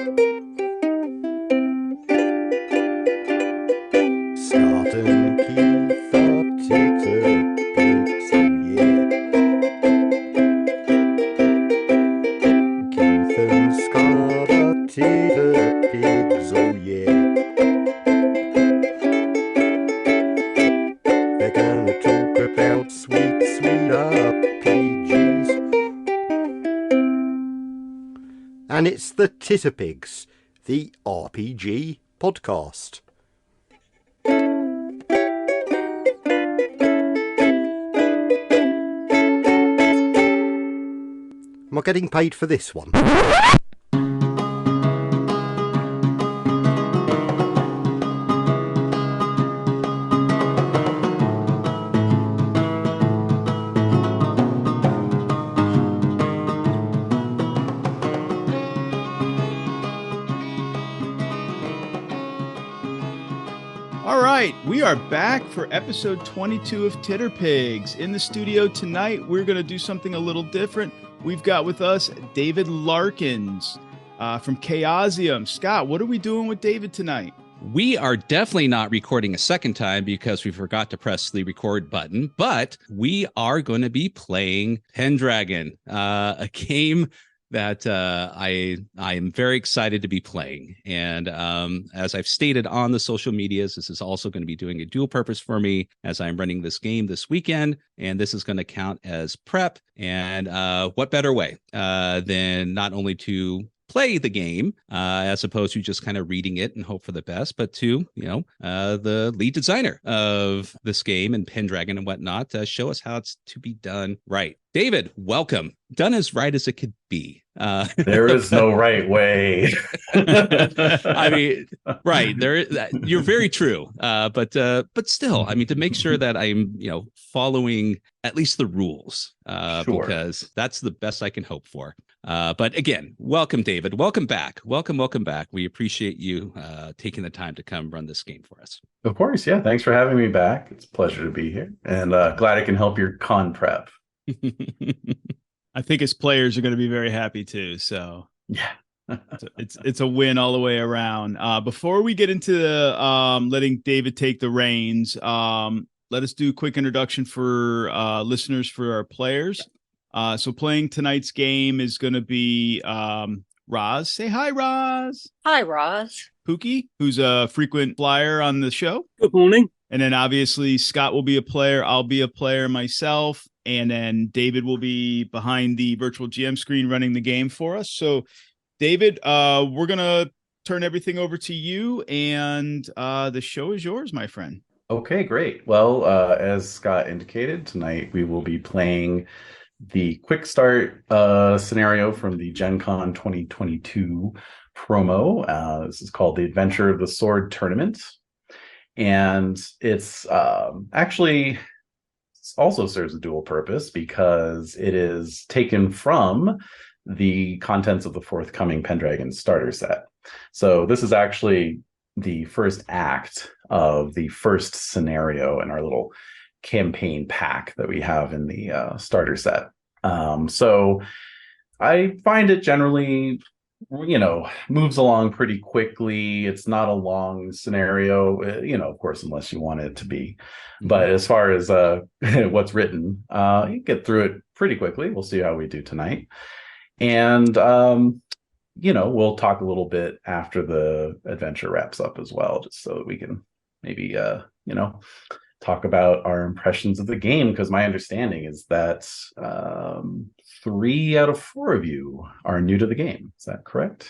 Scott and Keith are Titterpigs, oh yeah. Keith and Scott are Titterpigs, oh yeah. They're gonna talk about sweet, sweet RPGs. And it's the Titterpigs, the RPG podcast. Am I getting paid for this one? All right, we are back for episode 22 of Titterpigs. In the studio tonight, we're going to do something a little different. We've got with us David Larkins from Chaosium. Scott, what are we doing with David tonight? We are definitely not recording a second time because we forgot to press the record button, but we are going to be playing Pendragon, a game that I am very excited to be playing. And as I've stated on the social medias, this is also going to be doing a dual purpose for me as I'm running this game this weekend. And this is going to count as prep. And what better way than not only to play the game as opposed to just kind of reading it and hope for the best, but to, the lead designer of this game and Pendragon and whatnot, show us how it's to be done right. David, welcome. Done as right as it could be. There is no right way. I mean, right there. You're very true. But still, I mean, to make sure that I'm, following at least the rules, Sure. because that's the best I can hope for. But again, welcome, David. Welcome back. Welcome back. We appreciate you taking the time to come run this game for us. Of course, yeah. Thanks for having me back. It's a pleasure to be here, and glad I can help your con prep. I think his players are going to be very happy too. So Yeah. it's a win all the way around. Before we get into letting David take the reins, let us do a quick introduction for listeners for our players. So playing tonight's game is going to be Ros. Say hi, Ros. Hi, Ros. Pookie, who's a frequent flyer on the show. Good morning. And then obviously Scott will be a player. I'll be a player myself. And then David will be behind the virtual GM screen running the game for us. So David, we're going to turn everything over to you, and the show is yours, my friend. Okay, great. Well, as Scott indicated, tonight we will be playing the quick start scenario from the Gen Con 2022 promo. This is called the Adventure of the Sword Tournament. And it's actually also serves a dual purpose because it is taken from the contents of the forthcoming Pendragon starter set. So this is actually the first act of the first scenario in our little campaign pack that we have in the starter set. So I find it generally, moves along pretty quickly. It's not a long scenario, of course, unless you want it to be. But as far as what's written, you get through it pretty quickly. We'll see how we do tonight. And, we'll talk a little bit after the adventure wraps up as well, just so that we can maybe, talk about our impressions of the game, because my understanding is that 3 out of 4 of you are new to the game. Is that correct?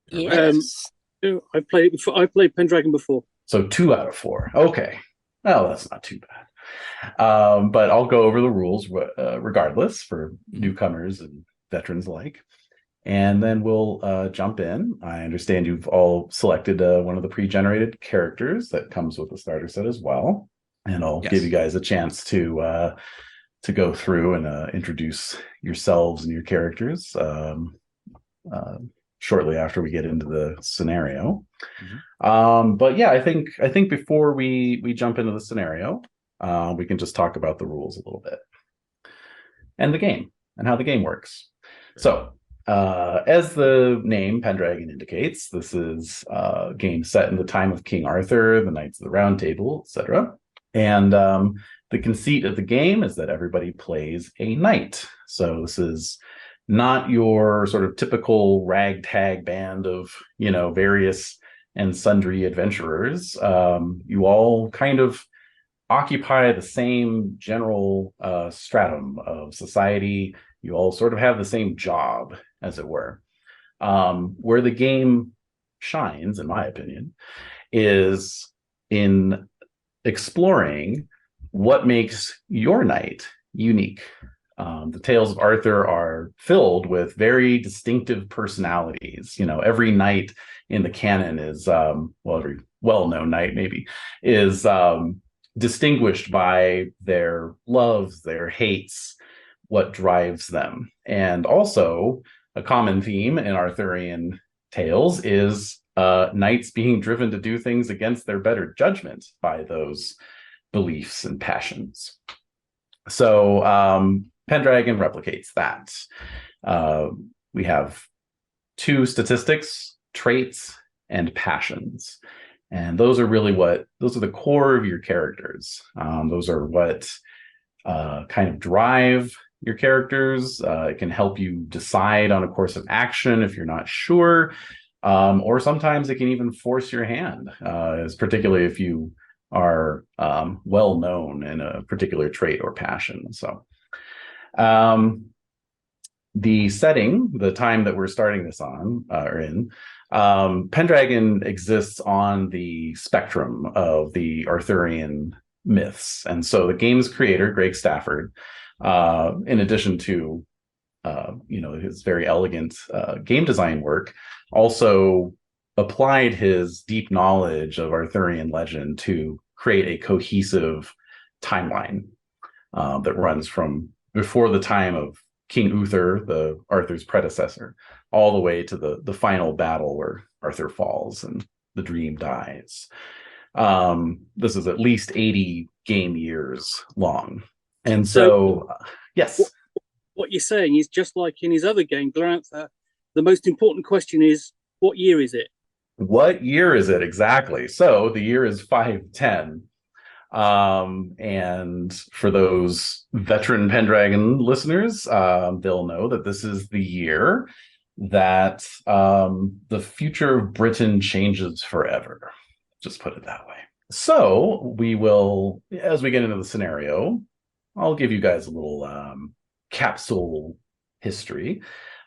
Yes. I played it before. I played Pendragon before. So 2 out of 4. Okay. Well, that's not too bad. But I'll go over the rules regardless for newcomers and veterans alike. And then we'll jump in. I understand you've all selected one of the pre-generated characters that comes with the starter set as well. And I'll give you guys a chance to go through and introduce yourselves and your characters shortly after we get into the scenario. But yeah, I think before we jump into the scenario, we can just talk about the rules a little bit and the game and how the game works. So as the name Pendragon indicates, this is a game set in the time of King Arthur, the Knights of the Round Table, etc. And the conceit of the game is that everybody plays a knight. So this is not your sort of typical ragtag band of, various and sundry adventurers. You all kind of occupy the same general stratum of society. You all sort of have the same job, as it were. Where the game shines, in my opinion, is in exploring what makes your knight unique. The Tales of Arthur are filled with very distinctive personalities. Every knight in the canon is, every well-known knight maybe, is distinguished by their loves, their hates, what drives them. And also, a common theme in Arthurian tales is knights being driven to do things against their better judgment by those beliefs and passions. So Pendragon replicates that. We have 2 statistics, traits, and passions. And those are the core of your characters. Those are what kind of drive your characters. It can help you decide on a course of action if you're not sure. Or sometimes it can even force your hand, particularly if you are well known in a particular trait or passion. So the setting, the time that we're starting this on, or in, Pendragon exists on the spectrum of the Arthurian myths. And so the game's creator, Greg Stafford, in addition to his very elegant game design work, also applied his deep knowledge of Arthurian legend to create a cohesive timeline that runs from before the time of King Uther, Arthur's predecessor, all the way to the final battle where Arthur falls and the dream dies. This is at least 80 game years long. And so yes. What you're saying is, just like in his other game, Glorantha, the most important question is, what year is it? What year is it exactly? So the year is 510. And for those veteran Pendragon listeners, they'll know that this is the year that the future of Britain changes forever. Just put it that way. So we will, as we get into the scenario, I'll give you guys a little capsule history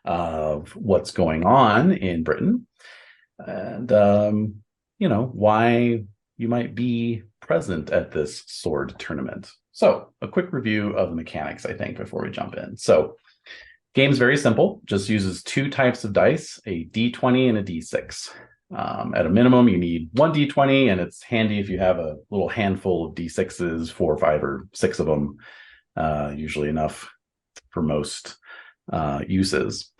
of what's going on in Britain and, why you might be present at this sword tournament. So a quick review of the mechanics, I think, before we jump in. So game's very simple, just uses 2 types of dice, a D20 and a D6. At a minimum, you need 1 D20, and it's handy if you have a little handful of D6s, 4, 5, or 6 of them, usually enough for most uses.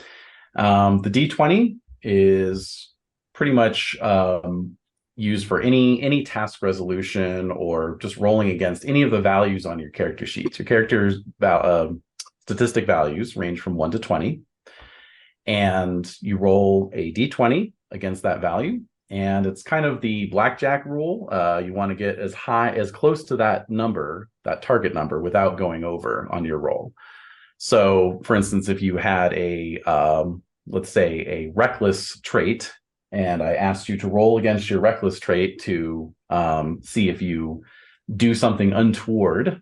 The D20 is pretty much used for any task resolution or just rolling against any of the values on your character sheets. Your character's statistic values range from 1 to 20, and you roll a D20 against that value. And it's kind of the blackjack rule. You want to get as close to that number, that target number, without going over on your roll. So, for instance, if you had let's say a reckless trait, and I asked you to roll against your reckless trait to see if you do something untoward.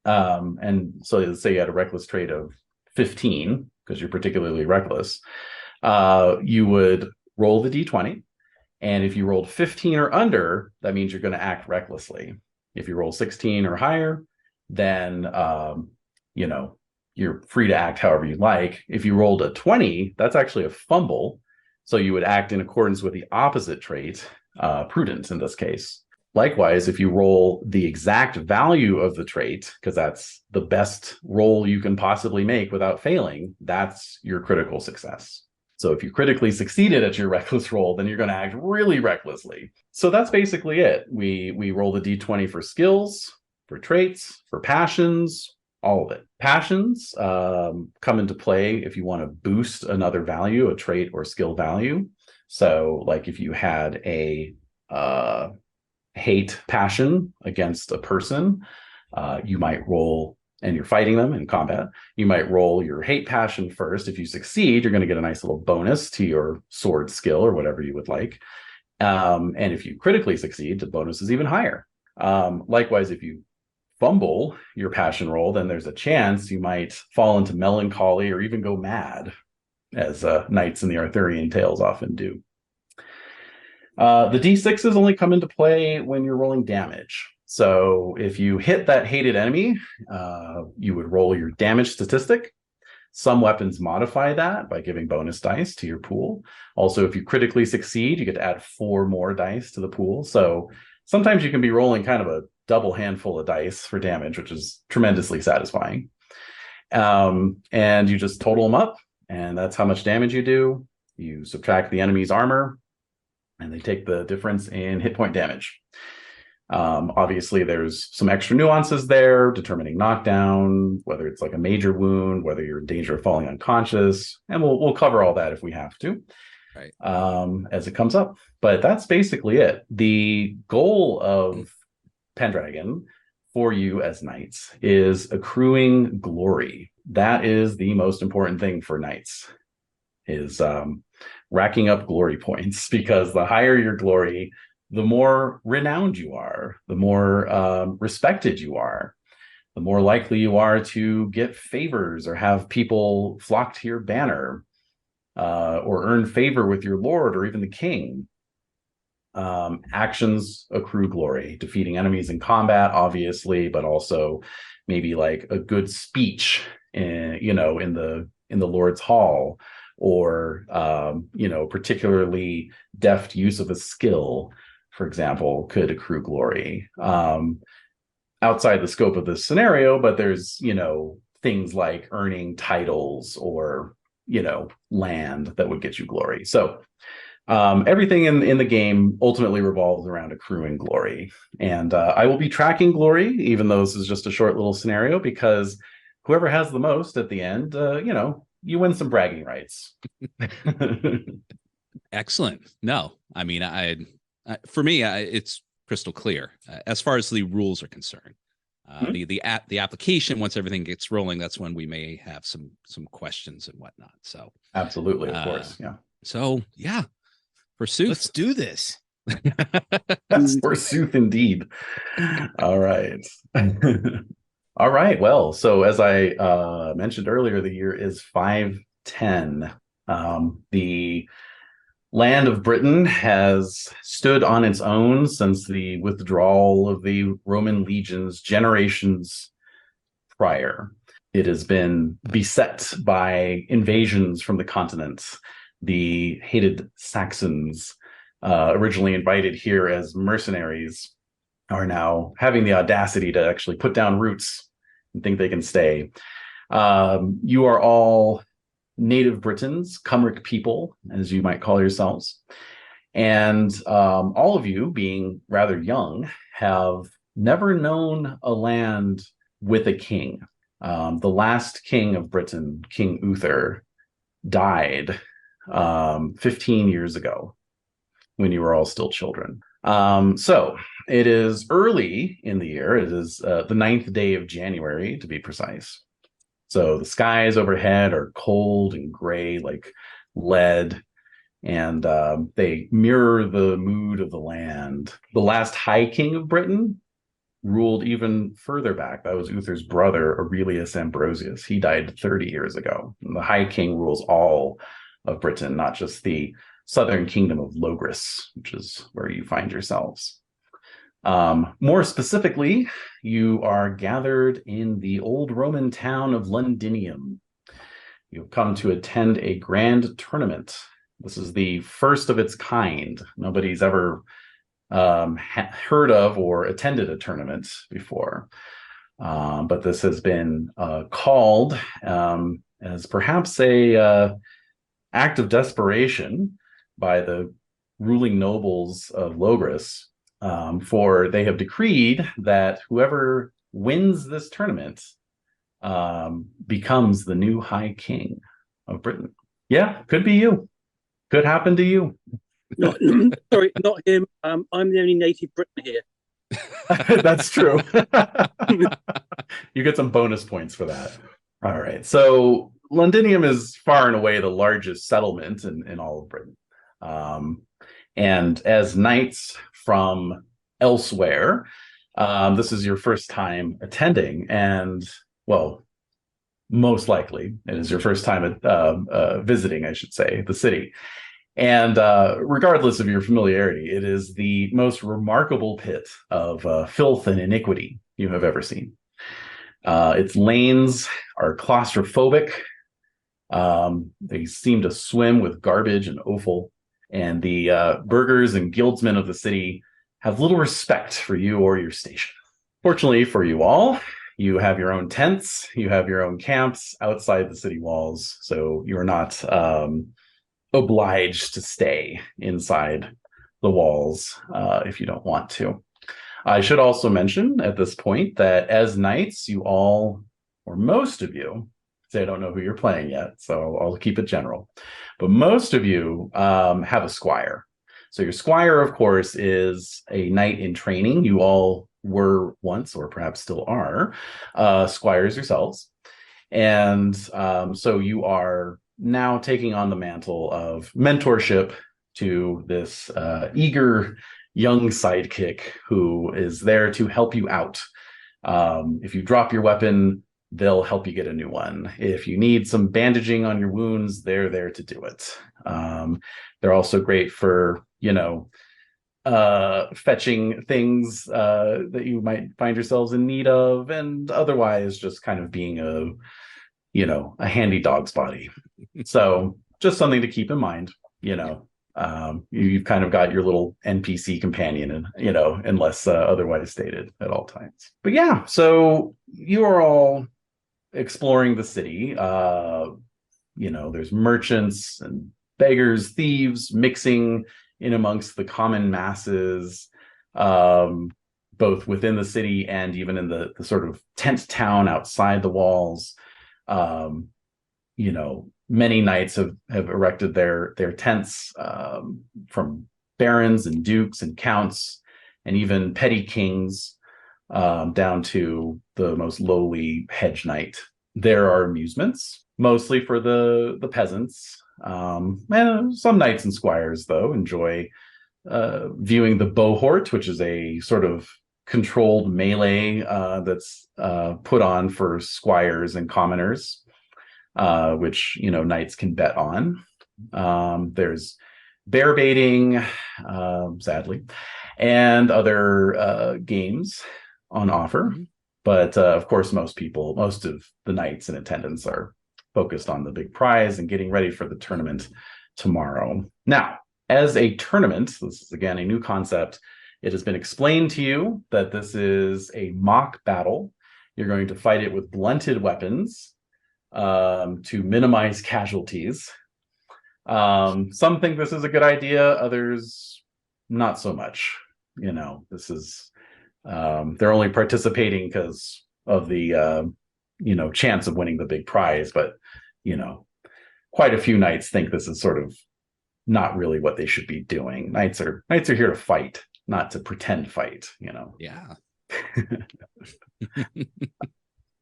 And so let's say you had a reckless trait of 15, because you're particularly reckless. You would roll the D20. And if you rolled 15 or under, that means you're going to act recklessly. If you roll 16 or higher, then, you're free to act however you like. If you rolled a 20, that's actually a fumble. So you would act in accordance with the opposite trait, prudent in this case. Likewise, if you roll the exact value of the trait, because that's the best roll you can possibly make without failing, that's your critical success. So if you critically succeeded at your reckless roll, then you're going to act really recklessly. So that's basically it. We roll the D20 for skills, for traits, for passions, all of it. Passions come into play if you want to boost another value, a trait or skill value. So like if you had a hate passion against a person, you might roll, and you're fighting them in combat, you might roll your hate passion first. If you succeed, you're going to get a nice little bonus to your sword skill or whatever you would like. And if you critically succeed, the bonus is even higher. Likewise, if you fumble your passion roll, then there's a chance you might fall into melancholy or even go mad, as knights in the Arthurian tales often do. The D6s only come into play when you're rolling damage. So if you hit that hated enemy, you would roll your damage statistic. Some weapons modify that by giving bonus dice to your pool. Also, if you critically succeed, you get to add 4 more dice to the pool. So sometimes you can be rolling kind of a double handful of dice for damage, which is tremendously satisfying. And you just total them up, and that's how much damage you do. You subtract the enemy's armor, and they take the difference in hit point damage. Obviously, there's some extra nuances there, determining knockdown, whether it's like a major wound, whether you're in danger of falling unconscious, and we'll cover all that if we have to, right, as it comes up. But that's basically it. The goal of Pendragon for you as knights is accruing glory. That is the most important thing for knights, is racking up glory points, because the higher your glory, the more renowned you are, the more respected you are, the more likely you are to get favors or have people flock to your banner, or earn favor with your lord or even the king. Actions accrue glory, defeating enemies in combat, obviously, but also maybe like a good speech in the Lord's Hall, or particularly deft use of a skill, for example, could accrue glory. Outside the scope of this scenario, but there's things like earning titles or land that would get you glory. So everything in the game ultimately revolves around accruing glory. And I will be tracking glory, even though this is just a short little scenario, because whoever has the most at the end, you win some bragging rights. Excellent. No, I mean, for me, it's crystal clear as far as the rules are concerned. The application, once everything gets rolling, that's when we may have some questions and whatnot. So absolutely, of course, yeah. So yeah, forsooth, let's do this. That's forsooth indeed. All right. All right. Well, so as I mentioned earlier, the year is 510. The land of Britain has stood on its own since the withdrawal of the Roman legions generations prior. It has been beset by invasions from the continent. The hated Saxons, originally invited here as mercenaries, are now having the audacity to actually put down roots and think they can stay. You are all native Britons, Cymric people, as you might call yourselves. And all of you, being rather young, have never known a land with a king. The last king of Britain, King Uther, died 15 years ago when you were all still children. So it is early in the year. It is the 9th day of January, to be precise. So the skies overhead are cold and gray like lead, and they mirror the mood of the land. The last High King of Britain ruled even further back. That was Uther's brother, Aurelius Ambrosius. He died 30 years ago. And the High King rules all of Britain, not just the southern kingdom of Logris, which is where you find yourselves. More specifically, you are gathered in the old Roman town of Londinium. You've come to attend a grand tournament. This is the first of its kind. Nobody's ever heard of or attended a tournament before. But this has been called as perhaps a act of desperation by the ruling nobles of Logris. For they have decreed that whoever wins this tournament becomes the new High King of Britain. Yeah, could be you. Could happen to you. Not, sorry, not him. I'm the only native Briton here. That's true. You get some bonus points for that. All right. So Londinium is far and away the largest settlement in all of Britain. And as knights from elsewhere, this is your first time attending, and well, most likely it is your first time visiting, I should say, the city. And regardless of your familiarity, it is the most remarkable pit of filth and iniquity you have ever seen. Its lanes are claustrophobic. They seem to swim with garbage and offal. And the burghers and guildsmen of the city have little respect for you or your station. Fortunately for you all, you have your own tents, you have your own camps outside the city walls, so you're not obliged to stay inside the walls if you don't want to. I should also mention at this point that as knights, you all, or most of you, say I don't know who you're playing yet, so I'll keep it general, but most of you have a squire. So your squire, of course, is a knight in training. You all were once, or perhaps still are, squires yourselves. And so you are now taking on the mantle of mentorship to this eager young sidekick who is there to help you out. If you drop your weapon, they'll help you get a new one. If you need some bandaging on your wounds, they're there to do it. They're also great for, fetching things that you might find yourselves in need of, and otherwise just kind of being a handy dog's body. So just something to keep in mind. You've kind of got your little NPC companion, and unless otherwise stated at all times. But yeah, so you are all exploring the city. There's merchants and beggars, thieves mixing in amongst the common masses, both within the city and even in the sort of tent town outside the walls. Many knights have erected their tents, from barons and dukes and counts and even petty kings, down to the most lowly hedge knight. There are amusements, mostly for the peasants. And some knights and squires, though, enjoy viewing the bohort, which is a sort of controlled melee that's put on for squires and commoners, which knights can bet on. There's bear baiting, sadly, and other games on offer. But of course, most of the knights in attendance are focused on the big prize and getting ready for the tournament tomorrow. Now, as a tournament, this is again a new concept. It has been explained to you that this is a mock battle. You're going to fight it with blunted weapons to minimize casualties. Some think this is a good idea, others not so much. This is they're only participating because of the chance of winning the big prize, but quite a few knights think this is sort of not really what they should be doing. Knights are here to fight, not to pretend fight. Yeah.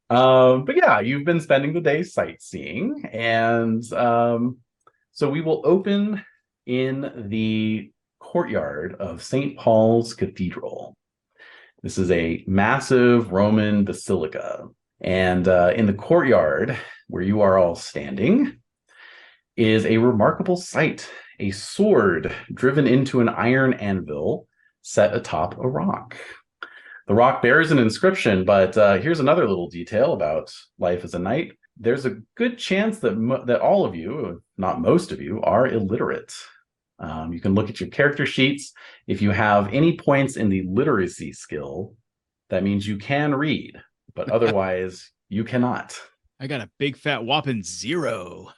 But yeah, you've been spending the day sightseeing, and so we will open in the courtyard of St. Paul's Cathedral. This is a massive Roman basilica, and in the courtyard where you are all standing is a remarkable sight: a sword driven into an iron anvil set atop a rock. The rock bears an inscription, but here's another little detail about life as a knight. There's a good chance that all of you, not most of you, are illiterate. You can look at your character sheets. If you have any points in the literacy skill, that means you can read, but otherwise you cannot. I got a big fat whopping 0.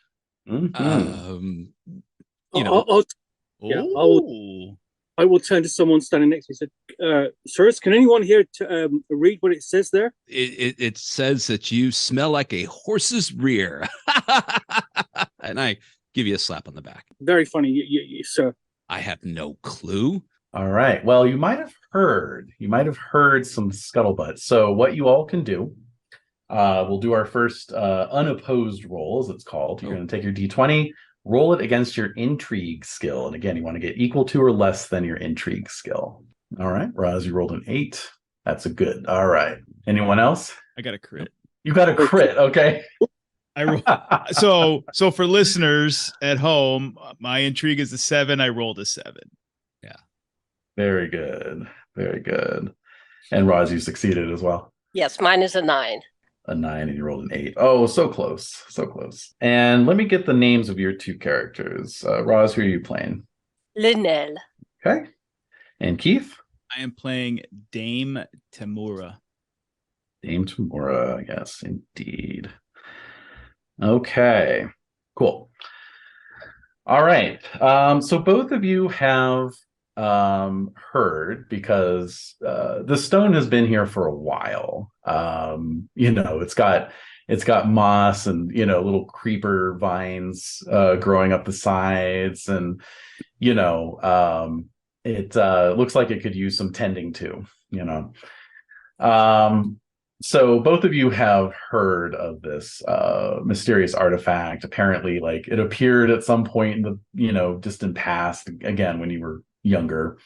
Mm-hmm. I'll I will turn to someone standing next to me and say, sirs, can anyone here to read what it says there? It says that you smell like a horse's rear. And I give you a slap on the back. Very funny, sir. I have no clue. All right. Well, you might have heard some scuttlebutt. So what you all can do, we'll do our first unopposed roll, as it's called. You're going to take your D20, roll it against your intrigue skill. And again, you want to get equal to or less than your intrigue skill. All right. Roz, you rolled an 8. That's a good. All right. Anyone else? I got a crit. You got a crit. Okay. So for listeners at home, my intrigue is a 7. I rolled a 7. Yeah. Very good. Very good. And Roz, you succeeded as well. Yes, mine is a 9. A 9, and you rolled an 8. Oh, so close. So close. And let me get the names of your 2 characters. Roz, who are you playing? Linnell. Okay. And Keith? I am playing Dame Tamura. Dame Tamura, yes, indeed. Okay, cool. All right. So both of you have heard, because the stone has been here for a while. It's got moss and little creeper vines growing up the sides, and it looks like it could use some tending too. So both of you have heard of this mysterious artifact. Apparently, like, it appeared at some point in the distant past, again when you were younger.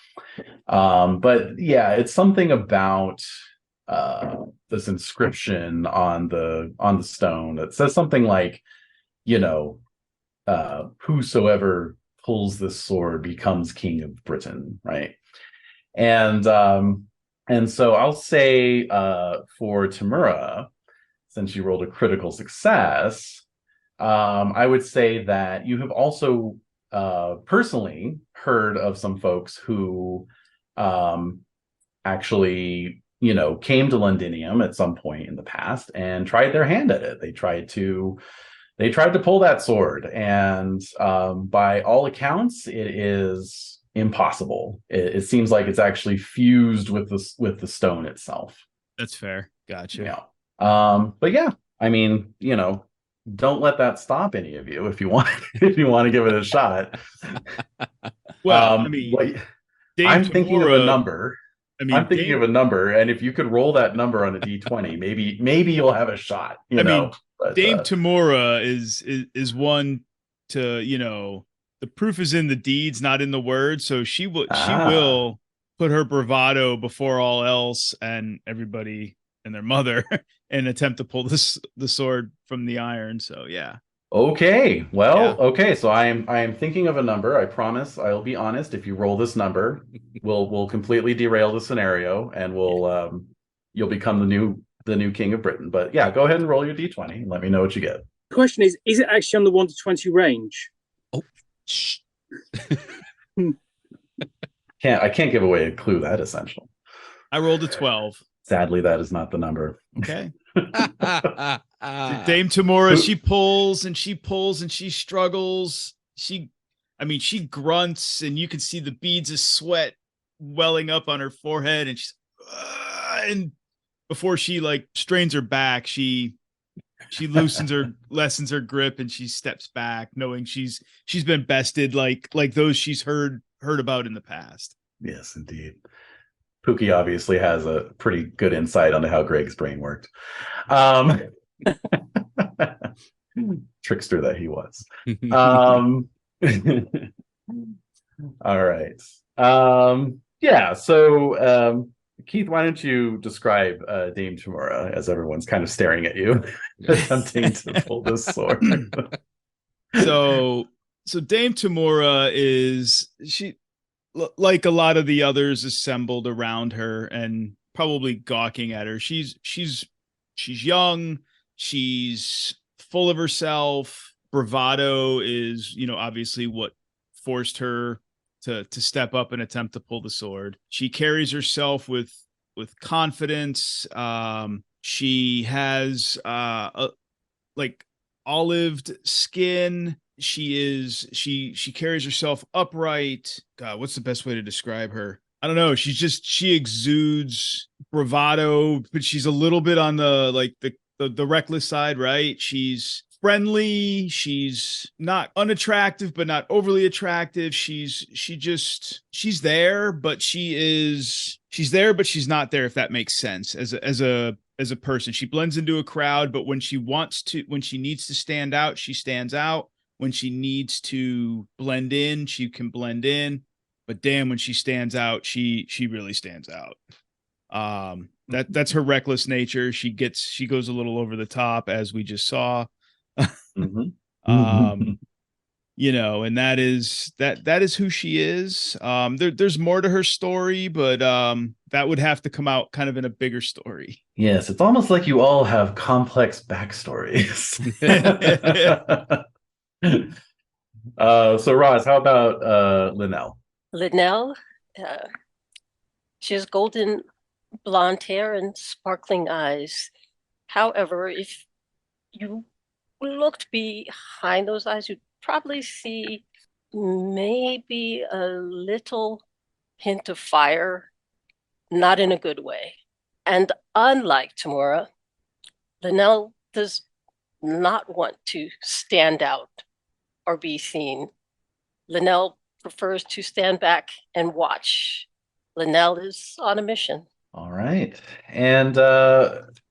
But yeah, it's something about this inscription on the stone that says something like, whosoever pulls this sword becomes king of Britain, right? And so I'll say for Tamura, since you rolled a critical success, I would say that you have also personally heard of some folks who actually, came to Londinium at some point in the past and tried their hand at it. They tried to pull that sword, and by all accounts, it is impossible. It seems like it's actually fused with the stone itself. That's fair. Gotcha. Yeah. But yeah, I mean, don't let that stop any of you if you want to give it a shot. Well, I'm thinking of a number. I'm thinking of a number, and if you could roll that number on a D20, maybe you'll have a shot. But, Dame Tamura is one to the proof is in the deeds, not in the words. So she will put her bravado before all else and everybody and their mother and attempt to pull the sword from the iron. So yeah. Okay. Well, Yeah. Okay. So I am thinking of a number. I promise I'll be honest. If you roll this number, we'll completely derail the scenario, and you'll become the new king of Britain. But yeah, go ahead and roll your D20 and let me know what you get. The question is it actually on the 1 to 20 range? Oh, shh. I can't give away a clue that essential. I rolled a 12. Sadly, that is not the number. Okay. Dame Tamura, she pulls and she struggles. She grunts, and you can see the beads of sweat welling up on her forehead, and and before she strains her back, she lessens her grip, and she steps back, knowing she's been bested like those she's heard about in the past. Yes, indeed. Pookie obviously has a pretty good insight onto how Greg's brain worked. Trickster that he was. All right. Yeah. So, Keith, why don't you describe Dame Tamura, as everyone's kind of staring at you, attempting to pull this sword. So Dame Tamura she, like a lot of the others assembled around her and probably gawking at her. She's young. She's full of herself. Bravado is, obviously what forced her to step up and attempt to pull the sword. She carries herself with confidence. She has olived skin. she carries herself upright. God, what's the best way to describe her? I don't know. She exudes bravado, but she's a little bit on the reckless side, right? She's friendly. She's not unattractive, but not overly attractive. She's there, but she's there, but she's not there, if that makes sense. As a person, she blends into a crowd, but when she needs to stand out, she stands out. When she needs to blend in, she can blend in. But damn, when she stands out, she really stands out. That's her reckless nature. She goes a little over the top, as we just saw. Mm-hmm. You know, and that is who she is. There's more to her story, but that would have to come out kind of in a bigger story. Yes, it's almost like you all have complex backstories. So Roz, how about Linnell? Linnell, she has golden blonde hair and sparkling eyes. However, if you looked behind those eyes, you'd probably see maybe a little hint of fire, not in a good way. And unlike Tamura, Linnell does not want to stand out or be seen. Linnell prefers to stand back and watch. Linnell is on a mission. All right. And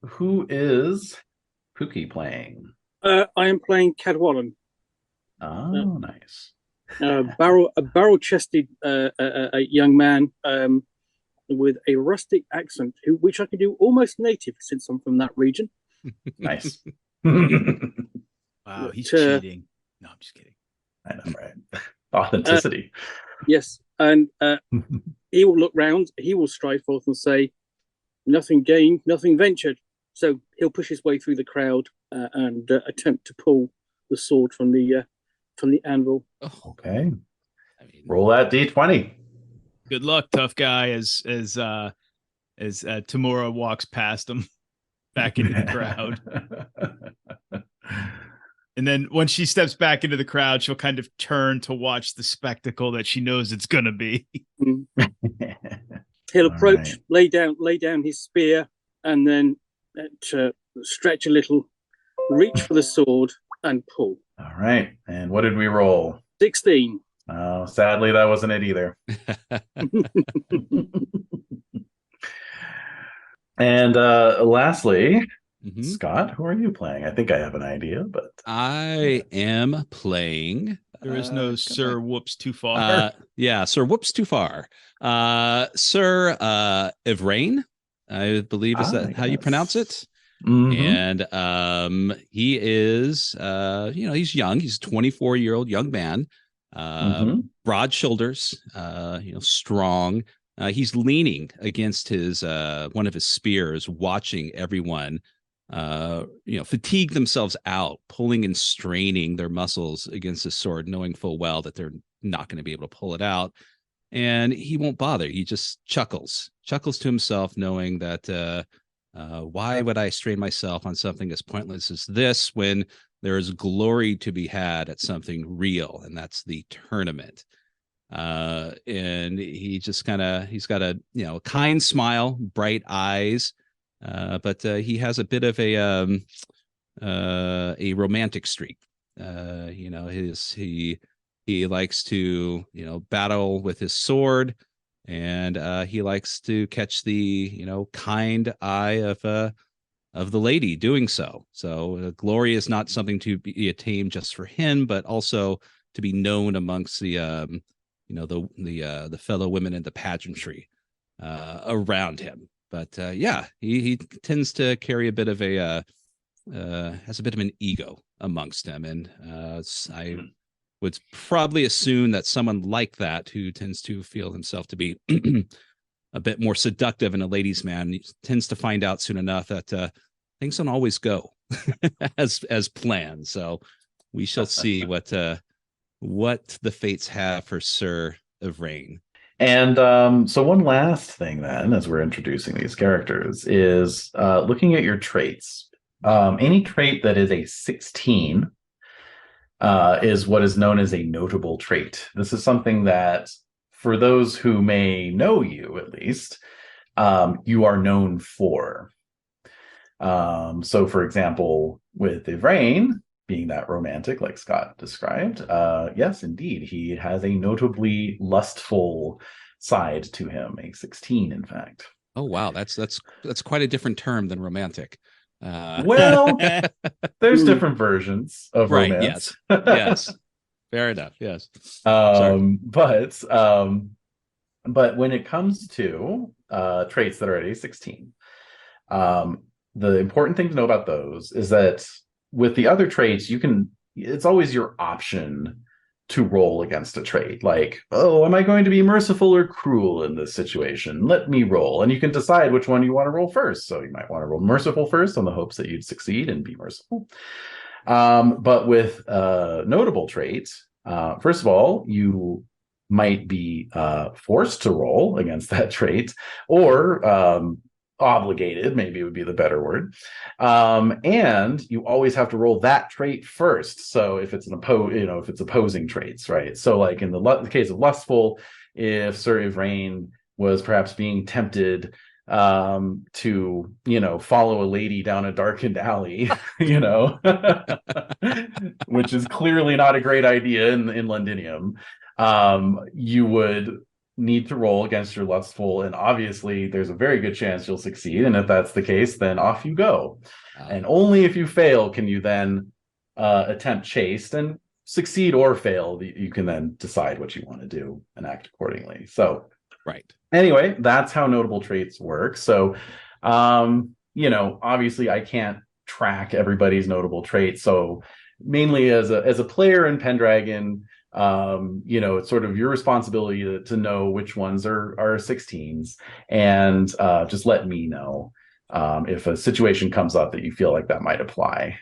who is Pookie playing? I am playing Cadwallon, Oh, nice. a barrel-chested young man with a rustic accent, which I can do almost native since I'm from that region. Nice. Wow, he's cheating. No, I'm just kidding. I know, right? Authenticity. Yes, and he will look round, he will stride forth and say, "Nothing gained, nothing ventured." So he'll push his way through the crowd and attempt to pull the sword from the anvil. Okay. Roll that D20. Good luck, tough guy. As Tamura walks past him back into the crowd. And then when she steps back into the crowd, she'll kind of turn to watch the spectacle that she knows it's going to be. He'll approach, lay down his spear, and then stretch a little, reach for the sword, and pull. All right. And what did we roll? 16. Oh, sadly, that wasn't it either. And lastly, Scott, who are you playing? I think I have an idea, but I am playing. There is no Sir Whoops Too Far. Yeah, Sir Whoops Too Far. Sir Ivrain, I believe is that how you pronounce it? Mm-hmm. And he is he's young. He's a 24-year-old young man. Broad shoulders, strong. He's leaning against his one of his spears, watching everyone fatigue themselves out, pulling and straining their muscles against his sword, knowing full well that they're not going to be able to pull it out. And he won't bother. He just chuckles to himself, knowing that why would I strain myself on something as pointless as this when there is glory to be had at something real, and that's the tournament. And he just he's got a kind smile, bright eyes, but he has a bit of a romantic streak. He likes to battle with his sword, and he likes to catch the kind eye of the lady doing so. So glory is not something to be attained just for him, but also to be known amongst the the fellow women in the pageantry around him. But he tends to carry a bit of has a bit of an ego amongst him, and I would probably assume that someone like that, who tends to feel himself to be a bit more seductive and a ladies' man, tends to find out soon enough that things don't always go as planned. So we shall see what the fates have for Sir Ivrain. And so one last thing then, as we're introducing these characters, is looking at your traits. Any trait that is a 16 is what is known as a notable trait. This is something that, for those who may know you at least, you are known for. So, for example, with Ivrain being that romantic, like Scott described, yes, indeed, he has a notably lustful side to him, a 16, in fact. Oh wow, that's quite a different term than romantic. Well, there's different versions of right. romance. Yes. Yes. Fair enough. Yes. But when it comes to traits that are at a 16, the important thing to know about those is that with the other traits, it's always your option to roll against a trait. Like, oh, am I going to be merciful or cruel in this situation? Let me roll. And you can decide which one you want to roll first. So you might want to roll merciful first on the hopes that you'd succeed and be merciful. But with notable traits, first of all, you might be forced to roll against that trait, or obligated, maybe would be the better word. And you always have to roll that trait first. So if it's if it's opposing traits, right? So like in the case of lustful, if Sir Ivrain was perhaps being tempted to, follow a lady down a darkened alley, which is clearly not a great idea in Londinium, you would need to roll against your lustful, and obviously there's a very good chance you'll succeed, and if that's the case, then off you go. And only if you fail can you then attempt chaste, and succeed or fail, you can then decide what you want to do and act accordingly. So right. Anyway, that's how notable traits work. So obviously I can't track everybody's notable traits, so mainly as a player in Pendragon, it's sort of your responsibility to know which ones are 16s, and just let me know if a situation comes up that you feel like that might apply.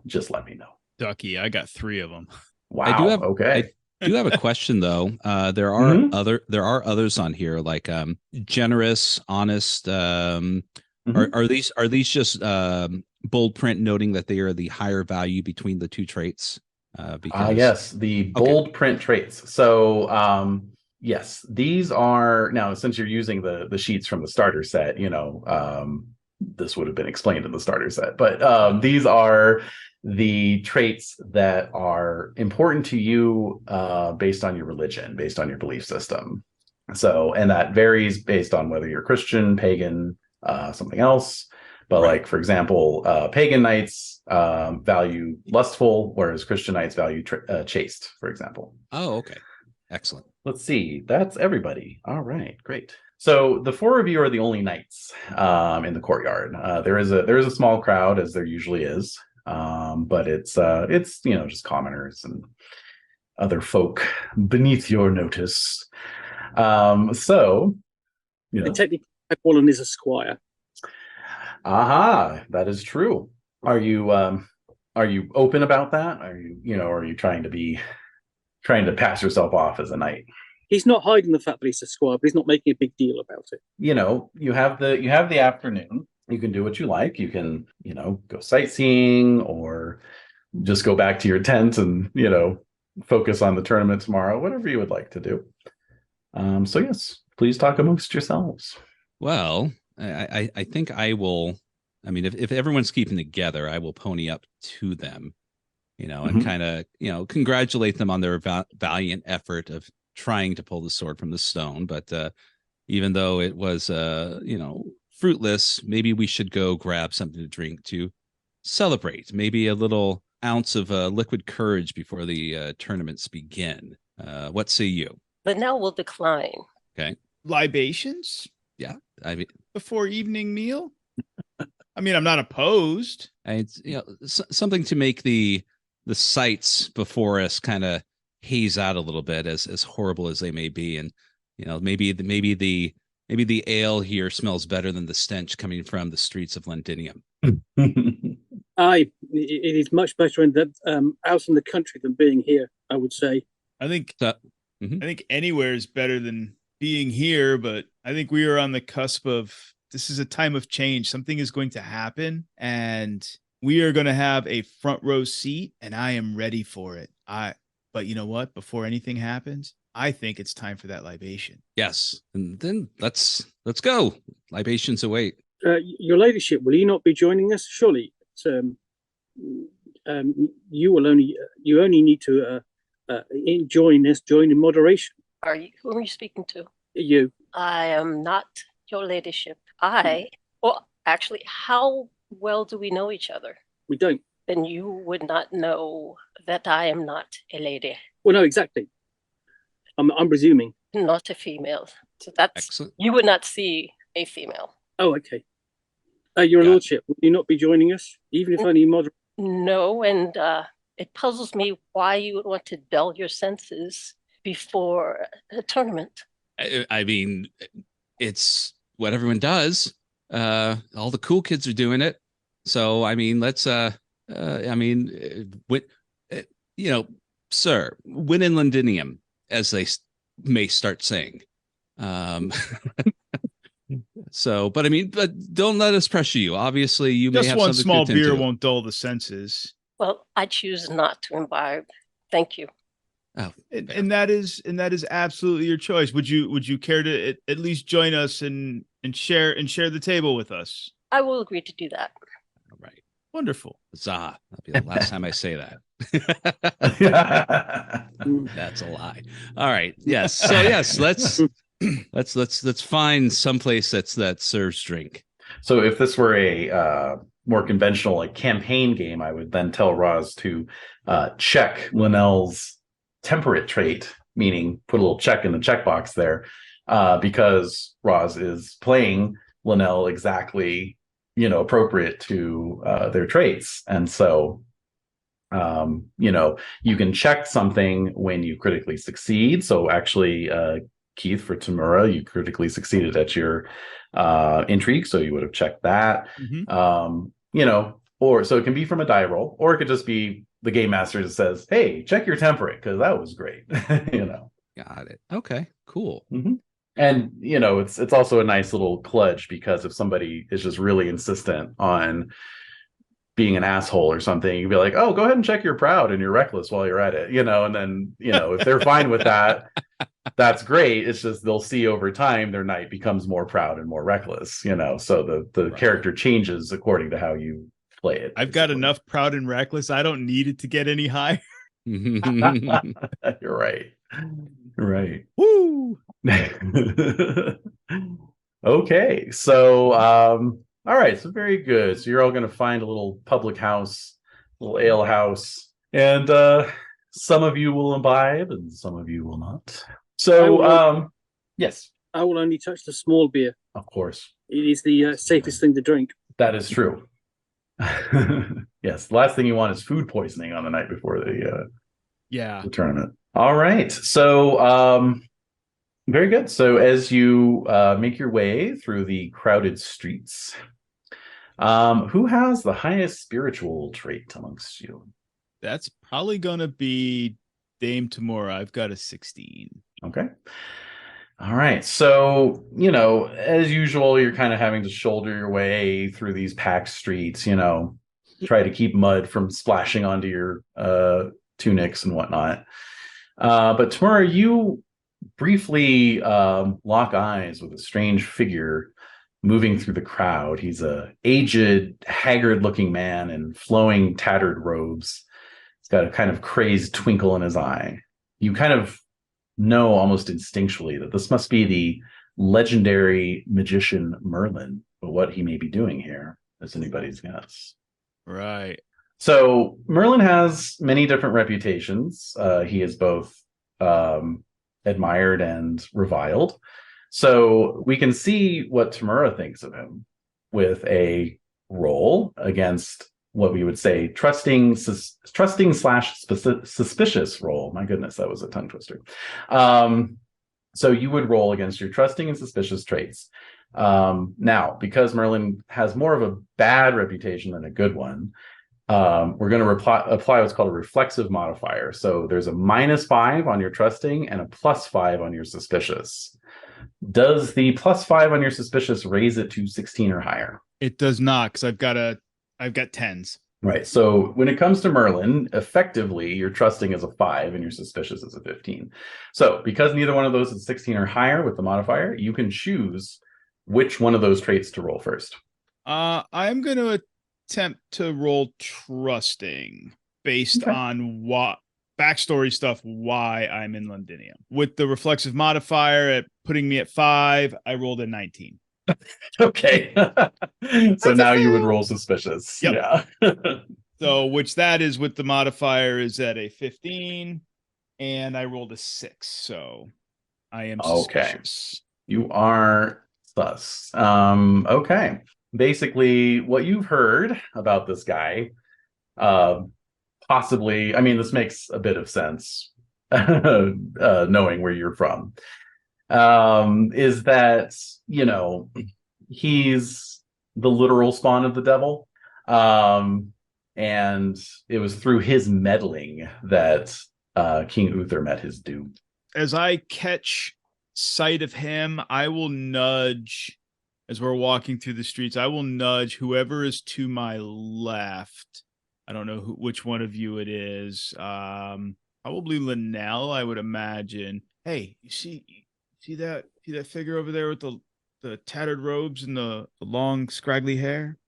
Just let me know. Ducky, I got 3 of them. Wow. I do have a question though. There are others on here, like generous, honest. Are these just bold print noting that they are the higher value between the two traits? Yes, the bold print traits. So yes, these are, now since you're using the sheets from the starter set, this would have been explained in the starter set, but these are the traits that are important to you based on your religion, based on your belief system. So, and that varies based on whether you're Christian, pagan, something else. But like, for example, pagan knights value lustful, whereas Christian knights value chaste, for example. Oh, okay. Excellent. Let's see. That's everybody. All right, great. So the 4 of you are the only knights in the courtyard. There is a small crowd, as there usually is, but it's just commoners and other folk beneath your notice. Technically, Colin is a squire. Aha, that is true. Are you open about that? Are you trying to pass yourself off as a knight? He's not hiding the fact that he's a squire, but he's not making a big deal about it. You have the afternoon. You can do what you like. You can, go sightseeing, or just go back to your tent and, focus on the tournament tomorrow, whatever you would like to do. So yes, please talk amongst yourselves. Well, I think I will. I mean, if everyone's keeping together, I will pony up to them, and kind of, congratulate them on their valiant effort of trying to pull the sword from the stone. But even though it was, fruitless, maybe we should go grab something to drink to celebrate. Maybe a little ounce of liquid courage before the tournaments begin. What say you? But now we'll decline. Okay. Libations? Yeah. I mean, before evening meal? I mean, I'm not opposed. It's something to make the sights before us kind of haze out a little bit, as horrible as they may be, and maybe the ale here smells better than the stench coming from the streets of Londinium. It is much better out in the country than being here, I would say. I think I think anywhere is better than being here, but I think we are on the cusp of, this is a time of change. Something is going to happen, and We are going to have a front row seat, and I am ready for it. But you know what? Before anything happens, I think it's time for that libation. Yes, and then let's go. Libations await. Your ladyship, will you not be joining us? Surely, you only need to join in moderation. Who are you speaking to? You. I am not your ladyship. Well, actually, how well do we know each other? We don't. Then you would not know that I am not a lady. Well, no, exactly. I'm presuming. Not a female. So that's Excellent. You would not see a female. Oh, okay. Your lordship, will you not be joining us, even if only moderate? No, and it puzzles me why you would want to dull your senses before a tournament. I mean, it's what everyone does. All the cool kids are doing it. So, I mean, let's, sir, win in Londinium, as they may start saying. But don't let us pressure you. Obviously, you may Just have one something small to attend beer to. won't dull the senses. Well, I choose not to imbibe. Thank you. Oh, and that is absolutely your choice. Would you care to at least join us and share the table with us? I will agree to do that. all right. Wonderful. Huzzah. That'll be the last time I say that. That's a lie. All right. Yes. So yes, let's find someplace that serves drink. So if this were a more conventional like campaign game, I would then tell Roz to check Linnell's temperate trait, meaning put a little check in the checkbox there, because Roz is playing Linnell exactly, appropriate to their traits. And so, you can check something when you critically succeed. So actually, Keith, for Tamura, you critically succeeded at your intrigue, so you would have checked that. Mm-hmm. Or so it can be from a die roll, or it could just be the game master that says, "Hey, check your temperate because that was great." Got it. Okay, cool. Mm-hmm. And it's also a nice little kludge, because if somebody is just really insistent on being an asshole or something, you'd be like, "Oh, go ahead and check your proud and your reckless while you're at it," and then if they're fine with that, that's great. It's just they'll see over time their knight becomes more proud and more reckless, so the Right. character changes according to how you play it. I've got enough proud and reckless. I don't need it to get any higher. You're right. Woo! Okay, so all right, so very good. So you're all going to find a little public house, little ale house, and some of you will imbibe and some of you will not. So yes, I will only touch the small beer. of course, It is the safest thing to drink. that is true. Yes, the last thing you want is food poisoning on the night before the tournament. All right, so very good. So as you make your way through the crowded streets, who has the highest spiritual trait amongst you? That's probably gonna be Dame Tamura. I've got a 16. Okay. All right. So, as usual, you're kind of having to shoulder your way through these packed streets, try to keep mud from splashing onto your tunics and whatnot. But Tamura, you briefly lock eyes with a strange figure moving through the crowd. He's a aged, haggard-looking man in flowing, tattered robes. He's got a kind of crazed twinkle in his eye. You kind of know almost instinctually that this must be the legendary magician Merlin, but what he may be doing here is anybody's guess. Right. So Merlin has many different reputations. He is both admired and reviled. So we can see what Tamura thinks of him with a roll against what we would say trusting / suspicious roll. My goodness, that was a tongue twister. So you would roll against your trusting and suspicious traits. Now, because Merlin has more of a bad reputation than a good one, we're going to apply what's called a reflexive modifier. So there's a -5 on your trusting and a +5 on your suspicious. Does the +5 on your suspicious raise it to 16 or higher? It does not, because I've got 10s. Right. So when it comes to Merlin, effectively, your trusting is a 5 and your suspicious is a 15. So because neither one of those is 16 or higher with the modifier, you can choose which one of those traits to roll first. I'm going to attempt to roll trusting based Okay. on what backstory stuff, why I'm in Londinium. With the reflexive modifier at putting me at 5, I rolled a 19. Okay. So That's a now you would fail. roll suspicious. Yep. Yeah. So, which that is with the modifier is at a 15, and I rolled a 6. So I am Okay. suspicious. You are sus. Okay. Basically, what you've heard about this guy, possibly, I mean, this makes a bit of sense, knowing where you're from, is that, he's the literal spawn of the devil. And it was through his meddling that King Uther met his doom. As I catch sight of him, I will nudge, as we're walking through the streets, I will nudge whoever is to my left. I don't know which one of you it is. Probably Linnell, I would imagine. Hey, you see that figure over there with the tattered robes and the long scraggly hair?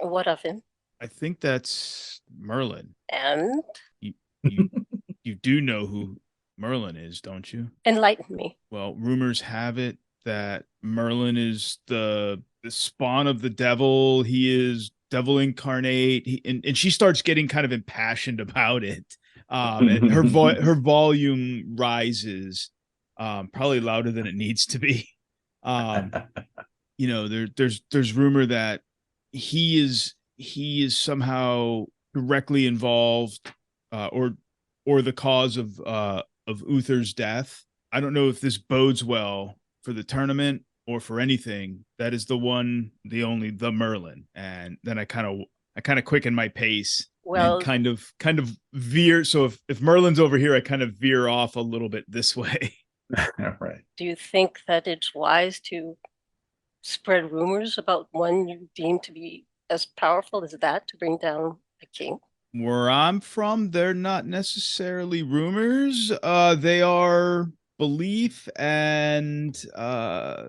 What of him? I think that's Merlin. And You do know who Merlin is, don't you? enlighten me. Well, rumors have it that Merlin is the spawn of the devil. He is devil incarnate. And she starts getting kind of impassioned about it. And her volume rises, probably louder than it needs to be. There's rumor that he is somehow directly involved, or the cause of Uther's death. I don't know if this bodes well for the tournament or for anything. That is the Merlin. And then I kind of quicken my pace. Well, and kind of veer. So if Merlin's over here, I kind of veer off a little bit this way. Right. do you think that it's wise to spread rumors about one you deem to be as powerful as that to bring down a king? Where I'm from, they're not necessarily rumors. They are belief and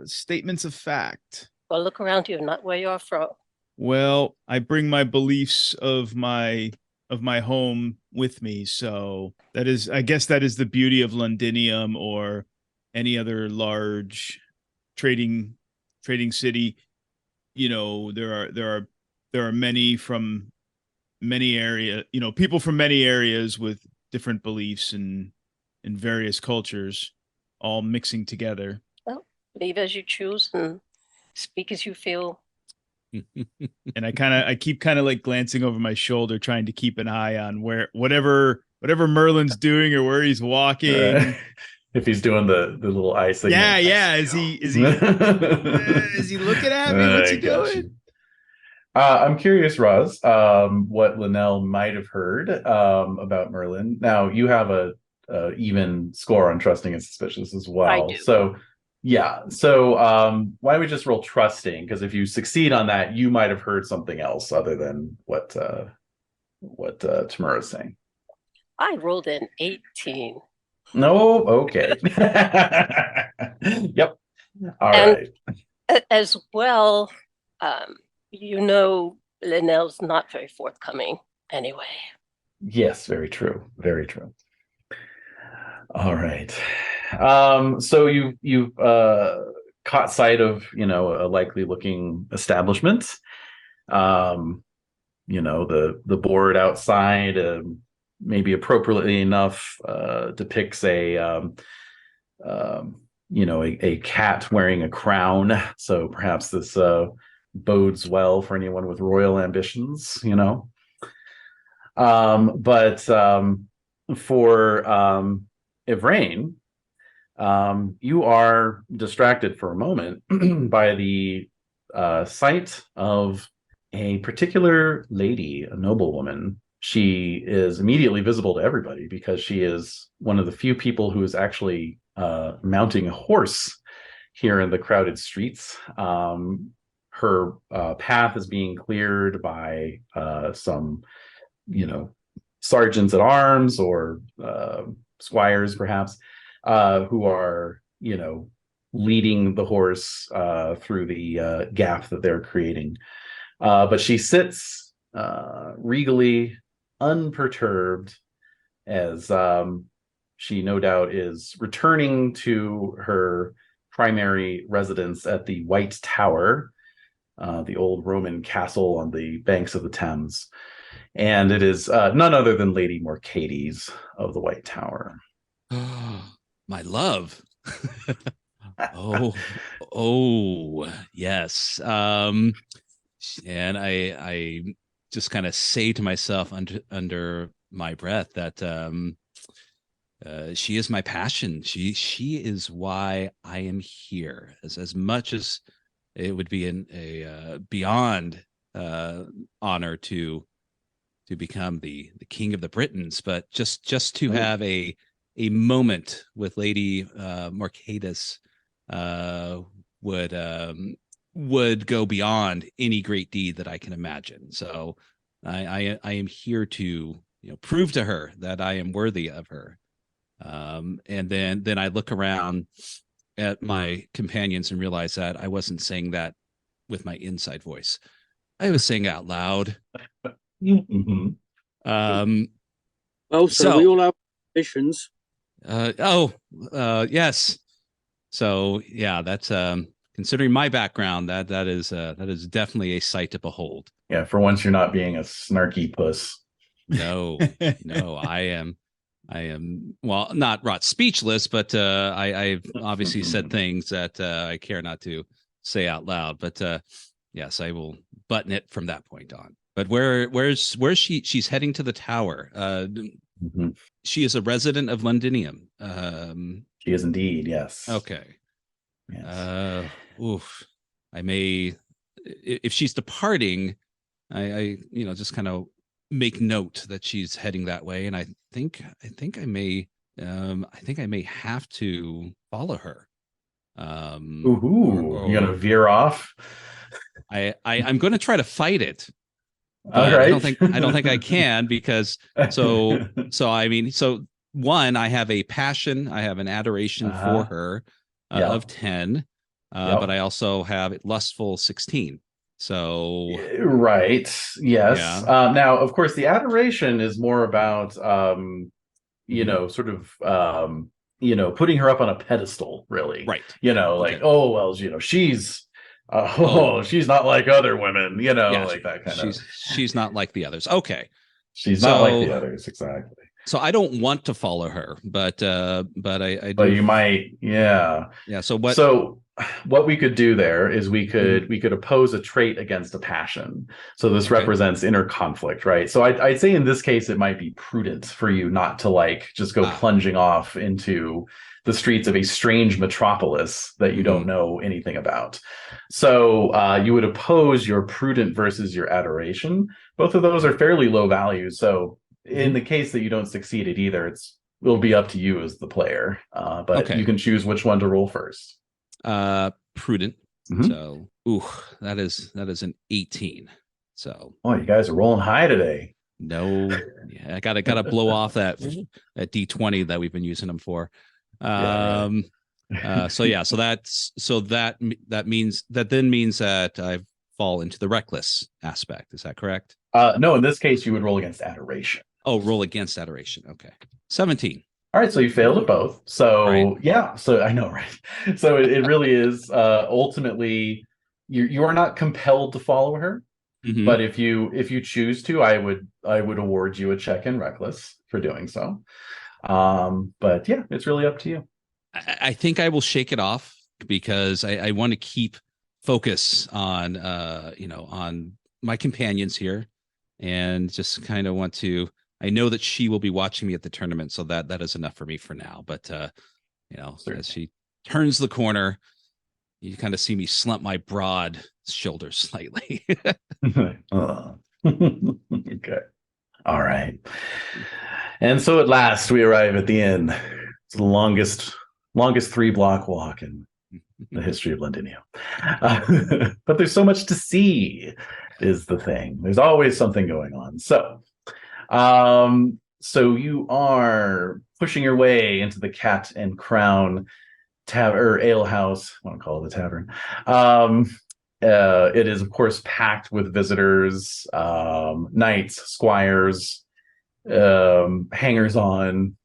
statements of fact. Well, look around you, not where you're from. Well, I bring my beliefs of my home with me, so I guess that is the beauty of Londinium or any other large trading city. There are many from many area, people from many areas with different beliefs and various cultures all mixing together. Well, believe as you choose and speak as you feel. And I keep kind of like glancing over my shoulder, trying to keep an eye on whatever Merlin's doing or where he's walking. If he's doing the little eye signal. Yeah. Is he is he looking at me? What's he doing? I'm curious, Roz, what Linnell might have heard about Merlin. Now you have a even score on trusting and suspicious as well. I do. So yeah. So why don't we just roll trusting? Because if you succeed on that, you might have heard something else other than what Tamura's saying. I rolled an 18. No, okay. Yep. All right. As well, Linnell's not very forthcoming anyway. Yes, very true. Very true. All right. So you've caught sight of, a likely looking establishment. The board outside, maybe appropriately enough, depicts a cat wearing a crown. So perhaps this bodes well for anyone with royal ambitions, But for Ivrain, you are distracted for a moment by the sight of a particular lady, a noblewoman. She is immediately visible to everybody because she is one of the few people who is actually mounting a horse here in the crowded streets. her path is being cleared by some, sergeants at arms or squires, perhaps, who are, leading the horse through the gap that they're creating. But she sits regally unperturbed as she no doubt is returning to her primary residence at the White Tower, the old Roman castle on the banks of the Thames. And it is none other than Lady Mercedes of the White Tower. My love. oh yes. And I just kind of say to myself under my breath that she is my passion. She is why I am here. As much as it would be a beyond honor to become the king of the Britons, but just to have a moment with Lady Mercedes would go beyond any great deed that I can imagine. So I am here to prove to her that I am worthy of her. And then I look around at my companions and realize that I wasn't saying that with my inside voice. I was saying out loud. Mm-hmm. So we all have missions. Yes. So yeah, that's considering my background, that is definitely a sight to behold. Yeah, for once you're not being a snarky puss. No, I am well, not wrought speechless, but I've obviously said things that I care not to say out loud. But yes, I will button it from that point on. But where's she? She's heading to the tower. Mm-hmm. She is a resident of Londinium. She is indeed, yes. Okay. Yes. I may, if she's departing, I just kind of make note that she's heading that way, and I think I may have to follow her. You're gonna veer off. I'm going to try to fight it. All right. I don't think I can, because so one, I have a passion, I have an adoration for her of 10, but I also have a lustful 16. So right, yes. Yeah. Now, of course, the adoration is more about sort of putting her up on a pedestal, really. Right. Like, oh well, she's she's not like other women, like that kind of. She's not like the others. Okay. She's not like the others, exactly. So I don't want to follow her, but I do. But you might, yeah. Yeah. So what we could do there is we could oppose a trait against a passion. So this represents inner conflict, right? So I'd say in this case it might be prudent for you not to just go plunging off into the streets of a strange metropolis that you don't know anything about. So you would oppose your prudent versus your adoration. Both of those are fairly low values. So in the case that you don't succeed at either, it'll be up to you as the player. But you can choose which one to roll first. Prudent. So that is an 18. So you guys are rolling high today. No, yeah, I gotta blow off that D20 that we've been using them for. So that means that I fall into the reckless aspect. Is that correct? No, in this case you would roll against adoration. Oh, roll against adoration. Okay. 17. All right, so you failed at both. So so I know, right? So it really is ultimately you are not compelled to follow her, but if you choose to, I would award you a check in reckless for doing so. But yeah, it's really up to you. I think I will shake it off because I want to keep focus on on my companions here, and just kind of want to. I know that she will be watching me at the tournament, so that is enough for me for now. But as she turns the corner, you kind of see me slump my broad shoulders slightly. Okay. All right. And so at last we arrive at the inn. It's the longest 3-block walk in the history of Londinium. But there's so much to see, is the thing. There's always something going on. So you are pushing your way into the Cat and Crown tavern or ale house. I want to call it a tavern. It is, of course, packed with visitors, knights, squires, hangers on,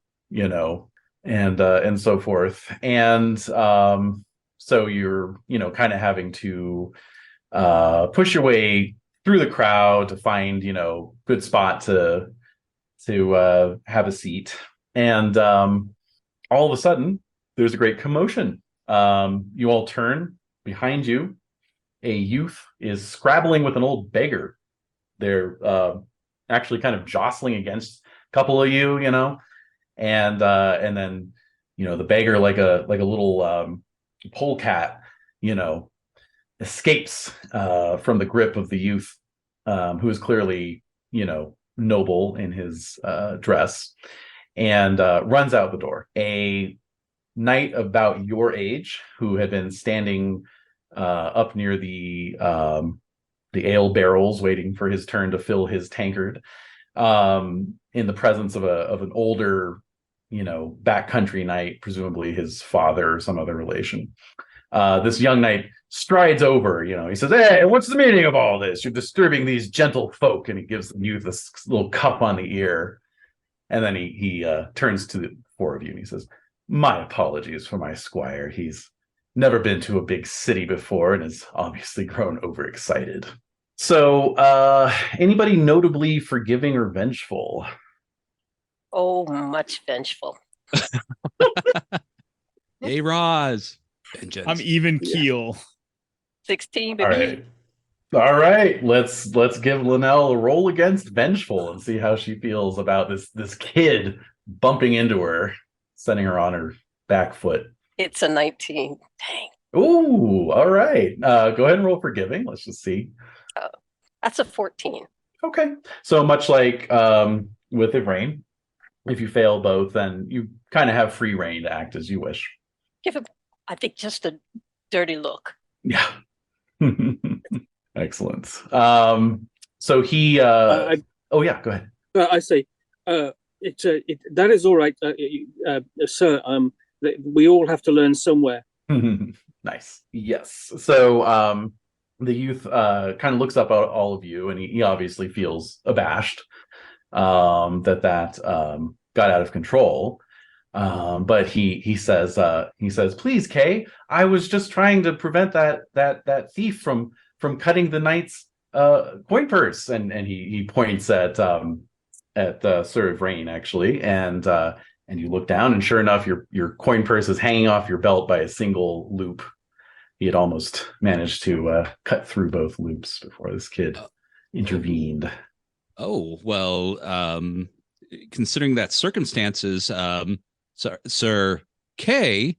and so forth. And so you're, kind of having to push your way through the crowd to find, good spot to have a seat. And all of a sudden, there's a great commotion. You all turn. Behind you, a youth is scrabbling with an old beggar. They're actually kind of jostling against a couple of you, and then the beggar, like a little polecat, escapes from the grip of the youth, who is clearly noble in his dress, and runs out the door. A knight about your age who had been standing up near the ale barrels waiting for his turn to fill his tankard, in the presence of an older backcountry knight, presumably his father or some other relation. This young knight strides over, he says, "Hey, what's the meaning of all this? You're disturbing these gentle folk." And he gives the youth this little cup on the ear. And then he turns to the four of you and he says, "My apologies for my squire. He's never been to a big city before and has obviously grown overexcited." So, anybody notably forgiving or vengeful? Oh, much vengeful. Hey, Roz. Vengeance. I'm even keel. 16, baby. All right. Let's give Linnell a roll against vengeful and see how she feels about this kid bumping into her, sending her on her back foot. It's a 19. Dang. Ooh, all right. Go ahead and roll forgiving. Let's just see. That's a 14. Okay. So much like with Ivrain, if you fail both, then you kind of have free reign to act as you wish. Give him, I think, just a dirty look. Yeah. Excellent. So he oh yeah, go ahead. I say, that is all right, sir. We all have to learn somewhere. Nice. Yes. So the youth kind of looks up at all of you, and he obviously feels abashed that got out of control. But he says, "Please, Kay, I was just trying to prevent that thief from cutting the knight's coin purse." And he points at Sir Ivrain, actually, and you look down, and sure enough, your coin purse is hanging off your belt by a single loop. He had almost managed to cut through both loops before this kid intervened. Oh, well, considering that circumstances, Sir K,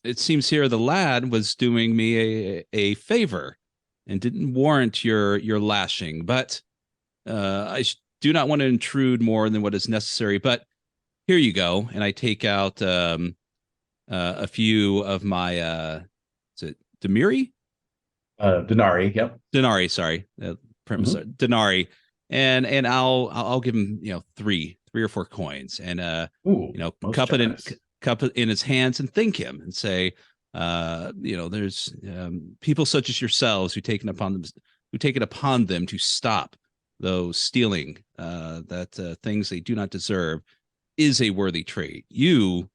it seems here the lad was doing me a favor and didn't warrant your lashing, but I do not want to intrude more than what is necessary, but here you go. And I take out a few of my is it Demiri? Denari, yep. Denari, sorry. Denari. And I'll give him, three or four coins, and cup it in his hands and thank him and say, there's people such as yourselves who take it upon them to stop those stealing things they do not deserve is a worthy trait. You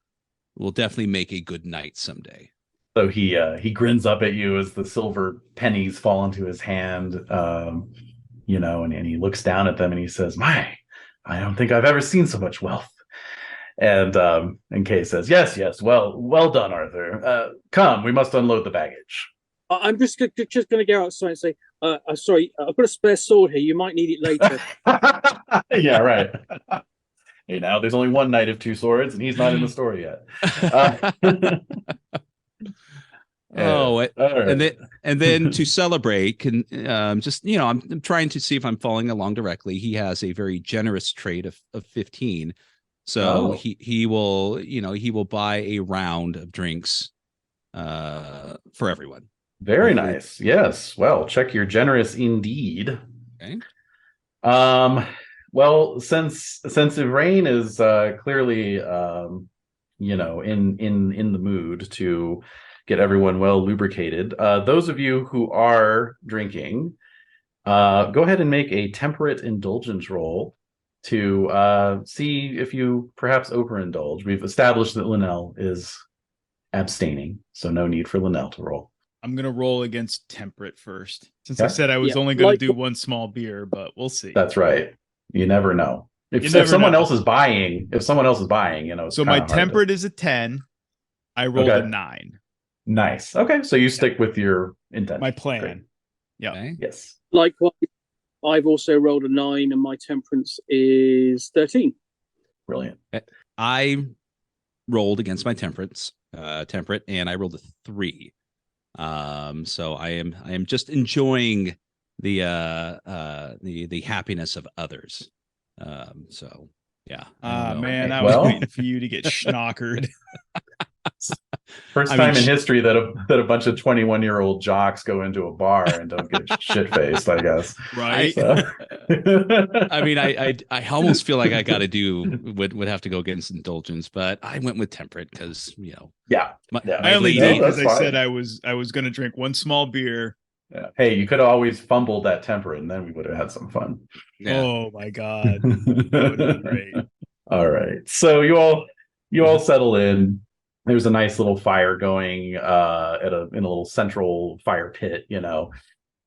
will definitely make a good knight someday. So he grins up at you as the silver pennies fall into his hand, and he looks down at them and he says, "My, I don't think I've ever seen so much wealth." And Kay says, yes, well done, Arthur. Come, we must unload the baggage. I'm just going to go outside and say, sorry, I've got a spare sword here. You might need it later. Yeah, right. Hey, now there's only one knight of two swords, and he's not in the story yet. Right. and then to celebrate, I'm trying to see if I'm following along directly. He has a very generous trade of 15. So he will buy a round of drinks for everyone. Very nice. Yes. Well, check your generous indeed. Okay. Well, since Ivrain is clearly in the mood to get everyone well lubricated, those of you who are drinking, go ahead and make a temperate indulgence roll to see if you perhaps overindulge. We've established that Linnell is abstaining, so no need for Linnell to roll. I'm gonna roll against temperate first, since I Okay. said I was Yeah, only gonna like- do one small beer, but we'll see. That's right. You never know. You If never someone know. else is buying, it's So my kinda hard to- temperate is a 10. I rolled Okay. a 9. Nice. Okay, so you stick with your intent. My plan. Great. Yeah. Okay. Yes. Likewise, I've also rolled a 9, and my temperance is 13. Brilliant. I rolled against my temperate, and I rolled a 3. So I am just enjoying the happiness of others. So yeah. I don't know. Man, I Well- was waiting for you to get schnockered. First I mean, time in history that a bunch of 21-year-old jocks go into a bar and don't get shit faced, I guess. Right? So. I mean, I almost feel like I got to would have to go against indulgence, but I went with temperate because Yeah. my, Yeah. my I only lady- did that's because I fine. said I was gonna drink one small beer. Yeah. Hey, you could have always fumbled that temperate, and then we would have had some fun. Yeah. Oh my god. That would have been great. All right. So you all settle in. There's a nice little fire going in a little central fire pit,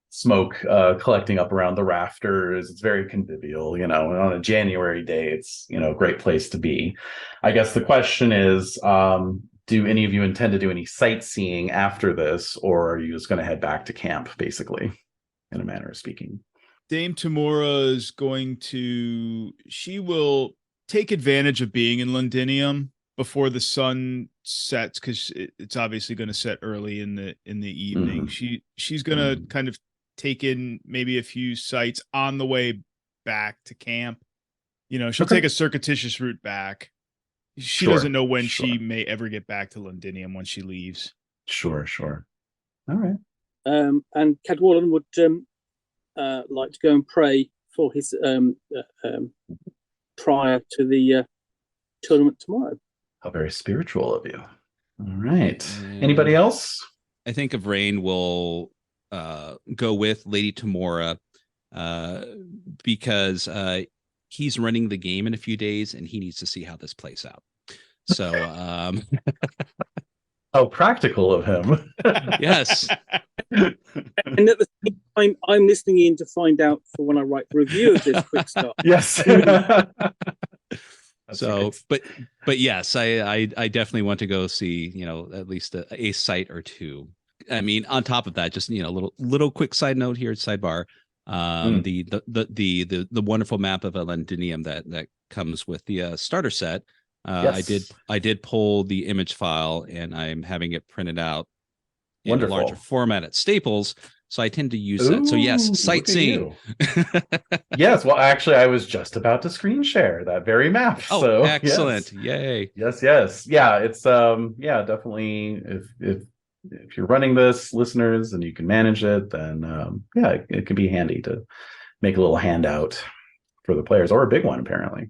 smoke collecting up around the rafters. It's very convivial, and on a January day, it's a great place to be. I guess the question is, do any of you intend to do any sightseeing after this, or are you just going to head back to camp, basically, in a manner of speaking? Dame Tamura is she will take advantage of being in Londinium before the sun sets, because it's obviously going to set early in the evening. She's going to kind of take in maybe a few sights on the way back to camp. She'll Okay. take a circuitous route back. She Sure, doesn't know when sure. she may ever get back to Londinium when she leaves. Sure. All right. And Cadwallon would like to go and pray for his prior to the tournament tomorrow. How very spiritual of you. All right. And Anybody else? I think of Rain will go with Lady Tamora because he's running the game in a few days and he needs to see how this plays out. So How practical of him. yes. And at the same time, I'm listening in to find out for when I write the review of this quick start. Yes. So but yes, I definitely want to go see, at least a site or two. I mean, on top of that, just little quick side note here at Sidebar. The wonderful map of Londinium that comes with the starter set. Yes. I did pull the image file and I'm having it printed out in Wonderful. a larger format at Staples. So I tend to use that. So yes, Ooh, sightseeing. look at you. Yes. Well, actually, I was just about to screen share that very map. Oh, so, excellent. Yes. Yay. Yes. Yeah. It's definitely if you're running this, listeners, and you can manage it, then it can be handy to make a little handout for the players, or a big one, apparently.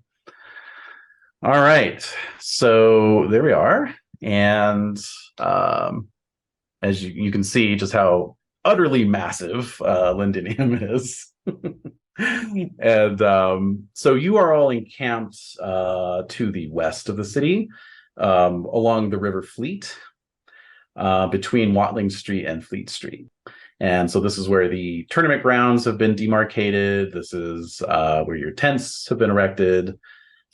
All right, so there we are, and as you can see, just how utterly massive Londinium is. And so you are all encamped to the west of the city, along the River Fleet, between Watling Street and Fleet Street. And so this is where the tournament grounds have been demarcated. This is where your tents have been erected.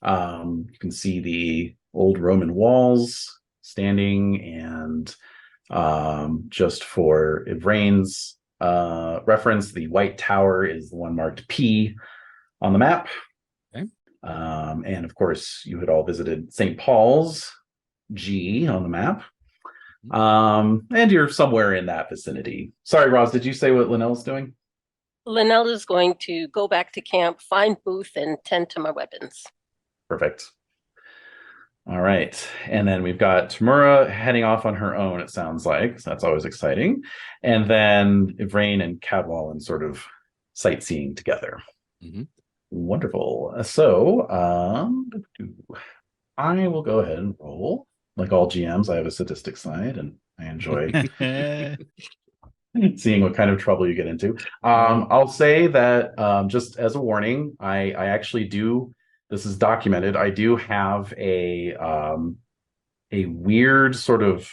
You can see the old Roman walls standing, and just for Ivrain's reference, the White Tower is the one marked P on the map. Okay. And of course, you had all visited St. Paul's, G on the map. And you're somewhere in that vicinity. Sorry, Roz, did you say what Linnell's doing? Linnell is going to go back to camp, find Booth, and tend to my weapons. Perfect. All right. And then we've got Tamura heading off on her own, it sounds like. So that's always exciting. And then Ivrain and Cadwallon sort of sightseeing together. Mm-hmm. Wonderful. So I will go ahead and roll. Like all GMs, I have a sadistic side, and I enjoy seeing what kind of trouble you get into. I'll say that just as a warning, I actually do. This is documented. I do have a weird sort of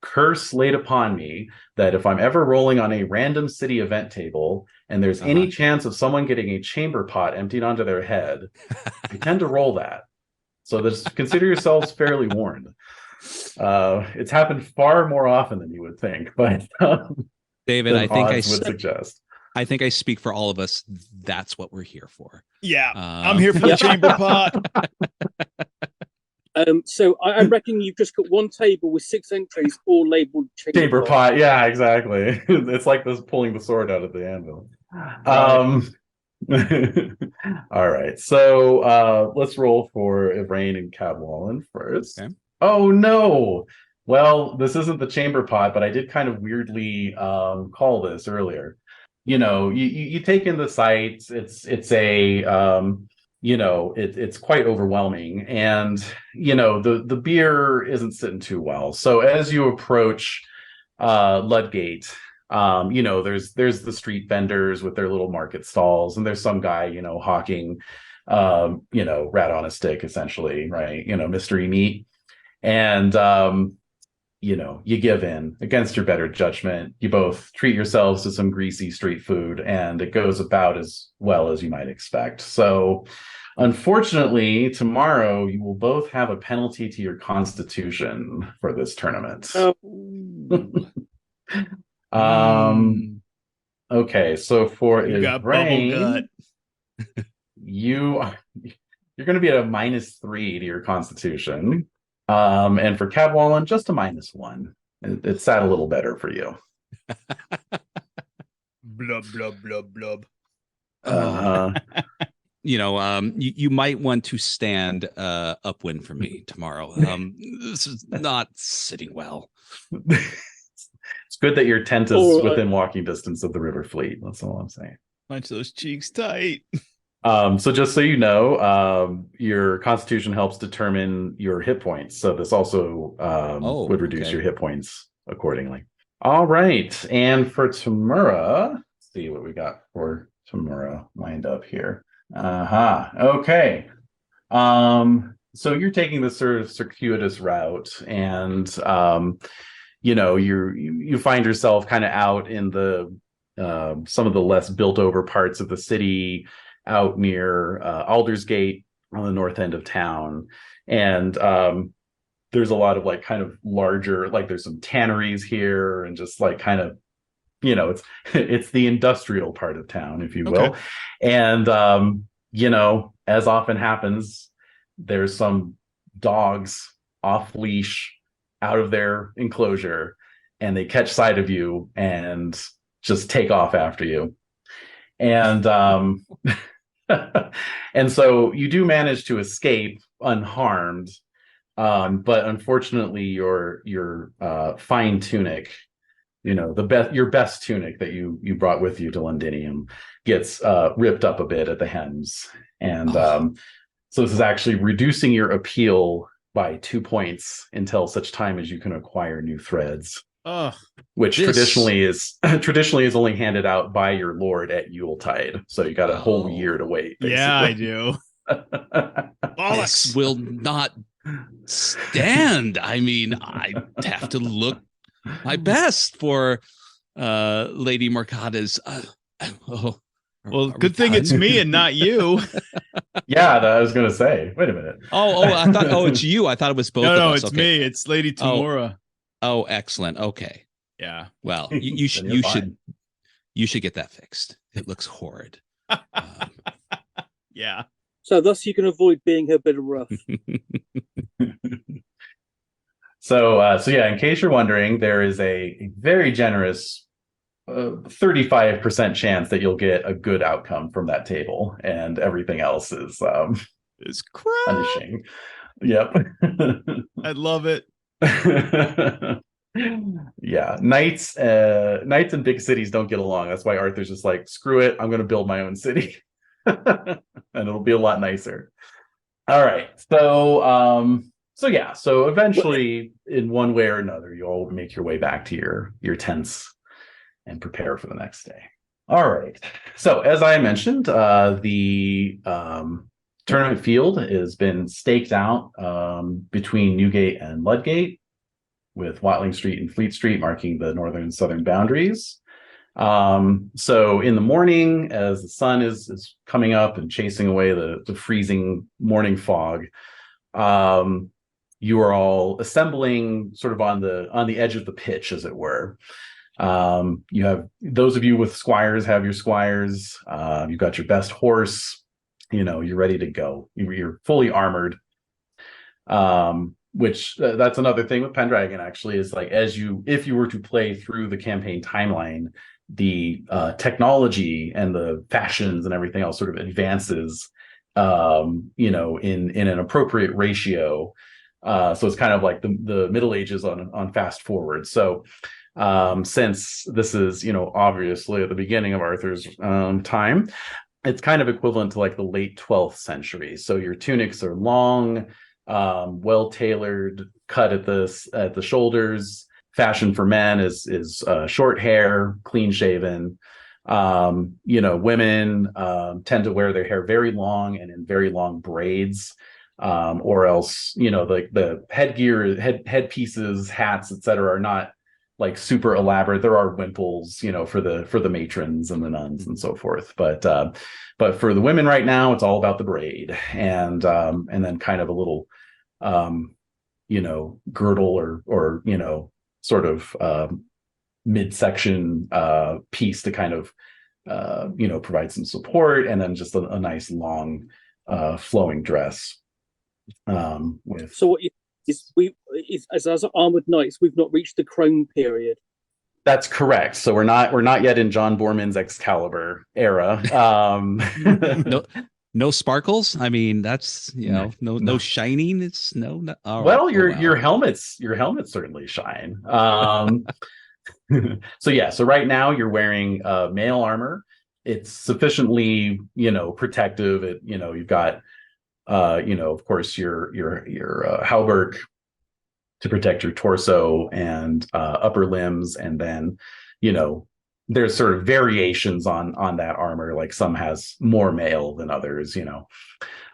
curse laid upon me that if I'm ever rolling on a random city event table and there's any chance of someone getting a chamber pot emptied onto their head, I tend to roll that. So just consider yourselves fairly warned. It's happened far more often than you would think, but David, I think would suggest. I think I speak for all of us. That's what we're here for. Yeah, I'm here for the chamber pot. So I reckon you've just got one table with 6 entries, all labeled chamber pot. Yeah, exactly. It's like this pulling the sword out of the anvil. All right, so let's roll for Ivrain and Cadwallon first. Okay. Oh no! Well, this isn't the chamber pot, but I did kind of weirdly call this earlier. You know, you take in the sights. It's a it's quite overwhelming, and the beer isn't sitting too well. So as you approach Ludgate, there's the street vendors with their little market stalls, and there's some guy hawking rat on a stick, essentially, right? Mystery meat. And you give in against your better judgment. You both treat yourselves to some greasy street food, and it goes about as well as you might expect. So unfortunately, tomorrow you will both have a penalty to your constitution for this tournament. Okay, so for you got bubble gut. You're going to be at a -3 to your constitution. And for Cadwallon, just a -1. It sat a little better for you. Blub, blub, blub, blub. You might want to stand upwind for me tomorrow. This is not sitting well. It's good that your tent is within walking distance of the River Fleet. That's all I'm saying. Punch those cheeks tight. So just so you know, your constitution helps determine your hit points. So this also would reduce your hit points accordingly. All right. And for Tamura, let's see what we got for Tamura lined up here. Okay. So you're taking this sort of circuitous route, and you find yourself kind of out in the some of the less built over parts of the city, out near Aldersgate on the north end of town. And there's a lot of like kind of larger, like there's some tanneries here, and just like kind of, it's the industrial part of town, if you will. Okay. And, as often happens, there's some dogs off leash out of their enclosure, and they catch sight of you and just take off after you. And and so you do manage to escape unharmed, but unfortunately your fine tunic, your best tunic that you brought with you to Londinium, gets ripped up a bit at the hems. And so this is actually reducing your appeal by 2 points until such time as you can acquire new threads. Which traditionally is only handed out by your lord at Yuletide. So you got a whole year to wait. Basically. Yeah, I do. This will not stand. I mean, I have to look my best for Lady Mercada's. Well, good thing it's me and not you. Yeah, I was going to say. Wait a minute. I thought. It's you. I thought it was both. No, of us. It's me. It's Lady Tamura. Oh, excellent. Okay. Yeah. Well, you should get that fixed. It looks horrid. Yeah. So thus you can avoid being a bit rough. So yeah, in case you're wondering, there is a very generous 35% chance that you'll get a good outcome from that table, and everything else is crap. punishing. Yep. I love it. Yeah, knights in big cities don't get along. That's why Arthur's just like, screw it, I'm going to build my own city. And it'll be a lot nicer. All right. So eventually, in one way or another, you all make your way back to your tents and prepare for the next day. All right. So as I mentioned, the tournament field has been staked out between Newgate and Ludgate, with Watling Street and Fleet Street marking the northern and southern boundaries. So in the morning, as the sun is coming up and chasing away the freezing morning fog, you are all assembling sort of on the edge of the pitch, as it were. You have those of you with squires have your squires. You've got your best horse. You're ready to go. You're fully armored. Which that's another thing with Pendragon, actually, is like, if you were to play through the campaign timeline, the technology and the fashions and everything else sort of advances, in an appropriate ratio. So it's kind of like the Middle Ages on fast forward. So since this is, obviously at the beginning of Arthur's time, it's kind of equivalent to like the late 12th century. So your tunics are long, well-tailored, cut at the shoulders. Fashion for men is short hair, clean shaven. Women tend to wear their hair very long and in very long braids, or else like the headgear, headpieces, hats, etc. are not like super elaborate. There are wimples, for the matrons and the nuns and so forth. But for the women right now, it's all about the braid and then kind of a little girdle or sort of midsection piece to kind of provide some support, and then just a nice long flowing dress. So what as armored knights, we've not reached the Chrome period. That's correct. So we're not yet in John Borman's Excalibur era. No sparkles. I mean, that's no shining. It's no. Well, your helmets certainly shine. So right now you're wearing mail armor. It's sufficiently protective. You've got of course your hauberk to protect your torso and upper limbs, and then there's sort of variations on that armor. Like some has more mail than others.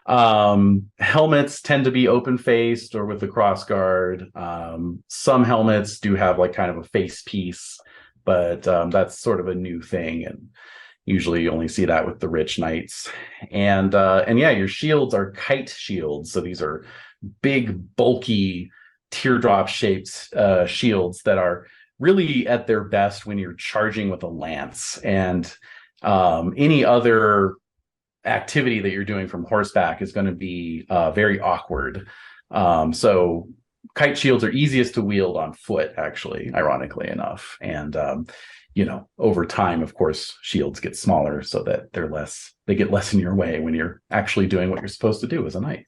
Helmets tend to be open faced or with a cross guard. Some helmets do have like kind of a face piece, but that's sort of a new thing, and usually you only see that with the rich knights. And your shields are kite shields. So these are big, bulky, teardrop shaped shields that are really at their best when you're charging with a lance, and any other activity that you're doing from horseback is going to be very awkward. So kite shields are easiest to wield on foot, actually, ironically enough. And over time, of course, shields get smaller so that they get less in your way when you're actually doing what you're supposed to do as a knight.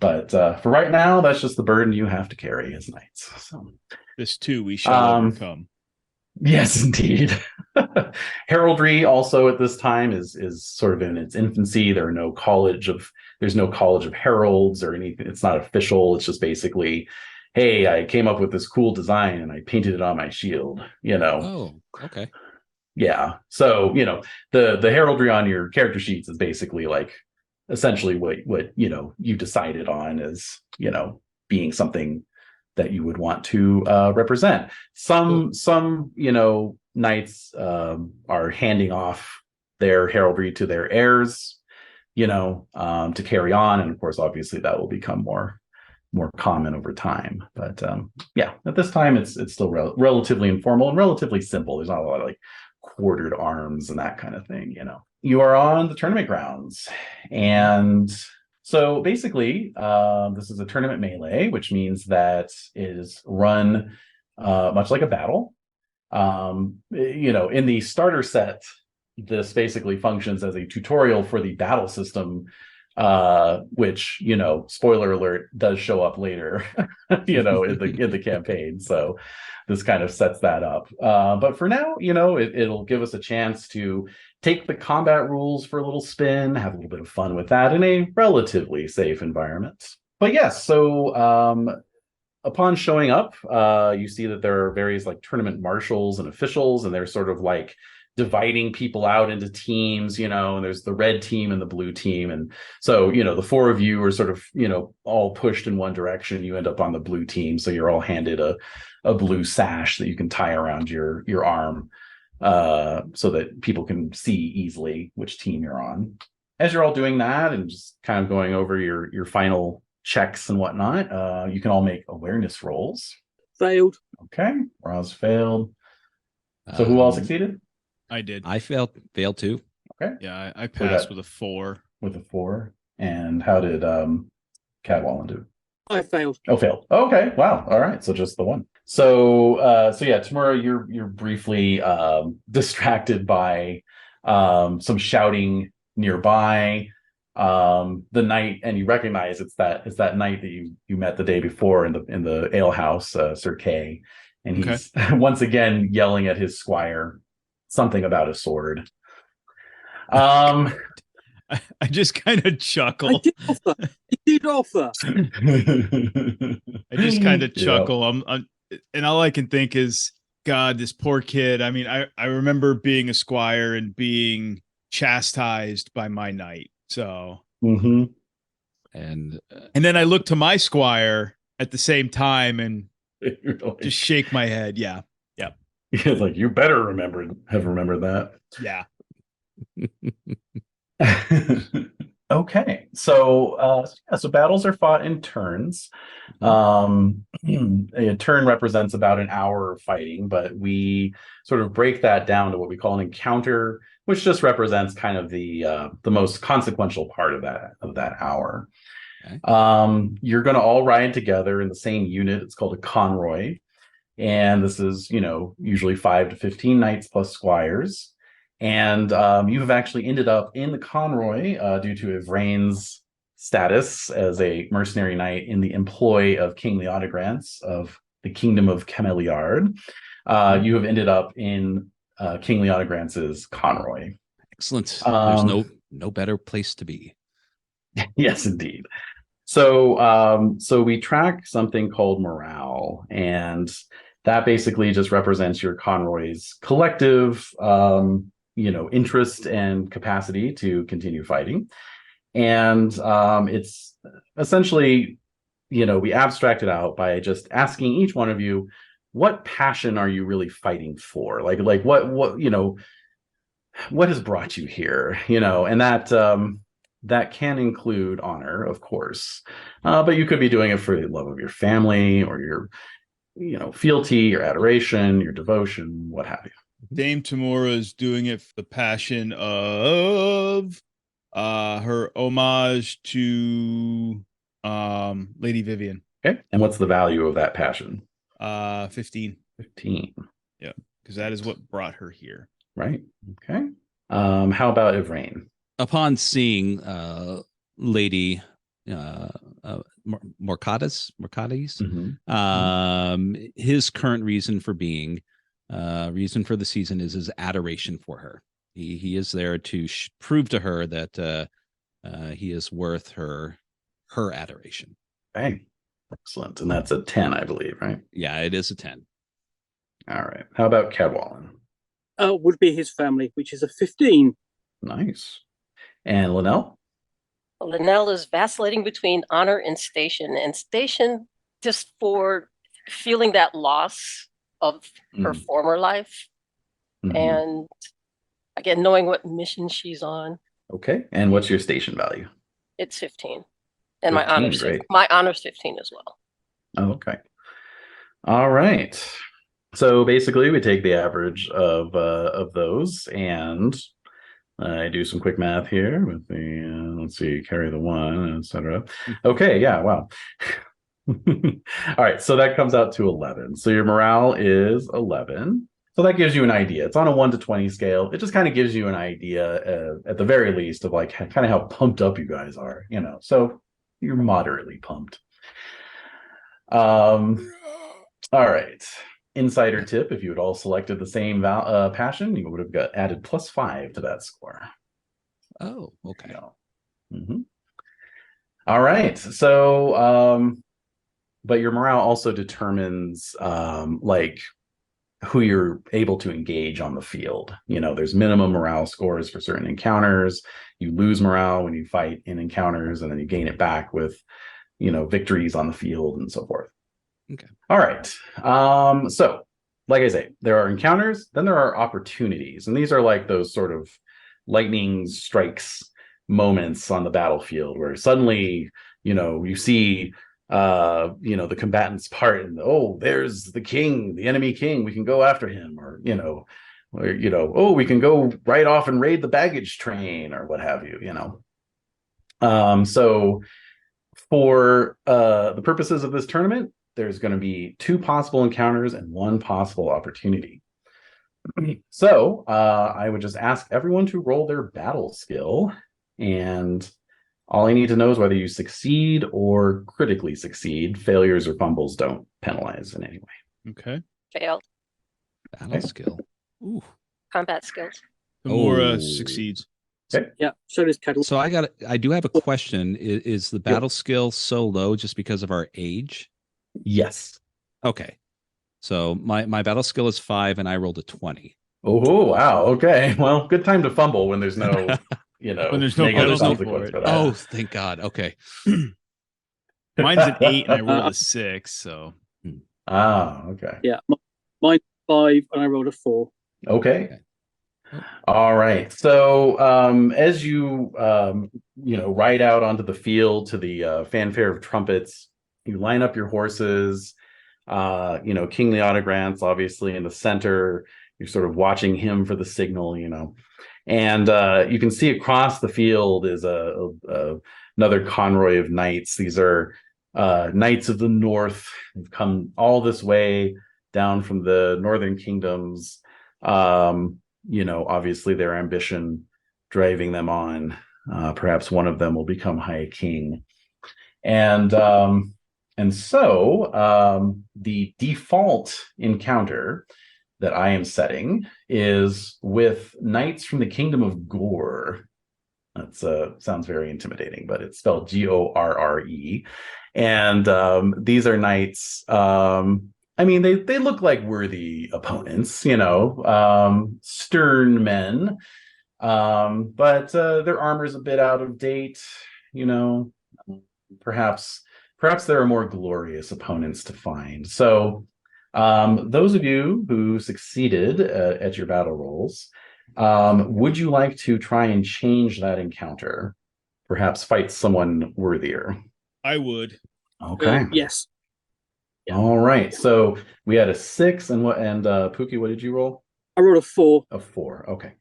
But for right now, that's just the burden you have to carry as knights. So this too we shall overcome. Yes, indeed. Heraldry also at this time is sort of in its infancy. There's no college of heralds or anything. It's not official. It's just basically, hey, I came up with this cool design and I painted it on my shield. Oh, okay. Yeah. So the heraldry on your character sheets is basically like essentially what you decided on as being something that you would want to represent. Some knights are handing off their heraldry to their heirs, to carry on, and of course, obviously, that will become more common over time. But at this time, it's still relatively informal and relatively simple. There's not a lot of like quartered arms and that kind of thing. You are on the tournament grounds, and so basically, this is a tournament melee, which means that it is run much like a battle. In the starter set, this basically functions as a tutorial for the battle system which, spoiler alert, does show up later, in the campaign. So this kind of sets that up. But for now, it'll give us a chance to take the combat rules for a little spin, have a little bit of fun with that in a relatively safe environment. But yes, so upon showing up, you see that there are various like tournament marshals and officials, and they're sort of like dividing people out into teams, and there's the red team and the blue team. And so, the four of you are sort of, all pushed in one direction. You end up on the blue team. So you're all handed a blue sash that you can tie around your arm, so that people can see easily which team you're on. As you're all doing that and just kind of going over your final checks and whatnot, you can all make awareness rolls. Failed. Okay. Ros failed. So who all succeeded? I did. I failed too. Okay. Yeah, I passed with a 4. With a 4. And how did Cadwallon do? I failed. Oh, failed. Okay. Wow. All right. So just the 1. So yeah, Tamura, you're briefly distracted by some shouting nearby. The night, and you recognize it's that night that you met the day before in the ale house, Sir Kay, and he's once again yelling at his squire something about a sword. I just kind of chuckle. I did offer. I just kind of chuckle. I'm and all I can think is, God, this poor kid. I mean, I remember being a squire and being chastised by my knight. So, and then I look to my squire at the same time and just shake my head. Yeah. It's like, you better have remembered that. Yeah. Okay. So battles are fought in turns. A turn represents about an hour of fighting, but we sort of break that down to what we call an encounter, which just represents kind of the most consequential part of that hour. Okay. You're going to all ride together in the same unit. It's called a conroy. And this is, usually 5 to 15 knights plus squires. And you have actually ended up in the conroy due to Ivrain's status as a mercenary knight in the employ of King Leodegrance of the Kingdom of Cameliard. You have ended up in King Leodegrance's conroy. Excellent. There's no better place to be. Yes, indeed. So we track something called morale, and that basically just represents your conroy's collective, interest and capacity to continue fighting. And it's essentially, we abstract it out by just asking each one of you, what passion are you really fighting for? Like what has brought you here? And that can include honor, of course, but you could be doing it for the love of your family or your, fealty, your adoration, your devotion, what have you. Dame Tamura is doing it for the passion of her homage to Lady Vivian. Okay. And what's the value of that passion? 15. 15. Yeah, because that is what brought her here. Right. Okay. How about Ivrain? Upon seeing Lady Morcades, his current reason for being, reason for the season is his adoration for her. He is there to prove to her that he is worth her adoration. Okay. Excellent. And that's a 10, I believe, right? Yeah, it is a 10. All right. How about Cadwallon? Would be his family, which is a 15. Nice. And Linnell? Linnell is vacillating between honor and station just for feeling that loss of her former life. And again, knowing what mission she's on. Okay. And what's your station value? It's 15. And 15, my honor's 15 as well. Oh, okay. All right. So basically we take the average of those, and I do some quick math here with the, let's see, carry the 1, etc. Okay, yeah, wow. All right, so that comes out to 11. So your morale is 11. So that gives you an idea. It's on a 1 to 20 scale. It just kind of gives you an idea, at the very least, of like kind of how pumped up you guys are, you know. So you're moderately pumped. All right. Insider tip: if you had all selected the same passion, you would have got added +5 to that score. Oh, okay. Mm-hmm. All right. So, but your morale also determines like who you're able to engage on the field. You know, there's minimum morale scores for certain encounters. You lose morale when you fight in encounters, and then you gain it back with, you know, victories on the field and so forth. Okay. All right. So, like I say, there are encounters, then there are opportunities, and these are like those sort of lightning strikes moments on the battlefield where suddenly, you know, you see you know, the combatants part, and oh, there's the king, the enemy king, we can go after him, or oh, we can go right off and raid the baggage train, or what have you, you know. So for the purposes of this tournament, there's going to be 2 possible encounters and 1 possible opportunity. So I would just ask everyone to roll their battle skill, and all I need to know is whether you succeed or critically succeed. Failures or fumbles don't penalize in any way. Okay. Failed. Battle skill. Ooh. Combat skills. Tamura Oh. succeeds. Okay. Yeah, so does Kettle. So I do have a question. Is the battle skill so low just because of our age? Yes. Okay. So my battle skill is 5 and I rolled a 20. Oh, wow. Okay. Well, good time to fumble when there's no, you know, When there's no negative penalty consequence for it. for that. Oh, thank God. Okay. Mine's an 8 and I rolled a 6. So Okay. Yeah, mine 5 and I rolled a 4. Okay. All right. So as you you know, ride out onto the field to the fanfare of trumpets, you line up your horses. You know, King Leodegrance obviously in the center. You're sort of watching him for the signal, you know, and you can see across the field is another convoy of knights. These are knights of the north. They've come all this way down from the northern kingdoms. You know, obviously their ambition driving them on. Perhaps one of them will become High King. And so the default encounter that I am setting is with knights from the kingdom of Gore. That sounds very intimidating, but it's spelled Gorre. And these are knights. I mean, they look like worthy opponents, you know, stern men. But their armor is a bit out of date, you know. Perhaps there are more glorious opponents to find. So those of you who succeeded at your battle rolls, would you like to try and change that encounter? Perhaps fight someone worthier? I would. Okay. Yes. Yeah. All right. So we had a 6, and Pookie, what did you roll? I rolled a 4. A 4. Okay.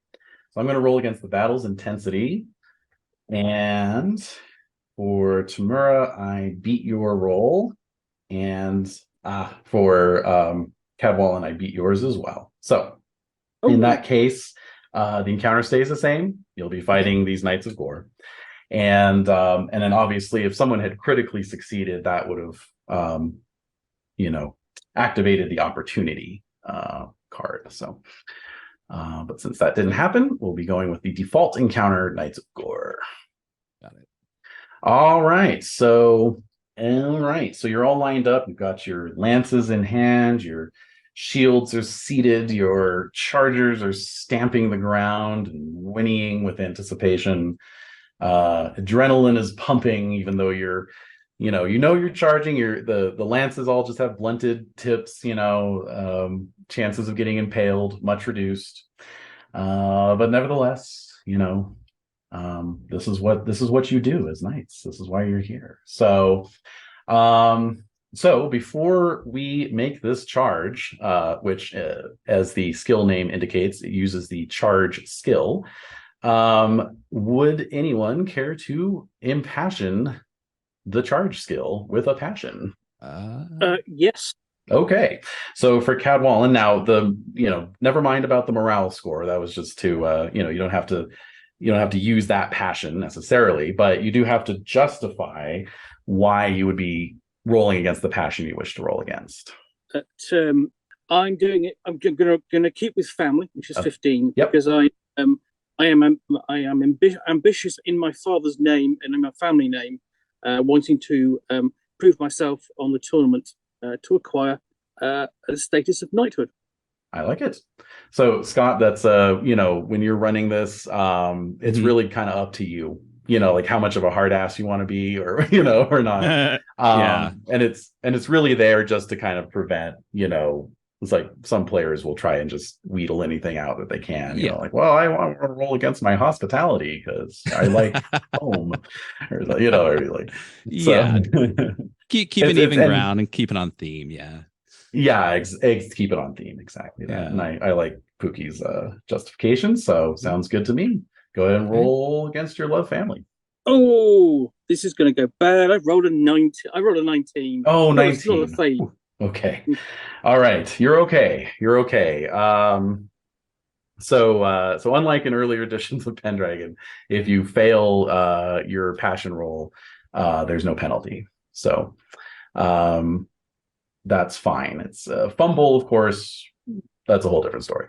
So I'm going to roll against the battle's intensity. And for Tamura, I beat your roll. And for Cadwallon, I beat yours as well. So in that case, the encounter stays the same. You'll be fighting these Knights of Gore. And then obviously if someone had critically succeeded, that would have you know, activated the opportunity card. So but since that didn't happen, we'll be going with the default encounter, Knights of Gore. Got it. All right. So you're all lined up. You've got your lances in hand, your shields are seated, your chargers are stamping the ground and whinnying with anticipation. Adrenaline is pumping, even though you're charging. The lances all just have blunted tips, you know, chances of getting impaled much reduced. But nevertheless, you know, this is what you do as knights. This is why you're here. So before we make this charge, which as the skill name indicates, it uses the charge skill, would anyone care to impassion the charge skill with a passion? Yes. Okay, so for Cadwallon, now never mind about the morale score. That was just to you don't have to use that passion necessarily, but you do have to justify why you would be rolling against the passion you wish to roll against. I'm doing it. I'm gonna keep with family, which is 15, Yep. because I am ambitious in my father's name and in my family name, wanting to prove myself on the tournament to acquire the status of knighthood. I like it. So Scott, that's when you're running this, it's really kind of up to you. Like how much of a hard ass you want to be, or or not. Yeah. And it's really there just to kind of prevent, it's like some players will try and just wheedle anything out that they can. Like, well, I want to roll against my hospitality because I like home, or like, yeah. Keep an even ground and keep it on theme. Yeah, keep it on theme. Exactly that. And I like Pookie's justification. So sounds good to me. Go ahead and roll against your love family. Oh, this is going to go bad. I rolled a 19. Oh, 19. It's not a fade. Okay. All right. You're okay. So unlike in earlier editions of Pendragon, if you fail your passion roll, there's no penalty. So that's fine. It's a fumble, of course. That's a whole different story.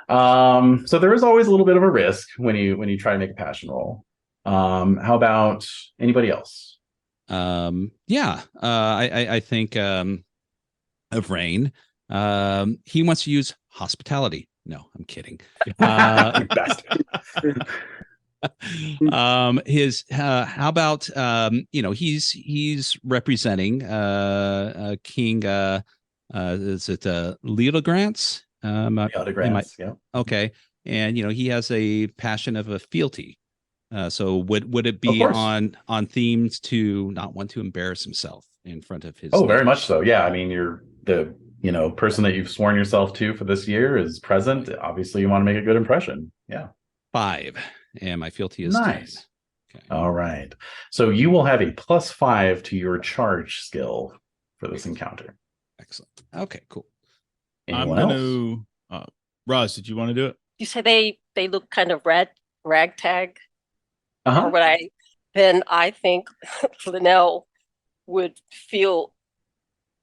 So there is always a little bit of a risk when you try to make a passion roll. How about anybody else? I think of Rain. He wants to use hospitality. No, I'm kidding. How about he's representing King is it Leodogrants? Leodogrants, yeah. Okay. And he has a passion of a fealty. So would it be on themes to not want to embarrass himself in front of his very much so. Yeah. I mean, you're the person that you've sworn yourself to for this year is present. Obviously you want to make a good impression. Yeah. 5. And my fealty is nice. 10. Okay. All right. So you will have a +5 to your charge skill for this encounter. Excellent. Okay, cool. Anyone else? Ros, did you want to do it? You say they look kind of ragtag, Uh-huh. or then I think Linnell would feel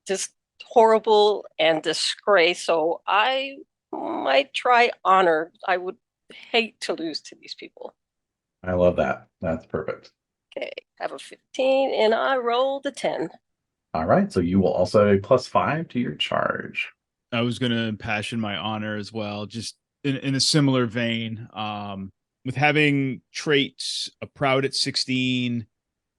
just horrible and disgrace. So I might try honor. I would hate to lose to these people. I love that. That's perfect. Okay, have a 15 and I rolled a 10. All right. So you will also have a +5 to your charge. I was going to impassion my honor as well, just in a similar vein. With having traits, a proud at 16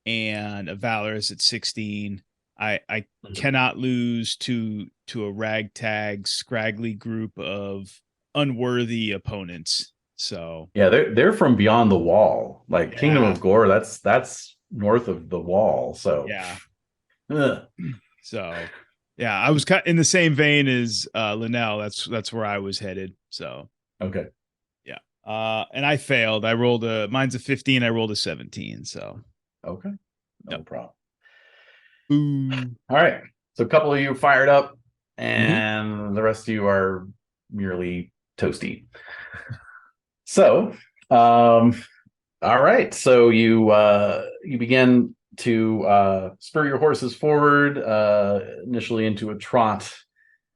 and a valorous at 16, I cannot lose to a ragtag, scraggly group of unworthy opponents. So yeah, they're from beyond the wall, like Kingdom of Gore. That's north of the wall. So yeah. Ugh. So yeah, I was in the same vein as Linnell. That's where I was headed. So okay. Yeah. And I failed. I rolled mine's a 15. I rolled a 17. So okay, no problem. Ooh. All right. So a couple of you fired up, and the rest of you are merely toasty. So, all right. So you begin to spur your horses forward, initially into a trot,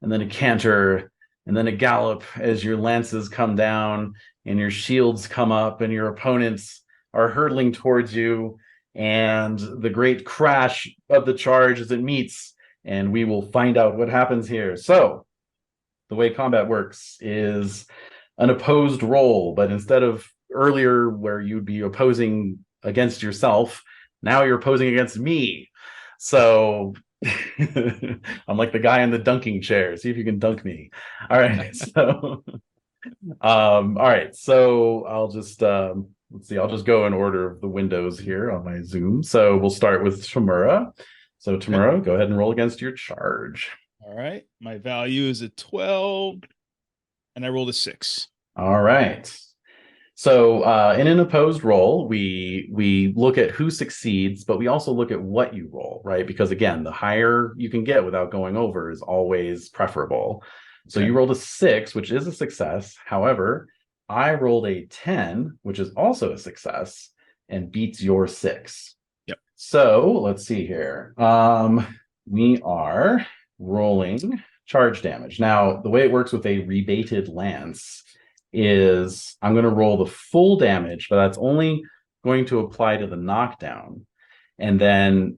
and then a canter, and then a gallop as your lances come down and your shields come up, and your opponents are hurtling towards you, and the great crash of the charge as it meets, and we will find out what happens here. So, the way combat works is an opposed roll, but instead of earlier where you'd be opposing against yourself, now you're opposing against me. So I'm like the guy in the dunking chair. See if you can dunk me. All right. So all right. So I'll just let's see, I'll just go in order of the windows here on my Zoom. So we'll start with Tamura. So Tamura, go ahead and roll against your charge. All right. My value is a 12. And I rolled a 6. All right. So in an opposed roll, we look at who succeeds, but we also look at what you roll, right? Because again, the higher you can get without going over is always preferable. So Okay. you rolled a 6, which is a success. However, I rolled a 10, which is also a success and beats your 6. Yep. So let's see here. We are rolling charge damage. Now, the way it works with a rebated lance is I'm going to roll the full damage, but that's only going to apply to the knockdown. And then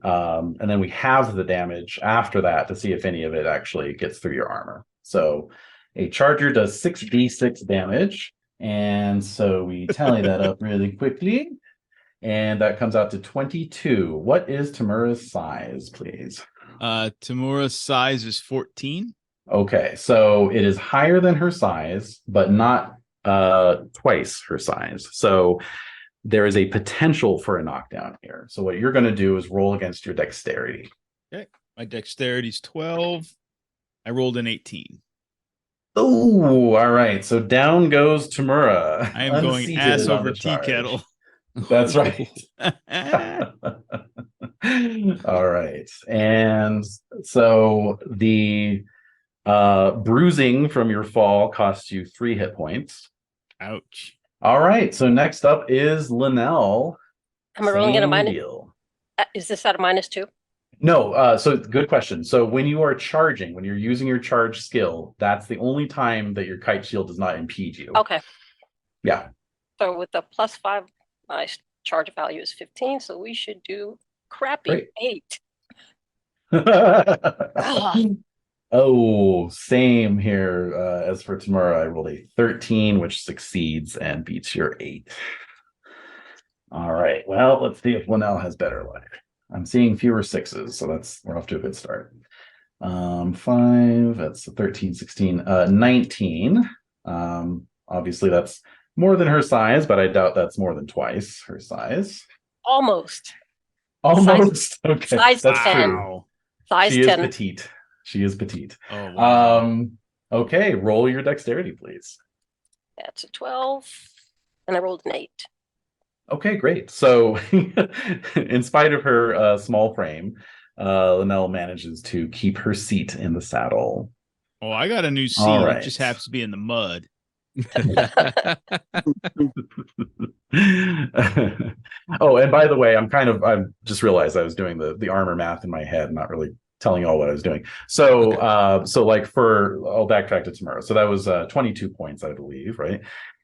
we have the damage after that to see if any of it actually gets through your armor. So a charger does 6d6 damage. And so we tally that up really quickly. And that comes out to 22. What is Tamura's size, please? Tamura's size is 14. Okay, so it is higher than her size, but not twice her size. So there is a potential for a knockdown here. So what you're going to do is roll against your dexterity. Okay. My dexterity is 12. I rolled an 18. Oh, all right. So down goes Tamura. I am going unseated ass on over the tea charge. kettle. That's right. All right. And so the bruising from your fall costs you 3 hit points. Ouch. All right. So next up is Linnell. Am I rolling at a Same minus? deal. Is this at a -2? No. So good question. So when you are charging, when you're using your charge skill, that's the only time that your kite shield does not impede you. Okay. Yeah. So with the +5, my charge value is 15. So we should do crappy Great. 8. Oh, same here. As for Tamura, I rolled a 13, which succeeds and beats your 8. All right. Well, let's see if Linnell has better luck. I'm seeing fewer 6s, so we're off to a good start. 5, that's 13, 16, 19. Obviously, that's more than her size, but I doubt that's more than twice her size. Almost. Almost. Okay, size that's 10. true. Size She 10. is petite. She is petite. Oh, wow. Okay, roll your dexterity, please. That's a 12. And I rolled an 8. Okay, great. So, in spite of her small frame, Linnell manages to keep her seat in the saddle. Oh, I got a new seat. All right. It just happens to be in the mud. Oh, and by the way, I just realized I was doing the armor math in my head, not really telling you all what I was doing. So, I'll backtrack to tomorrow. So that was 22 points, I believe, right?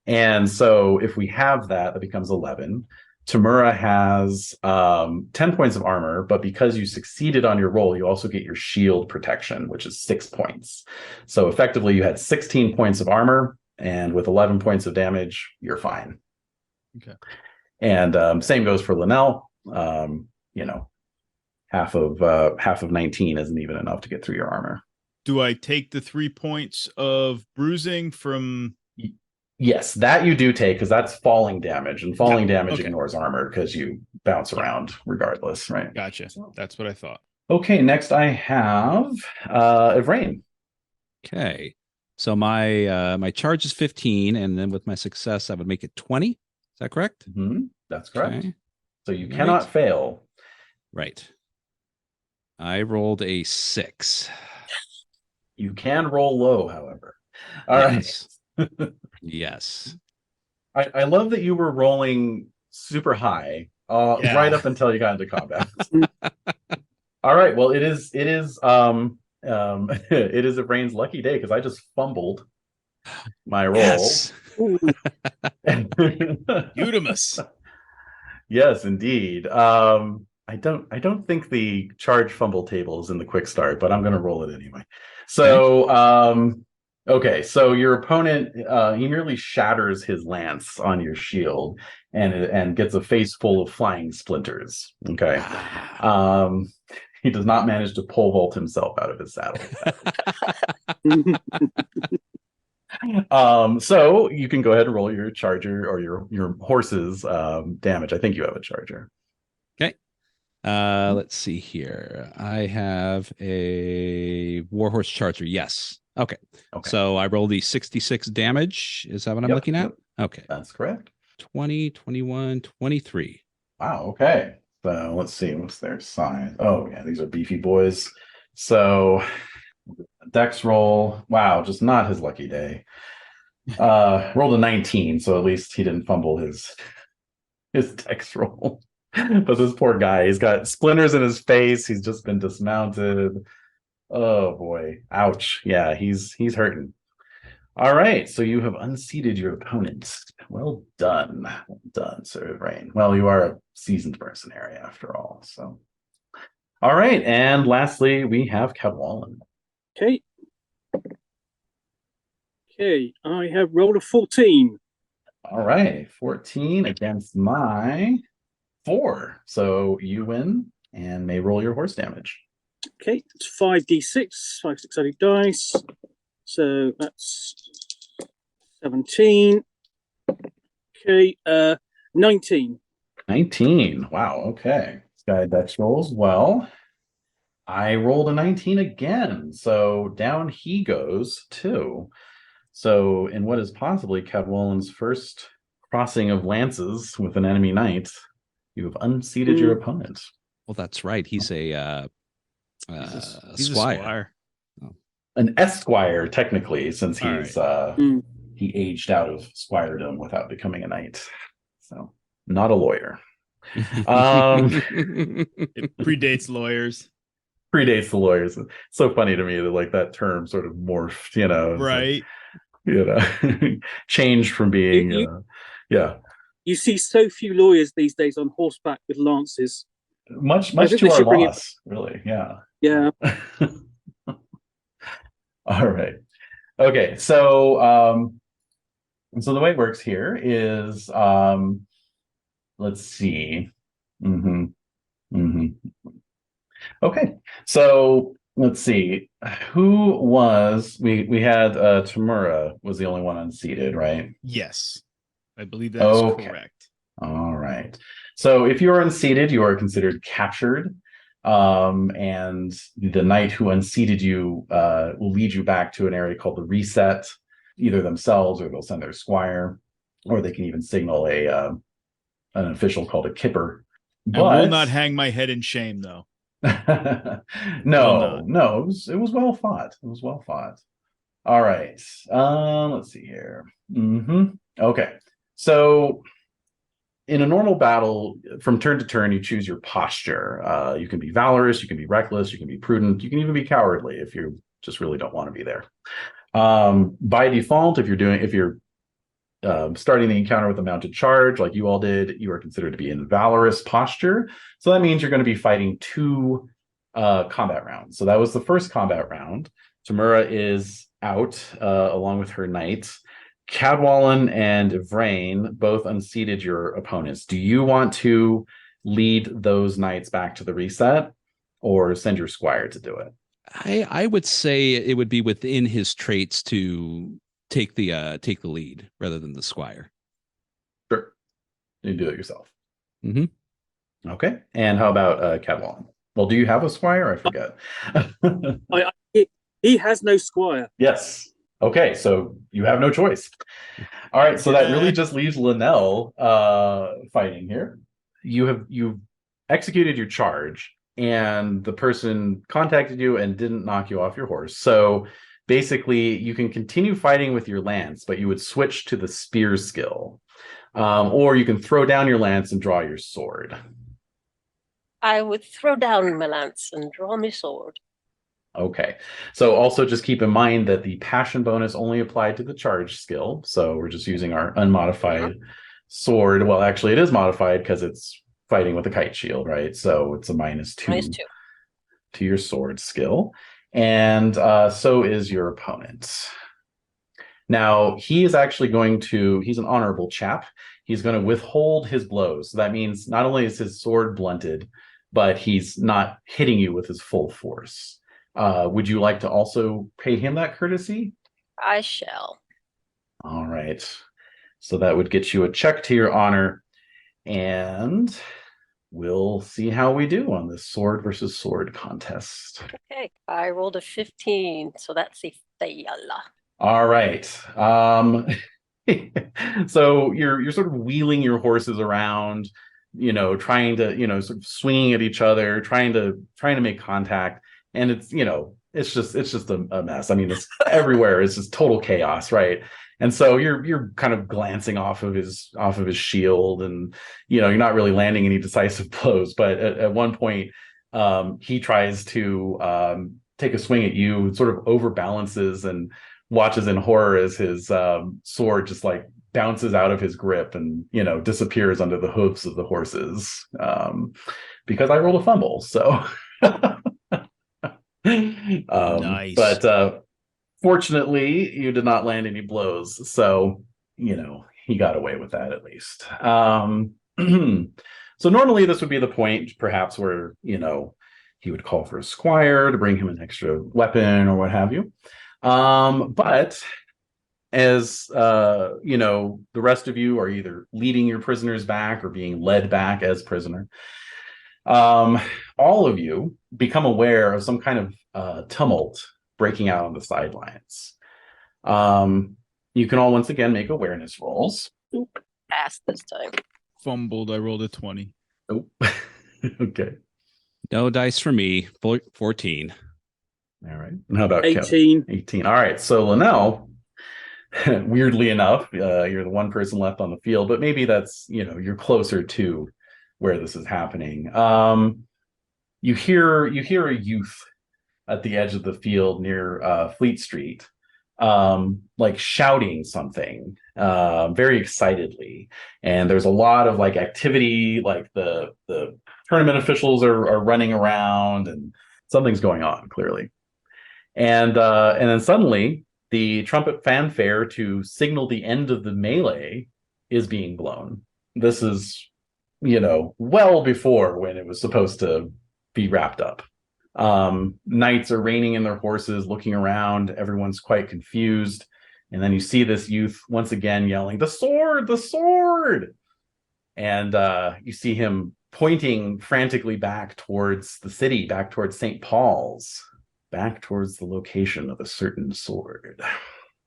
And so if we have that, that becomes 11. Tamura has 10 points of armor, but because you succeeded on your roll, you also get your shield protection, which is 6 points. So effectively, you had 16 points of armor, and with 11 points of damage, you're fine. Okay. And same goes for Linnell. Half of 19 isn't even enough to get through your armor. Do I take the 3 points of bruising from? Yes, that you do take, because that's falling damage, and falling damage okay. ignores armor because you bounce around regardless, right? Gotcha. That's what I thought. Okay, next I have Evrain. Okay. So my charge is 15, and then with my success, I would make it 20. Is that correct? Mm-hmm. That's correct. Okay. So you cannot fail. Right. I rolled a 6. You can roll low, however. All right. Yes. I love that you were rolling super high right up until you got into combat. All right. Well, it is it is Evrain's lucky day because I just fumbled my roll. Yes. Eudemus. Yes, indeed. I don't think the charge fumble table is in the quick start, but I'm going to roll it anyway. So, okay. So your opponent, he merely shatters his lance on your shield and gets a face full of flying splinters. Okay. He does not manage to pole vault himself out of his saddle. So you can go ahead and roll your charger or your horse's damage. I think you have a charger. Okay. Let's see here. I have a warhorse charger. Yes. Okay. So I rolled the 66 damage. Is that what I'm looking at? Yep. Okay. That's correct. 20, 21, 23. Wow, okay. So let's see, what's their size? Oh, yeah, these are beefy boys. So Dex roll. Wow, just not his lucky day. Rolled a 19, so at least he didn't fumble his Dex roll. But this poor guy, he's got splinters in his face. He's just been dismounted. Oh boy. Ouch. Yeah, he's hurting. All right, so you have unseated your opponent. Well done. Well done, Sir Rain. Well, you are a seasoned mercenary after all. So all right, and lastly, we have Cadwallon. Okay. Okay, I have rolled a 14. All right, 14 against my 4. So you win and may roll your horse damage. Okay, it's 5d6, 5 6-sided dice. So that's 17. Okay, 19. 19. Wow, okay. This guy Dex rolls well. I rolled a 19 again. So down he goes too. So in what is possibly Cadwallon's first crossing of lances with an enemy knight, you have unseated your opponent. Well, that's right. He's a He's squire. An esquire, technically, since All he's Mm. he aged out of squiredom without becoming a knight. So not a lawyer. It predates lawyers. Predates the lawyers. It's so funny to me that like that term sort of morphed, you know. It's Right. like, changed from being yeah. You see so few lawyers these days on horseback with lances. Much I think to they our should bring it- loss, really. Yeah. Yeah. All right. Okay. So so the way it works here is let's see. Okay. So let's see. Who was we had Tamura was the only one unseated, right? Yes. I believe that is Okay. correct. All right. So if you are unseated, you are considered captured. And the knight who unseated you will lead you back to an area called the reset, either themselves or they'll send their squire, or they can even signal an official called a kipper. I will not hang my head in shame, though. No, it was well fought. It was well fought. All right. Let's see here. Okay. So in a normal battle, from turn to turn, you choose your posture. You can be valorous, you can be reckless, you can be prudent, you can even be cowardly if you just really don't want to be there. By default, if you're starting the encounter with a mounted charge, like you all did, you are considered to be in valorous posture. So that means you're going to be fighting 2 combat rounds. So that was the first combat round. Tamura is out along with her knights. Cadwallon and Vrain both unseated your opponents. Do you want to lead those knights back to the reset or send your squire to do it? I would say it would be within his traits to take the lead rather than the squire. Sure. You do it yourself. Mm-hmm. Okay. And how about Cadwallon? Well, do you have a squire? I forget. He has no squire. Yes. Okay, so you have no choice. All right, so that really just leaves Linnell fighting here. You've executed your charge, and the person contacted you and didn't knock you off your horse. So basically, you can continue fighting with your lance, but you would switch to the spear skill, or you can throw down your lance and draw your sword. I would throw down my lance and draw my sword. Okay, so also just keep in mind that the passion bonus only applied to the charge skill. So we're just using our unmodified sword. Well, actually, it is modified because it's fighting with a kite shield, right? So it's a -2 to your sword skill. And so is your opponent. Now, he is actually he's an honorable chap. He's going to withhold his blows. So that means not only is his sword blunted, but he's not hitting you with his full force. Would you like to also pay him that courtesy? I shall. All right. So that would get you a check to your honor. And we'll see how we do on this sword versus sword contest. Okay, I rolled a 15, so that's a fail. All right. So you're sort of wheeling your horses around, trying to, sort of swinging at each other, trying to make contact, and it's just a mess. I mean, it's everywhere. It's just total chaos, right? And so you're kind of glancing off of his shield, and you're not really landing any decisive blows. But at one point, he tries to take a swing at you, sort of overbalances and watches in horror as his sword just like bounces out of his grip and disappears under the hooves of the horses, because I rolled a fumble. So Nice. But fortunately you did not land any blows, so he got away with that at least. So normally this would be the point perhaps where he would call for a squire to bring him an extra weapon or what have you. But as the rest of you are either leading your prisoners back or being led back as prisoner, all of you become aware of some kind of tumult breaking out on the sidelines. You can all once again make awareness rolls. Pass this time. Fumbled. I rolled a 20. Oh, okay. No dice for me. 14. All right. And how about 18. Kevin? 18. All right. So Linnell, weirdly enough, you're the one person left on the field, but maybe that's, you're closer to where this is happening. You hear a youth at the edge of the field near Fleet Street, like shouting something very excitedly. And there's a lot of like activity, like the tournament officials are running around and something's going on clearly. And then suddenly the trumpet fanfare to signal the end of the melee is being blown. This is, well before when it was supposed to be wrapped up. Knights are reining in their horses, looking around. Everyone's quite confused. And then you see this youth once again yelling, "The sword, the sword!" And you see him pointing frantically back towards the city, back towards St. Paul's, back towards the location of a certain sword.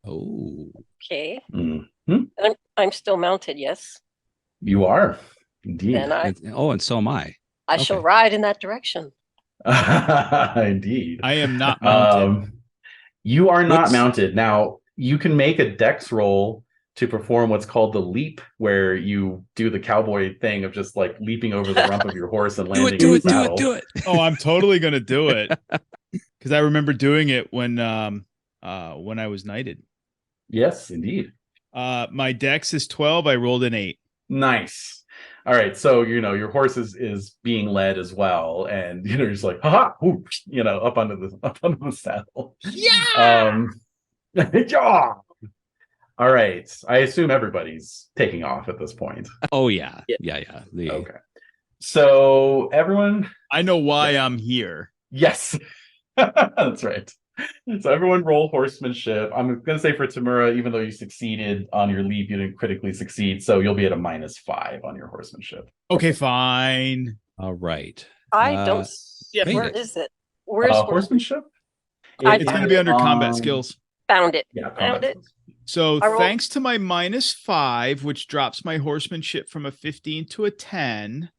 Oh. Okay. Mm-hmm. I'm still mounted, yes. You are, indeed. And And so am I. I shall ride in that direction. Indeed. I am not mounted. You are not mounted. Now, you can make a dex roll to perform what's called the leap, where you do the cowboy thing of just like leaping over the rump of your horse and landing in the saddle. Do it. Oh, I'm totally going to do it. Because I remember doing it when I was knighted. Yes, indeed. My dex is 12. I rolled an 8. Nice. All right, so your horse is being led as well, and you're just like, haha, whoop, up under the saddle. Yeah. Yeah. All right. I assume everybody's taking off at this point. Oh yeah. Yeah. Yeah. Okay. So everyone, I know why I'm here. yes, that's right. So everyone roll horsemanship. I'm going to say for Tamura, even though you succeeded on your leap, you didn't critically succeed. So you'll be at a -5 on your horsemanship. Okay, fine. All right. I don't. Yeah, Where is it? Where's horsemanship? It's going to be under combat skills. Found it. Yeah, Found combat it. skills. So I rolled- thanks to my -5, which drops my horsemanship from a 15 to a 10,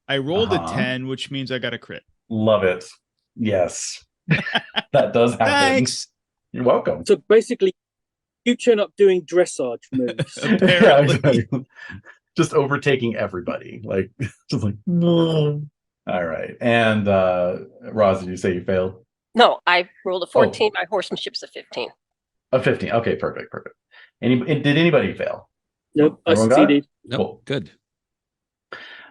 I rolled a 10, which means I got a crit. Love it. Yes. That does happen. Thanks. You're welcome. So basically, you turn up doing dressage moves. Yeah, exactly. Just overtaking everybody. Like, just like, no. All right. And Roz, did you say you failed? No, I rolled a 14. My horsemanship's a 15. A 15. Okay, perfect. Did anybody fail? Nope, I Everyone got it? succeeded. Nope. Cool. Good.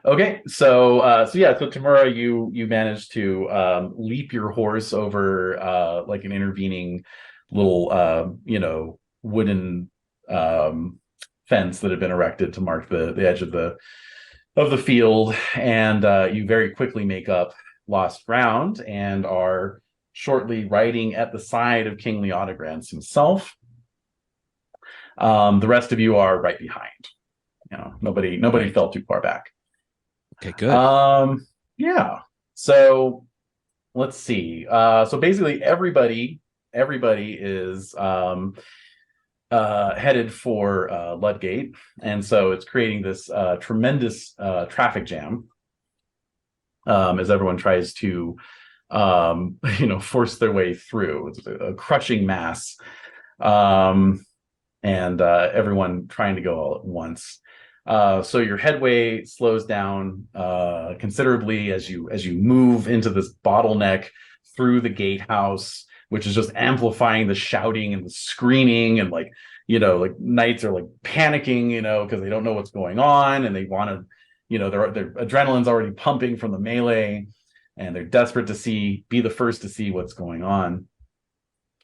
Okay, so Tamura, you managed to leap your horse over like an intervening little wooden fence that had been erected to mark the edge of the field, and you very quickly make up lost ground and are shortly riding at the side of King Leodegrance himself. The rest of you are right behind. Nobody fell too far back. Okay, good. Yeah. So let's see. So basically everybody is headed for Ludgate, and so it's creating this tremendous traffic jam as everyone tries to force their way through. It's a crushing mass, and everyone trying to go all at once. So your headway slows down considerably as you move into this bottleneck through the gatehouse, which is just amplifying the shouting and the screaming, and like knights are like panicking, because they don't know what's going on, and they want to, their adrenaline's already pumping from the melee, and they're desperate to be the first to see what's going on.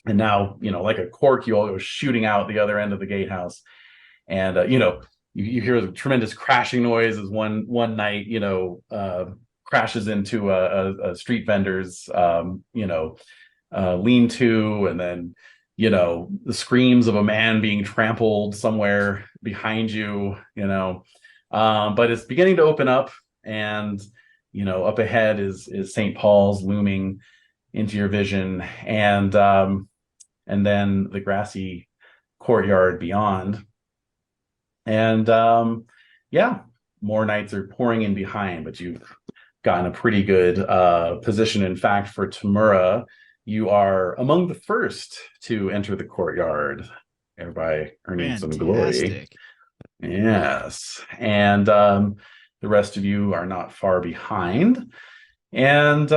And now, like a cork, you all go shooting out the other end of the gatehouse, and you hear the tremendous crashing noise as one knight, crashes into a street vendor's, lean-to, and then the screams of a man being trampled somewhere behind you, but it's beginning to open up, and up ahead is St. Paul's looming into your vision, and then the grassy courtyard beyond, and more knights are pouring in behind, but you've gotten a pretty good position. In fact, for Tamura, you are among the first to enter the courtyard, thereby earning some glory. Yes. And the rest of you are not far behind. And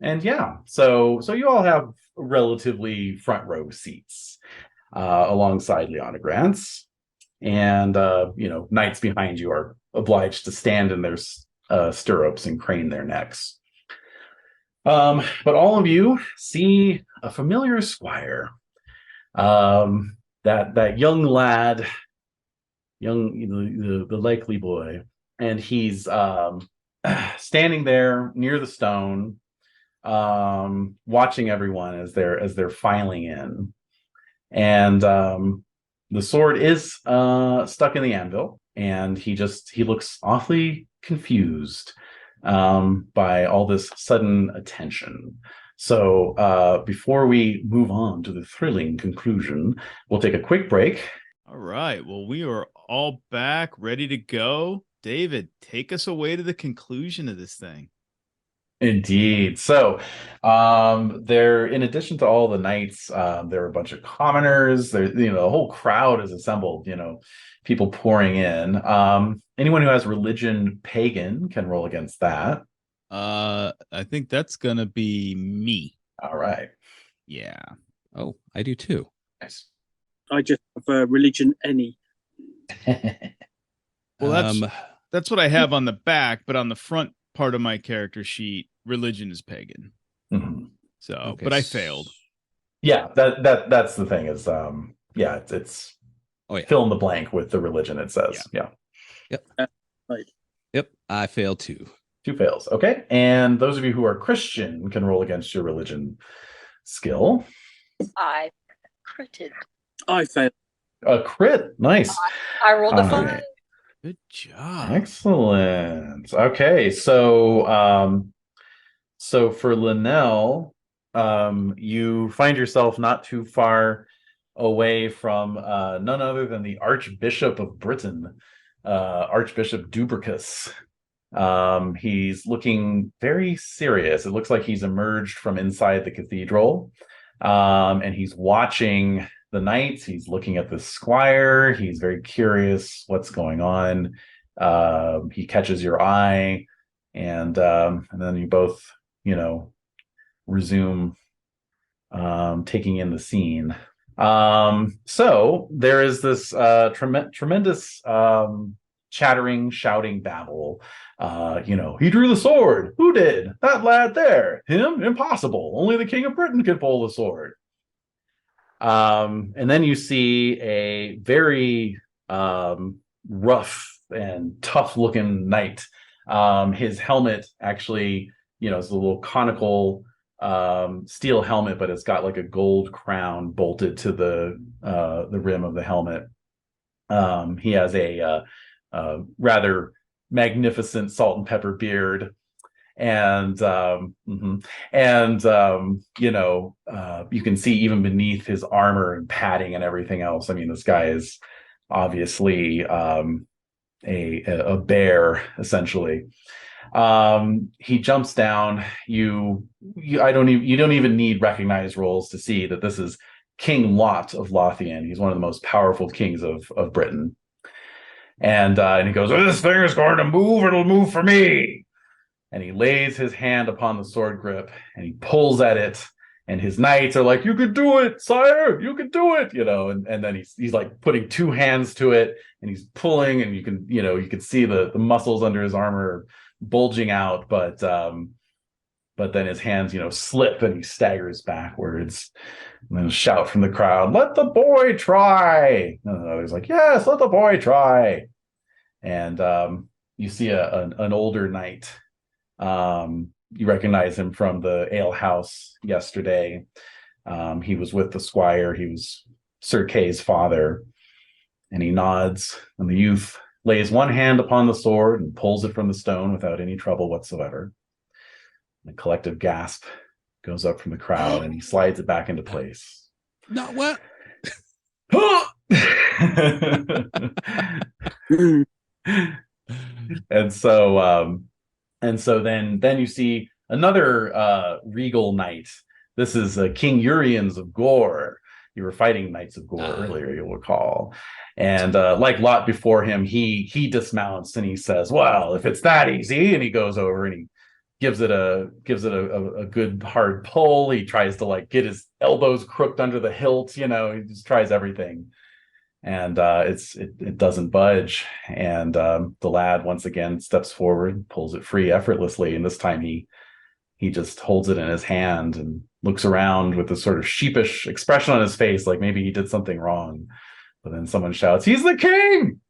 yeah, so you all have relatively front row seats alongside Liana Grants. And knights behind you are obliged to stand in their stirrups and crane their necks. But all of you see a familiar squire, that young lad, the likely boy, and he's standing there near the stone, watching everyone as they're filing in, and the sword is stuck in the anvil, and he looks awfully confused by all this sudden attention. So before we move on to the thrilling conclusion, we'll take a quick break. All right. Well, we are all back, ready to go. David, take us away to the conclusion of this thing. Indeed. So there, in addition to all the knights, there are a bunch of commoners. There, the whole crowd is assembled, people pouring in. Anyone who has religion pagan can roll against that. I think that's gonna be me. All right. Yeah. Oh, I do too. Nice. I just have religion any. Well, that's what I have on the back, but on the front part of my character sheet, religion is pagan. Mm-hmm. So, Okay. but I failed. Yeah, that's the thing is, it's Oh, yeah. fill in the blank with the religion, it says. Yeah. Yep, I failed too. 2 fails. Okay. And those of you who are Christian can roll against your religion skill. I critted. I failed. A crit. Nice. I rolled a All 5. right. Good job. Excellent. Okay. So for Linnell, you find yourself not too far away from none other than the Archbishop of Britain, Archbishop Dubricus. He's looking very serious. It looks like he's emerged from inside the cathedral, and he's watching the knights. He's looking at the squire. He's very curious what's going on. He catches your eye, and then you both, resume taking in the scene. So there is this tremendous chattering, shouting babble. He drew the sword. Who did? That lad there. Him? Impossible. Only the King of Britain could pull the sword. And then you see a very rough and tough looking knight. His helmet actually, is a little conical steel helmet, but it's got like a gold crown bolted to the rim of the helmet. He has a rather magnificent salt and pepper beard, And you can see even beneath his armor and padding and everything else. I mean, this guy is obviously a bear, essentially. He jumps down. You don't even need recognized rolls to see that this is King Lot of Lothian. He's one of the most powerful kings of Britain. And he goes, "This thing is going to move. It'll move for me." And he lays his hand upon the sword grip and he pulls at it. And his knights are like, "You could do it, sire. You could do it." And then he's like putting two hands to it and he's pulling, and you can see the muscles under his armor bulging out, but then his hands slip and he staggers backwards. And then a shout from the crowd, "Let the boy try." And others like, "Yes, let the boy try." And you see an older knight. You recognize him from the ale house yesterday. He was with the squire. He was Sir Kay's father. And he nods, and the youth lays one hand upon the sword and pulls it from the stone without any trouble whatsoever. And a collective gasp goes up from the crowd, and he slides it back into place. Not what? And so then you see another regal knight. This is King Uriens of Gore. You were fighting Knights of Gore earlier, you'll recall. And like Lot before him, he dismounts and he says, "Well, if it's that easy," and he goes over and he gives it a good hard pull. He tries to like get his elbows crooked under the hilt. He just tries everything, and it doesn't budge. And the lad once again steps forward, pulls it free effortlessly, and this time he just holds it in his hand and looks around with a sort of sheepish expression on his face, like maybe he did something wrong. But then someone shouts, "He's the king!"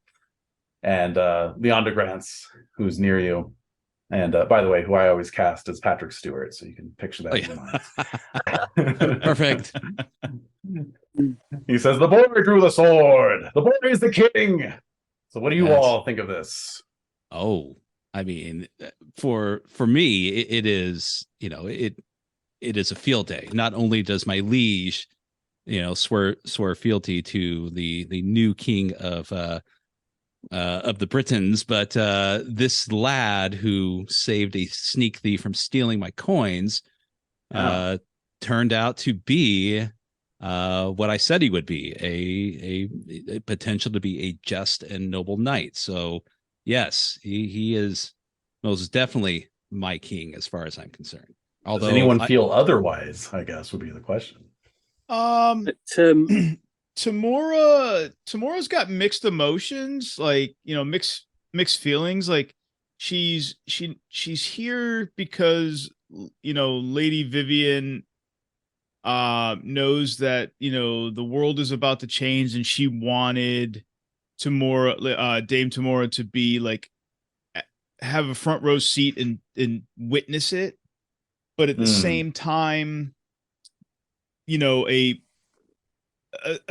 And Leondegrance, who's near you, and by the way, who I always cast as Patrick Stewart, so you can picture that in your mind. Perfect. He says, "The boy drew the sword. The boy is the king." So what do you all think of this? Oh, I mean, for me, it is, it is a field day. Not only does my liege, swear fealty to the new king of the Britons, but this lad who saved a sneak thief from stealing my coins turned out to be what I said he would be, a potential to be a just and noble knight. So yes, he is most definitely my king as far as I'm concerned. Although does anyone feel otherwise, I guess, would be the question. Tamora's got mixed emotions, like mixed feelings. Like she's here because Lady Vivian knows that the world is about to change, and she wanted Dame Tamora to be like have a front row seat and witness it. But at the same time, a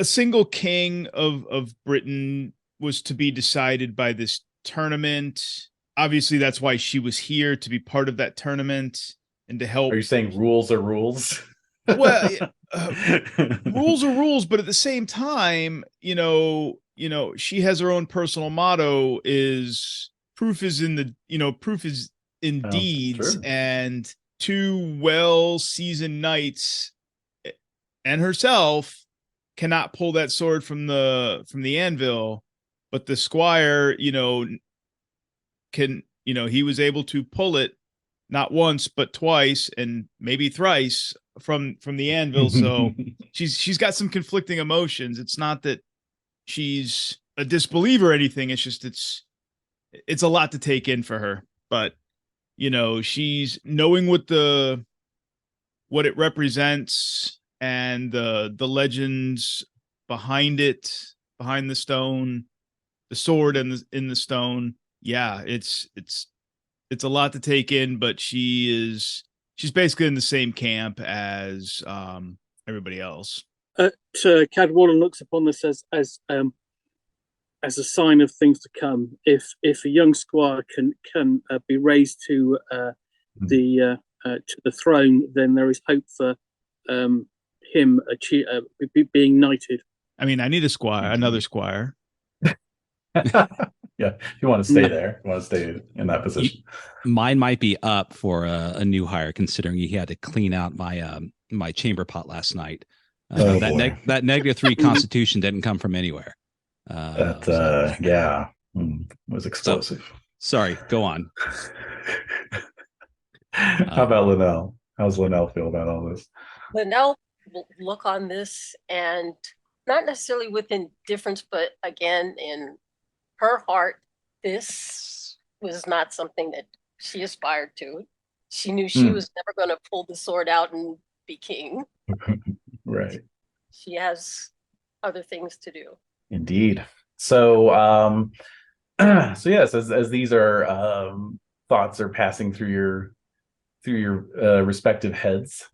single king of Britain was to be decided by this tournament. Obviously, that's why she was here, to be part of that tournament and to help. Are you saying rules are rules? Well, rules are rules, but at the same time, she has her own personal motto: is proof is in deeds. Sure. And two well-seasoned knights and herself cannot pull that sword from the anvil, but the squire, can, he was able to pull it not once but twice and maybe thrice from the anvil. So she's got some conflicting emotions. It's not that she's a disbeliever or anything. It's just it's a lot to take in for her. But she's knowing what it represents and the legends behind it, behind the stone, the sword and in the stone. Yeah, it's a lot to take in, but she's basically in the same camp as everybody else. Cadwallon looks upon this as a sign of things to come. If a young squire can be raised to the to the throne, then there is hope for him being knighted. I mean, I need a squire, another squire. Yeah, you want to stay there. You want to stay in that position. Mine might be up for a new hire, considering he had to clean out my my chamber pot last night. Oh, that boy. that -3 constitution didn't come from anywhere. Yeah, was explosive. Sorry, go on. How about Linnell? How's Linnell feel about all this? Linnell will look on this and not necessarily with indifference, but again, in her heart, this was not something that she aspired to. She knew she was never going to pull the sword out and be king. Right. She has other things to do. Indeed. So, so yes, as these are thoughts are passing through your respective heads,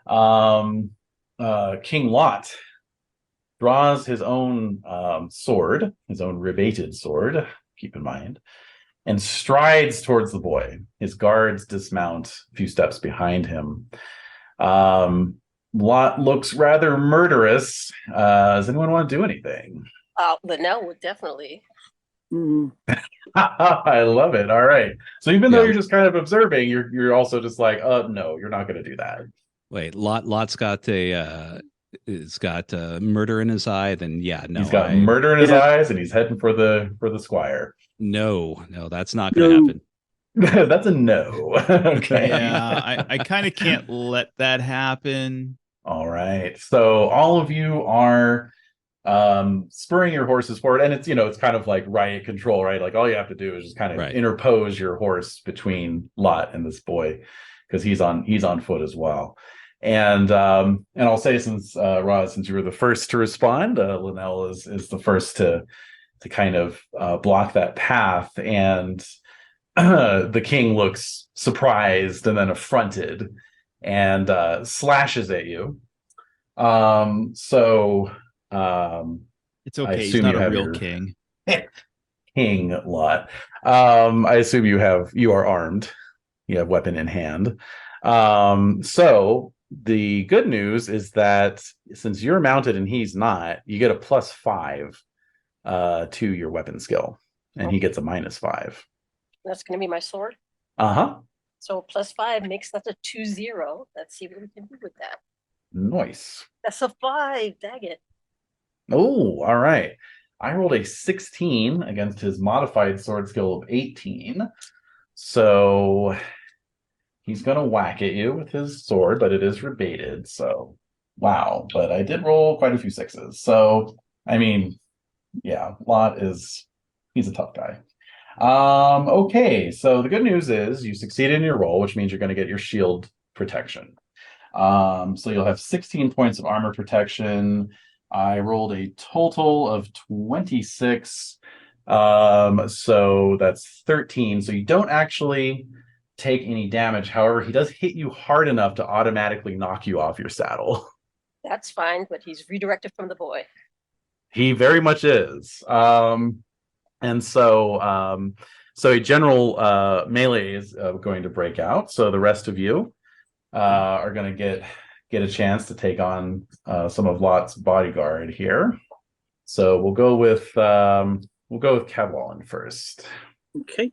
King Lot draws his own sword, his own rebated sword, keep in mind, and strides towards the boy. His guards dismount a few steps behind him. Lot looks rather murderous. Does anyone want to do anything? Linnell would definitely. I love it. All right. So even though you're just kind of observing, you're also just like, no, you're not going to do that. Wait, Lot's got murder in his eye. Then no, he's got murder in his eyes, and he's heading for the squire. No, that's not going to happen. That's a no. Okay. Yeah, I kind of can't let that happen. All right. So all of you are spurring your horses forward, and it's kind of like riot control, right? Like all you have to do is just kind of interpose your horse between Lot and this boy, because he's on foot as well. And I'll say, since Ros, since you were the first to respond, Linnell is the first to kind of block that path, and the king looks surprised and then affronted and slashes at you. So it's okay. He's not a real king. King Lot. I assume you are armed. You have weapon in hand. So the good news is that since you're mounted and he's not, you get a +5 to your weapon skill, and he gets a -5. That's going to be my sword. So +5 makes that a 2-0. Let's see what we can do with that. Nice. That's a 5. Dang it. Oh, all right. I rolled a 16 against his modified sword skill of 18. So he's going to whack at you with his sword, but it is rebated. So, wow. But I did roll quite a few 6s. So, I mean, yeah, Lot he's a tough guy. Okay. So the good news is you succeeded in your roll, which means you're going to get your shield protection. So you'll have 16 points of armor protection. I rolled a total of 26. So that's 13. So you don't actually take any damage. However, he does hit you hard enough to automatically knock you off your saddle. That's fine, but he's redirected from the boy. He very much is. And so a general melee is going to break out. So the rest of you are going to get a chance to take on some of Lot's bodyguard here. So we'll go with Cadwallon first. Okay.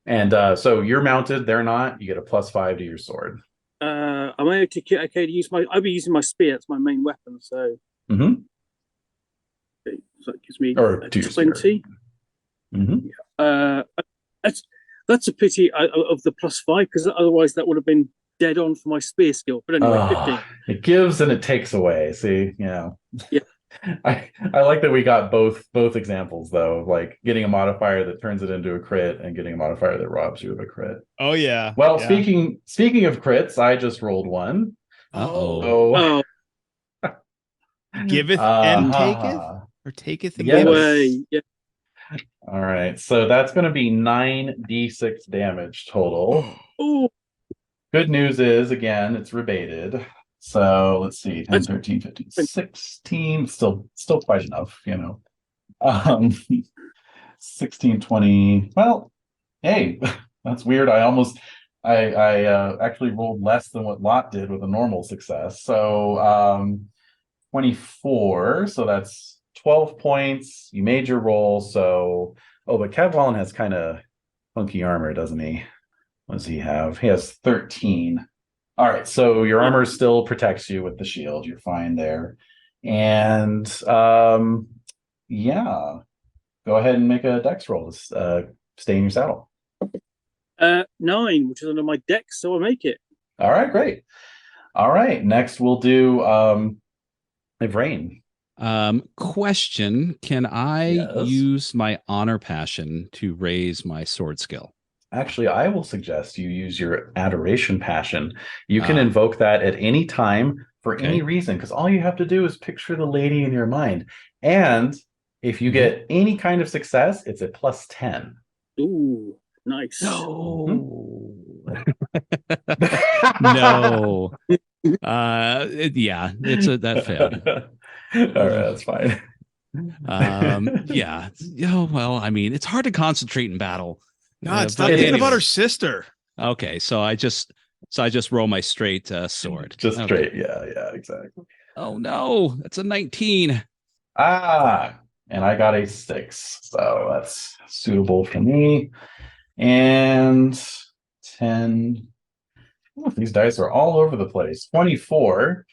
And so you're mounted, they're not. You get a +5 to your sword. Am I okay to use I'll be using my spear. It's my main weapon. So, okay, so that gives me or 20. That's a pity of the +5, because otherwise that would have been dead on for my spear skill. But anyway, 15. It gives and it takes away. See, yeah. I like that we got both examples though, like getting a modifier that turns it into a crit and getting a modifier that robs you of a crit. Oh yeah. Well, speaking of crits, I just rolled one. Oh. Giveth and taketh, or taketh and Yes. giveth. Yeah. All right, so that's going to be 9d6 damage total. Oh. Good news is, again, it's rebated. So let's see, 10, 13, 15, 16, still quite enough, 16, 20. Well, hey, that's weird. I I actually rolled less than what Lot did with a normal success. So 24. So that's 12 points. You made your roll. So but Cadwallon has kind of funky armor, doesn't he? What does he have? He has 13. All right, so your armor still protects you with the shield. You're fine there. And yeah, go ahead and make a dex roll to stay in your saddle. 9, which is under my dex, so I'll make it. All right, great. All right, next we'll do Ivrain. Question: Can I Yes. use my honor passion to raise my sword skill? Actually, I will suggest you use your adoration passion. You can invoke that at any time for any reason, because all you have to do is picture the lady in your mind. And if you get any kind of success, it's a plus 10. Ooh, nice. No. No. Yeah, that failed. All right, that's fine. Yeah. Oh, well, I mean, it's hard to concentrate in battle. God, stop but thinking about anyway. her sister. Okay, so I just roll my straight sword. Just Okay. straight. Yeah, exactly. Oh no, that's a 19. And I got a 6, so that's suitable for me. And 10. Oh, these dice are all over the place. 24.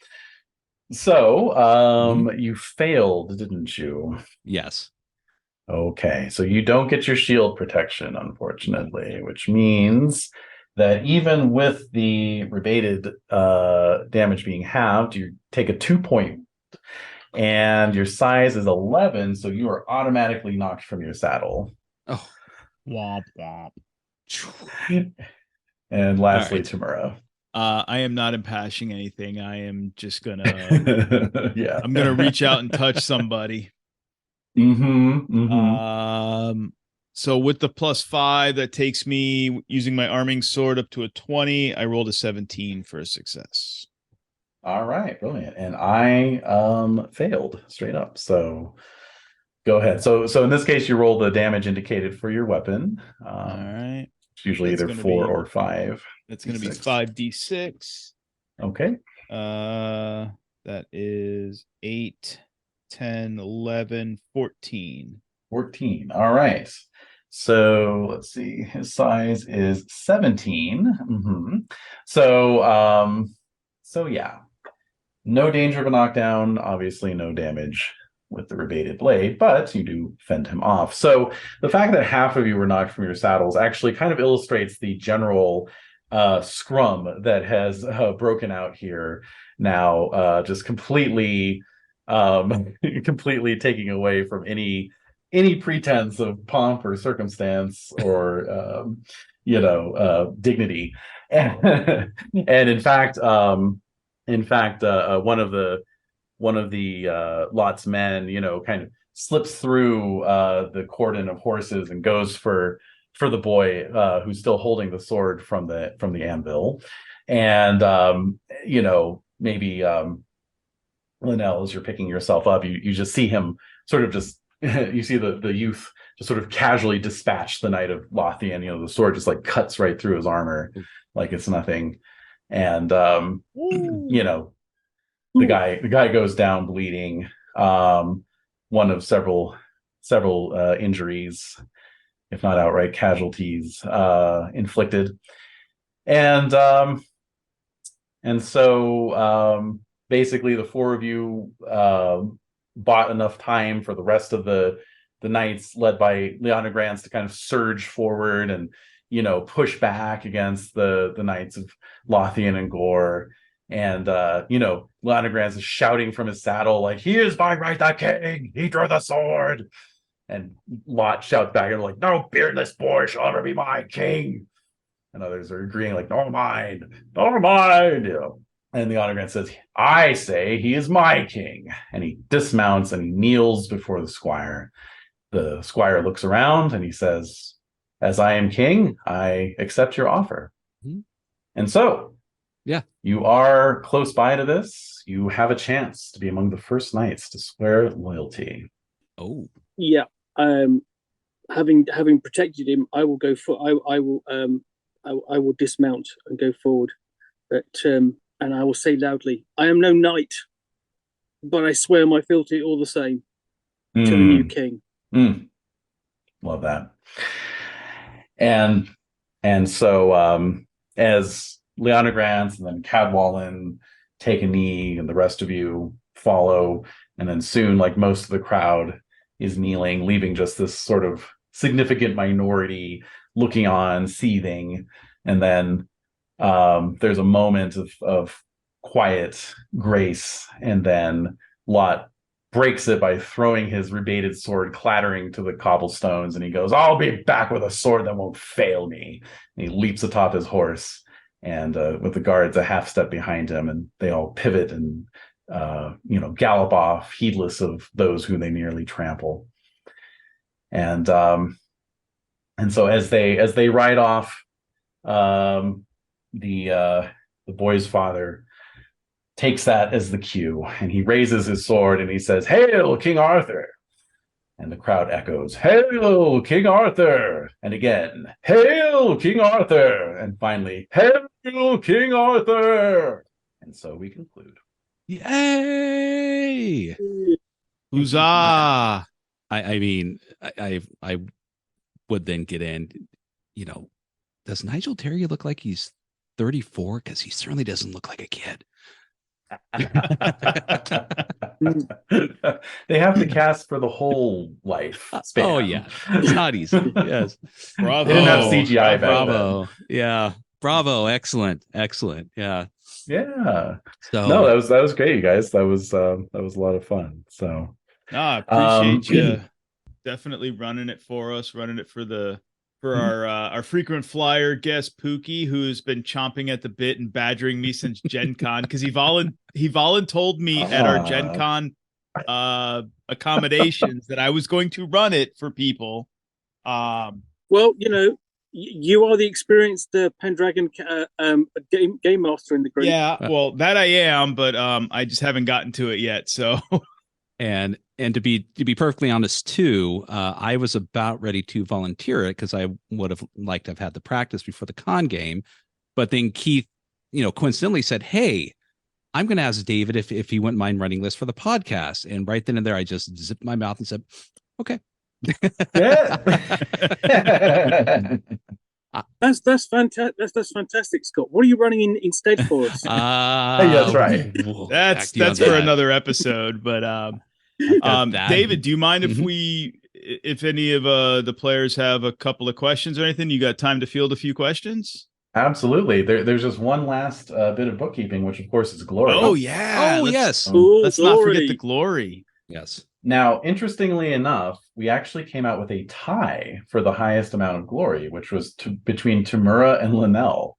So, you failed, didn't you? Yes. Okay, so you don't get your shield protection, unfortunately, which means that even with the rebated damage being halved, you take a 2-point, and your size is 11, so you are automatically knocked from your saddle. Oh, Womp womp. And lastly, All right. Tamura. I am not impashing anything. I am just gonna Yeah. I'm gonna reach out and touch somebody. So with the +5, that takes me, using my arming sword, up to a 20. I rolled a 17 for a success. All right, brilliant. And I failed straight up. So go ahead. So in this case, you roll the damage indicated for your weapon. All right. It's usually That's either gonna 4 be- or 5. That's going to be D6. 5d6. Okay. That is 8, 10, 11, 14. 14. All right. So let's see. His size is 17. So yeah. No danger of a knockdown, obviously no damage with the rebated blade, but you do fend him off. So the fact that half of you were knocked from your saddles actually kind of illustrates the general scrum that has broken out here now, just completely completely taking away from any pretense of pomp or circumstance or dignity. And in fact one of the Lot's men, kind of slips through the cordon of horses and goes for the boy who's still holding the sword from the anvil. And maybe Linnell, as you're picking yourself up, you just see him sort of just you see the youth just sort of casually dispatch the Knight of Lothian. The sword just like cuts right through his armor like it's nothing. And the guy goes down bleeding, one of several injuries, if not outright casualties, inflicted. And so basically the 4 of you bought enough time for the rest of the knights led by Leonigrans to kind of surge forward and push back against the knights of Lothian and Gore. And Leonigrans is shouting from his saddle like, "He is by right the king, he drew the sword." And Lot shouts back and like, "No beardless boy shall ever be my king." And others are agreeing like, "Nor mine, nor mine." And the Leonigrand says, "I say he is my king." And he dismounts and he kneels before the squire. The squire looks around and he says, "As I am king, I accept your offer." Mm-hmm. And so, yeah, you are close by to this. You have a chance to be among the first knights to swear loyalty. Oh, yeah. Having protected him, I will go for. I will I will dismount and go forward. But and I will say loudly, "I am no knight, but I swear my fealty all the same to the new king." Love that. And so as Leonigrans and then Cadwallon take a knee, and the rest of you follow, and then soon, like, most of the crowd is kneeling, leaving just this sort of significant minority looking on, seething. And then there's a moment of quiet grace, and then Lot breaks it by throwing his rebated sword clattering to the cobblestones, and he goes, "I'll be back with a sword that won't fail me." And he leaps atop his horse, and with the guards a half step behind him, and they all pivot and gallop off, heedless of those who they nearly trample. And so as they ride off, the boy's father takes that as the cue, and he raises his sword and he says, "Hail, King Arthur!" And the crowd echoes, "Hail, King Arthur!" And again, "Hail, King Arthur!" And finally, "Hail, King Arthur!" And so we conclude. Yay! Huzzah! I mean, I would then get in, does Nigel Terry look like he's 34? Because he certainly doesn't look like a kid. They have to cast for the whole life span. Oh yeah, it's not easy. Yes, Bravo. They didn't have CGI back Bravo. Yeah, bravo. Excellent. Yeah. Yeah. So No, that was great, you guys. That was a lot of fun. So I appreciate you definitely running it for us, running it for our frequent flyer guest Pookie, who's been chomping at the bit and badgering me since Gen Con, because he voluntold me at our Gen Con accommodations that I was going to run it for people. Well, you are the experienced Pendragon game master in the group. Yeah, well, that I am, but I just haven't gotten to it yet. So, and to be perfectly honest too, I was about ready to volunteer it because I would have liked to have had the practice before the con game, but then Keith, coincidentally said, "Hey, I'm going to ask David if he wouldn't mind running this for the podcast." And right then and there, I just zipped my mouth and said, "Okay." yeah. That's fantastic. That's fantastic, Scott. What are you running instead for us? That's right. That's for another episode. But David, do you mind if any of the players have a couple of questions or anything? You got time to field a few questions? Absolutely. There's just one last bit of bookkeeping, which of course is glory. Oh yeah. Yes. Let's not forget the glory. Yes. Now, interestingly enough, we actually came out with a tie for the highest amount of glory, which was between Tamura and Linnell.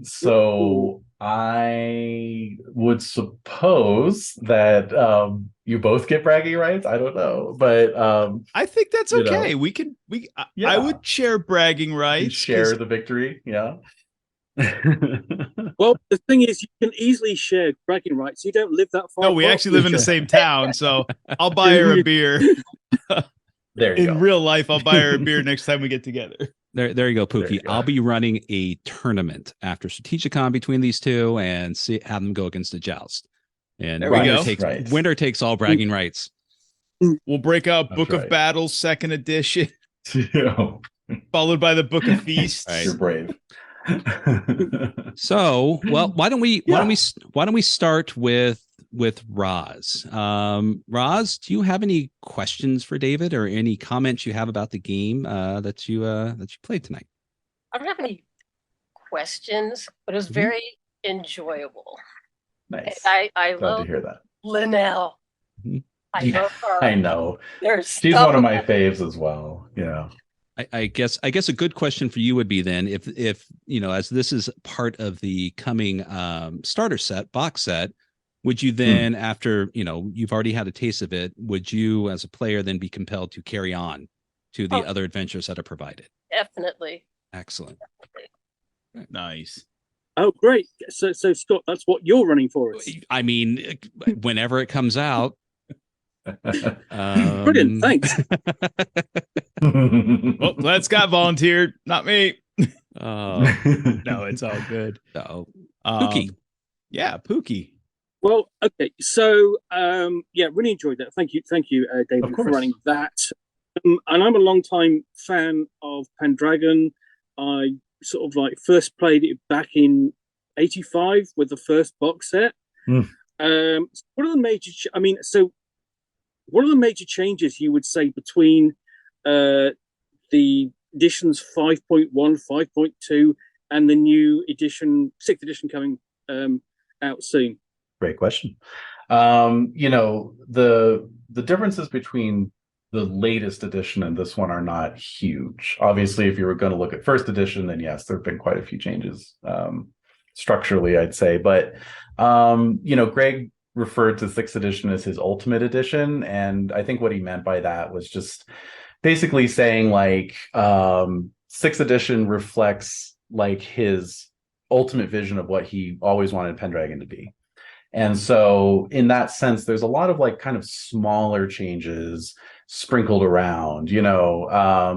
So I would suppose that you both get bragging rights. I don't know, but I think that's okay. I would share bragging rights. Share the victory. Yeah. Well, the thing is, you can easily share bragging rights. You don't live that far. No, we actually live in the same town, so I'll buy her a beer. There you go. In real life, I'll buy her a beer next time we get together. There you go, Pookie. You go. I'll be running a tournament after Strategicon between these two and have them go against the joust. And winner takes all bragging rights. We'll break out Book of Battles, 2nd edition, followed by the Book of Feasts. Right. You're brave. So, well, why don't we start with Roz? Roz, do you have any questions for David or any comments you have about the game that you played tonight? I don't have any questions, but it was very enjoyable. Nice. I Glad love to hear that. Linnell. I love her. I know. She's one of my faves as well. Yeah. I guess a good question for you would be then if as this is part of the coming starter set, box set, would you then after you've already had a taste of it, would you as a player then be compelled to carry on to the other adventures that are provided? Definitely. Excellent. Definitely. Nice. Oh, great. So Scott, that's what you're running for us. I mean, whenever it comes out. Brilliant, thanks. Well, glad Scott volunteered, not me. Oh, No, it's all good. so Pookie. Yeah, Pookie. Well, okay, so yeah, really enjoyed that. Thank you, David, for course. running that. And I'm a long time fan of Pendragon. I sort of like first played it back in '85 with the first box set. Mm. One of the major, one of the major changes you would say between the editions 5.1, 5.2, and the new edition, 6th edition coming out soon? Great question. The differences between the latest edition and this one are not huge. Obviously, if you were going to look at first edition, then yes, there have been quite a few changes structurally, I'd say. But Greg referred to 6th edition as his ultimate edition, and I think what he meant by that was just basically saying like 6th edition reflects like his ultimate vision of what he always wanted Pendragon to be. And so in that sense, there's a lot of like kind of smaller changes sprinkled around,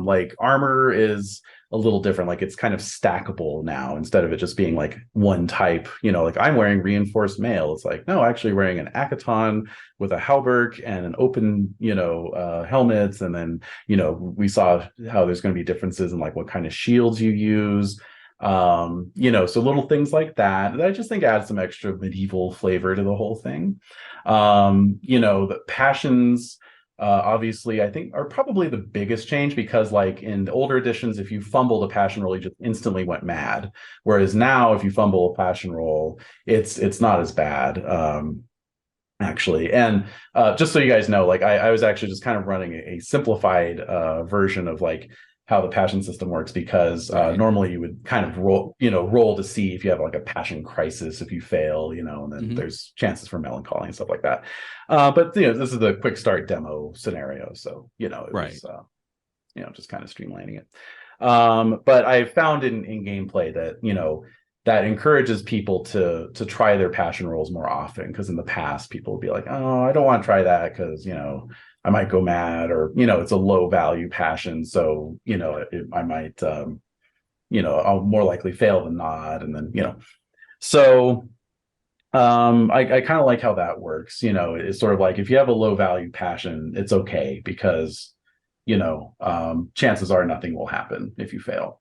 like armor is a little different. Like it's kind of stackable now instead of it just being like one type, like I'm wearing reinforced mail. It's like, no, actually wearing an Akaton with a hauberk and an open, helmets. And then, we saw how there's going to be differences in like what kind of shields you use. So little things like that I just think add some extra medieval flavor to the whole thing. The passions, obviously, I think are probably the biggest change because like in the older editions, if you fumbled a passion roll, you just instantly went mad. Whereas now, if you fumble a passion roll, it's not as bad. Actually, and just so you guys know, like I was actually just kind of running a simplified version of like how the passion system works because normally you would kind of roll to see if you have like a passion crisis if you fail, and then there's chances for melancholy and stuff like that. But this is the quick start demo scenario, so it was just kind of streamlining it. But I found in gameplay that that encourages people to try their passion rolls more often, because in the past people would be like, oh, I don't want to try that because I might go mad, or it's a low value passion, so I might I'll more likely fail than not, and then so I kind of like how that works. It's sort of like if you have a low value passion, it's okay because chances are nothing will happen if you fail.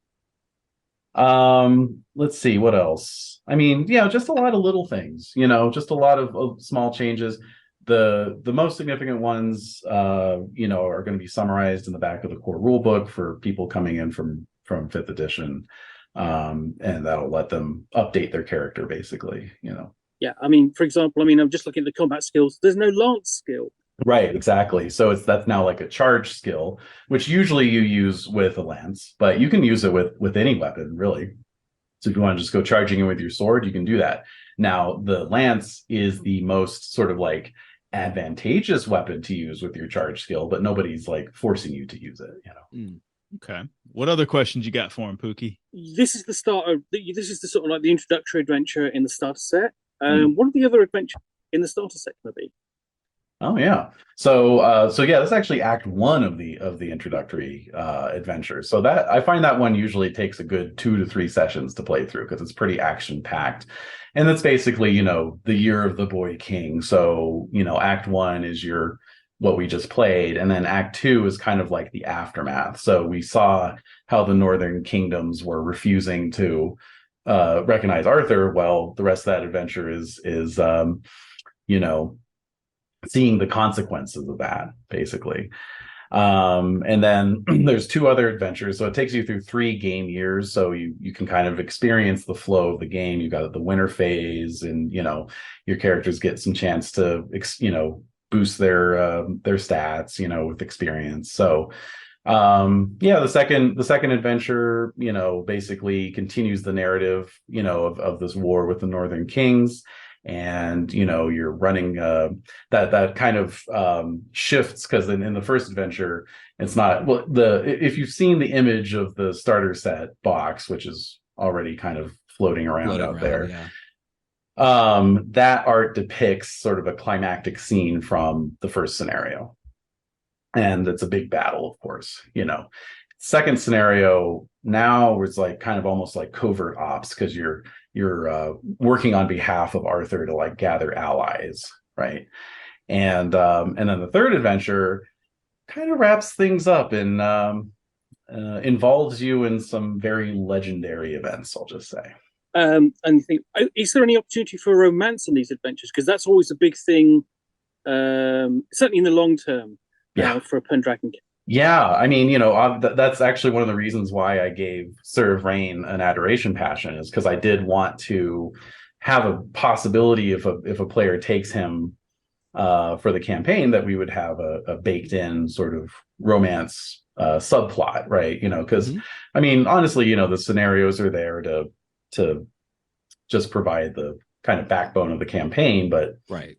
Let's see what else. I mean, just a lot of little things, just a lot of small changes. The most significant ones are going to be summarized in the back of the core rulebook for people coming in from 5th edition, and that'll let them update their character basically. Yeah, I mean, for example, I'm just looking at the combat skills. There's no lance skill. Right, exactly. So that's now like a charge skill, which usually you use with a lance, but you can use it with any weapon, really. So if you want to just go charging in with your sword, you can do that. Now, the lance is the most sort of like advantageous weapon to use with your charge skill, but nobody's like forcing you to use it. Okay. What other questions you got for him, Pookie? This is the start of this is the sort of like the introductory adventure in the starter set. What are the other adventures in the starter set going to be? Oh yeah. So yeah, that's actually Act 1 of the introductory adventure. So that I find that one usually takes a good 2 to 3 sessions to play through because it's pretty action packed. And that's basically, the year of the boy king. So, Act 1 is what we just played, and then Act 2 is kind of like the aftermath. So we saw how the northern kingdoms were refusing to recognize Arthur. Well, the rest of that adventure is seeing the consequences of that, basically. And then there's 2 other adventures. So it takes you through 3 game years. So you can kind of experience the flow of the game. You got the winter phase, and your characters get some chance to boost their stats, with experience. So the second adventure, basically continues the narrative, of this war with the Northern Kings. And you're running that kind of shifts, because in the first adventure it's not if you've seen the image of the starter set box, which is already kind of floating around out there, that art depicts sort of a climactic scene from the first scenario, and it's a big battle, of course. second scenario now is like kind of almost like covert ops, because you're working on behalf of Arthur to like gather allies, right? And then the third adventure kind of wraps things up and involves you in some very legendary events, I'll just say. And you think, is there any opportunity for romance in these adventures? Because that's always a big thing, certainly in the long term, for a Pendragon. Yeah, I mean, that's actually one of the reasons why I gave Serve Rain an adoration passion, is because I did want to have a possibility if a player takes him for the campaign, that we would have a baked in sort of romance subplot, right? Because I mean, honestly, the scenarios are there to just provide the kind of backbone of the campaign, but right,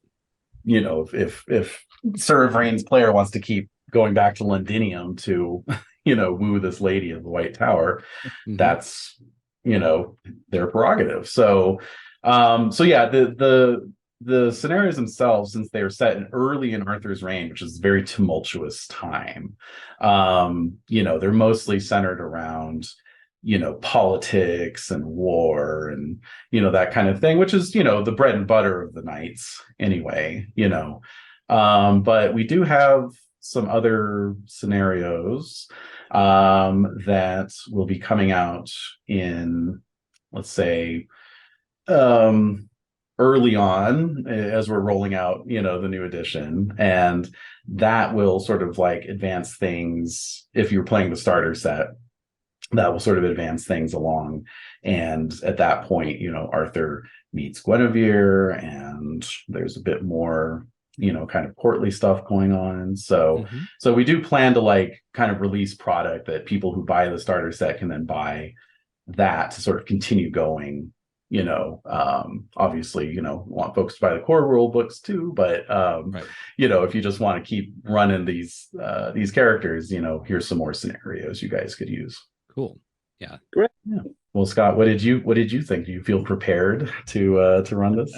if Serve Rain's player wants to keep going back to Londinium to woo this lady of the White Tower, that's their prerogative. So yeah, the scenarios themselves, since they are set early in Arthur's reign, which is a very tumultuous time, they're mostly centered around politics and war and that kind of thing, which is the bread and butter of the knights anyway. But we do have some other scenarios that will be coming out in, let's say, early on as we're rolling out the new edition, and that will sort of like advance things. If you're playing the starter set, that will sort of advance things along, and at that point Arthur meets Guinevere, and there's a bit more kind of courtly stuff going on. So we do plan to like kind of release product that people who buy the starter set can then buy that to sort of continue going. Obviously, want folks to buy the core rule books too, but right. If you just want to keep running these characters, here's some more scenarios you guys could use. Cool. Yeah. Great. Yeah. Well, Scott, what did you think? Do you feel prepared to run this?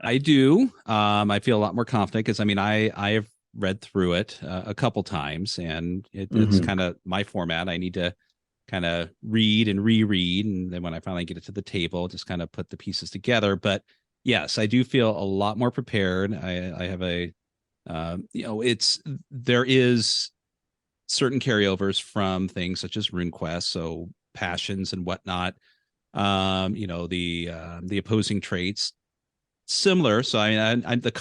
I do. I feel a lot more confident because I have read through it a couple times, and it's kind of my format. I need to kind of read and reread, and then when I finally get it to the table, just kind of put the pieces together. But yes, I do feel a lot more prepared. I have there is certain carryovers from things such as RuneQuest, so passions and whatnot. The opposing traits similar. So the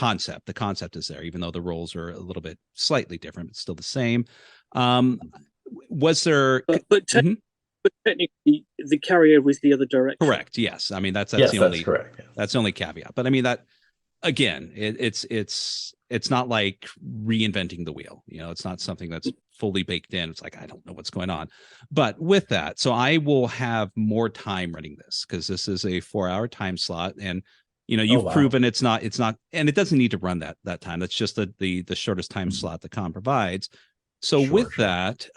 concept is there, even though the roles are a little bit slightly different, but still the same. Was there? But technically, the carryover is the other direction. Correct. Yes. That's yes, the only correct. Yes. That's the only caveat. But that again, it's not like reinventing the wheel. It's not something that's fully baked in. It's like I don't know what's going on. But with that, so I will have more time running this because this is a 4-hour time slot, and you've proven it's not, and it doesn't need to run that time. That's just the shortest time slot the con provides. So that,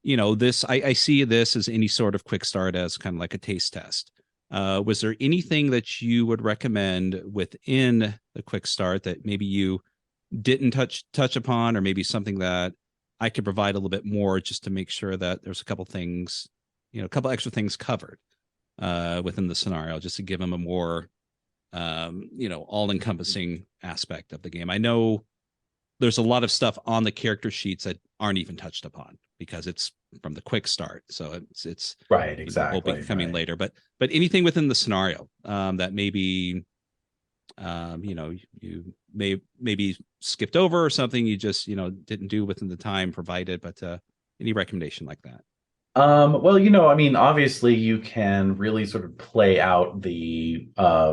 this I see this as any sort of quick start as kind of like a taste test. Was there anything that you would recommend within the quick start that maybe you didn't touch upon, or maybe something that I could provide a little bit more just to make sure that there's a couple things, a couple extra things covered within the scenario, just to give them a more, all-encompassing aspect of the game. I know there's a lot of stuff on the character sheets that aren't even touched upon because it's from the quick start. So it's right. Exactly. Will be coming later, but anything within the scenario that maybe, you maybe skipped over or something you just, didn't do within the time provided, but any recommendation like that? Well, obviously you can really sort of play out the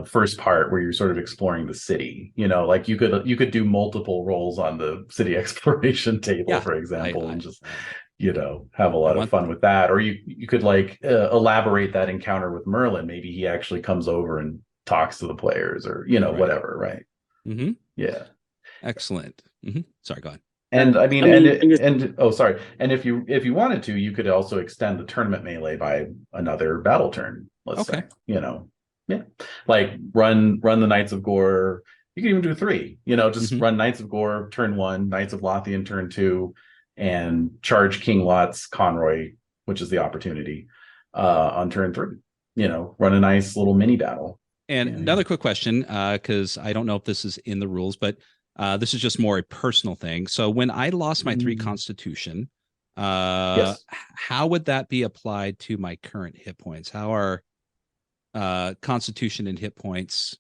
first part where you're sort of exploring the city. Like you could do multiple rolls on the city exploration table, for example, and just have a lot of fun with that. Or you could like elaborate that encounter with Merlin. Maybe he actually comes over and talks to the players, or whatever, right? Mm-hmm. Yeah. Excellent. Mm-hmm. Sorry, go ahead. And and if you wanted to, you could also extend the tournament melee by another battle turn. Let's say, like run the Knights of Gore. You can even do 3. Just run Knights of Gore turn 1, Knights of Lothian turn 2, and charge King Lot's Conroy, which is the opportunity, on turn 3. Run a nice little mini battle. And another quick question, because I don't know if this is in the rules, but this is just more a personal thing. So when I lost my 3 Constitution, Yes. how would that be applied to my current hit points? How are Constitution and hit points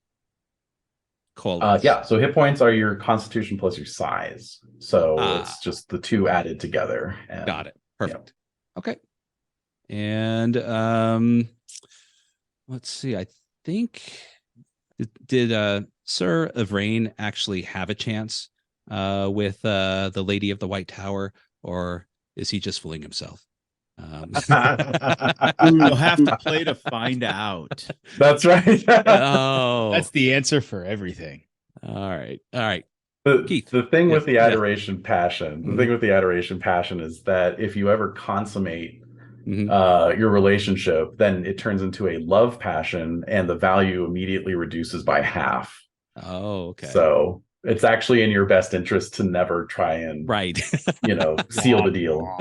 correlated? Yeah, so hit points are your Constitution plus your size. So it's just the 2 added together. And, got it. Perfect. Okay. And let's see. I think did Sir Evrain actually have a chance with the Lady of the White Tower, or is he just fooling himself? You'll have to play to find out. That's right. Oh, That's the answer for everything. All right. Keith, the thing with the Yeah. adoration passion, the thing with the adoration passion is that if you ever consummate your relationship, then it turns into a love passion, and the value immediately reduces by half. Oh, okay. So it's actually in your best interest to never try and seal the deal.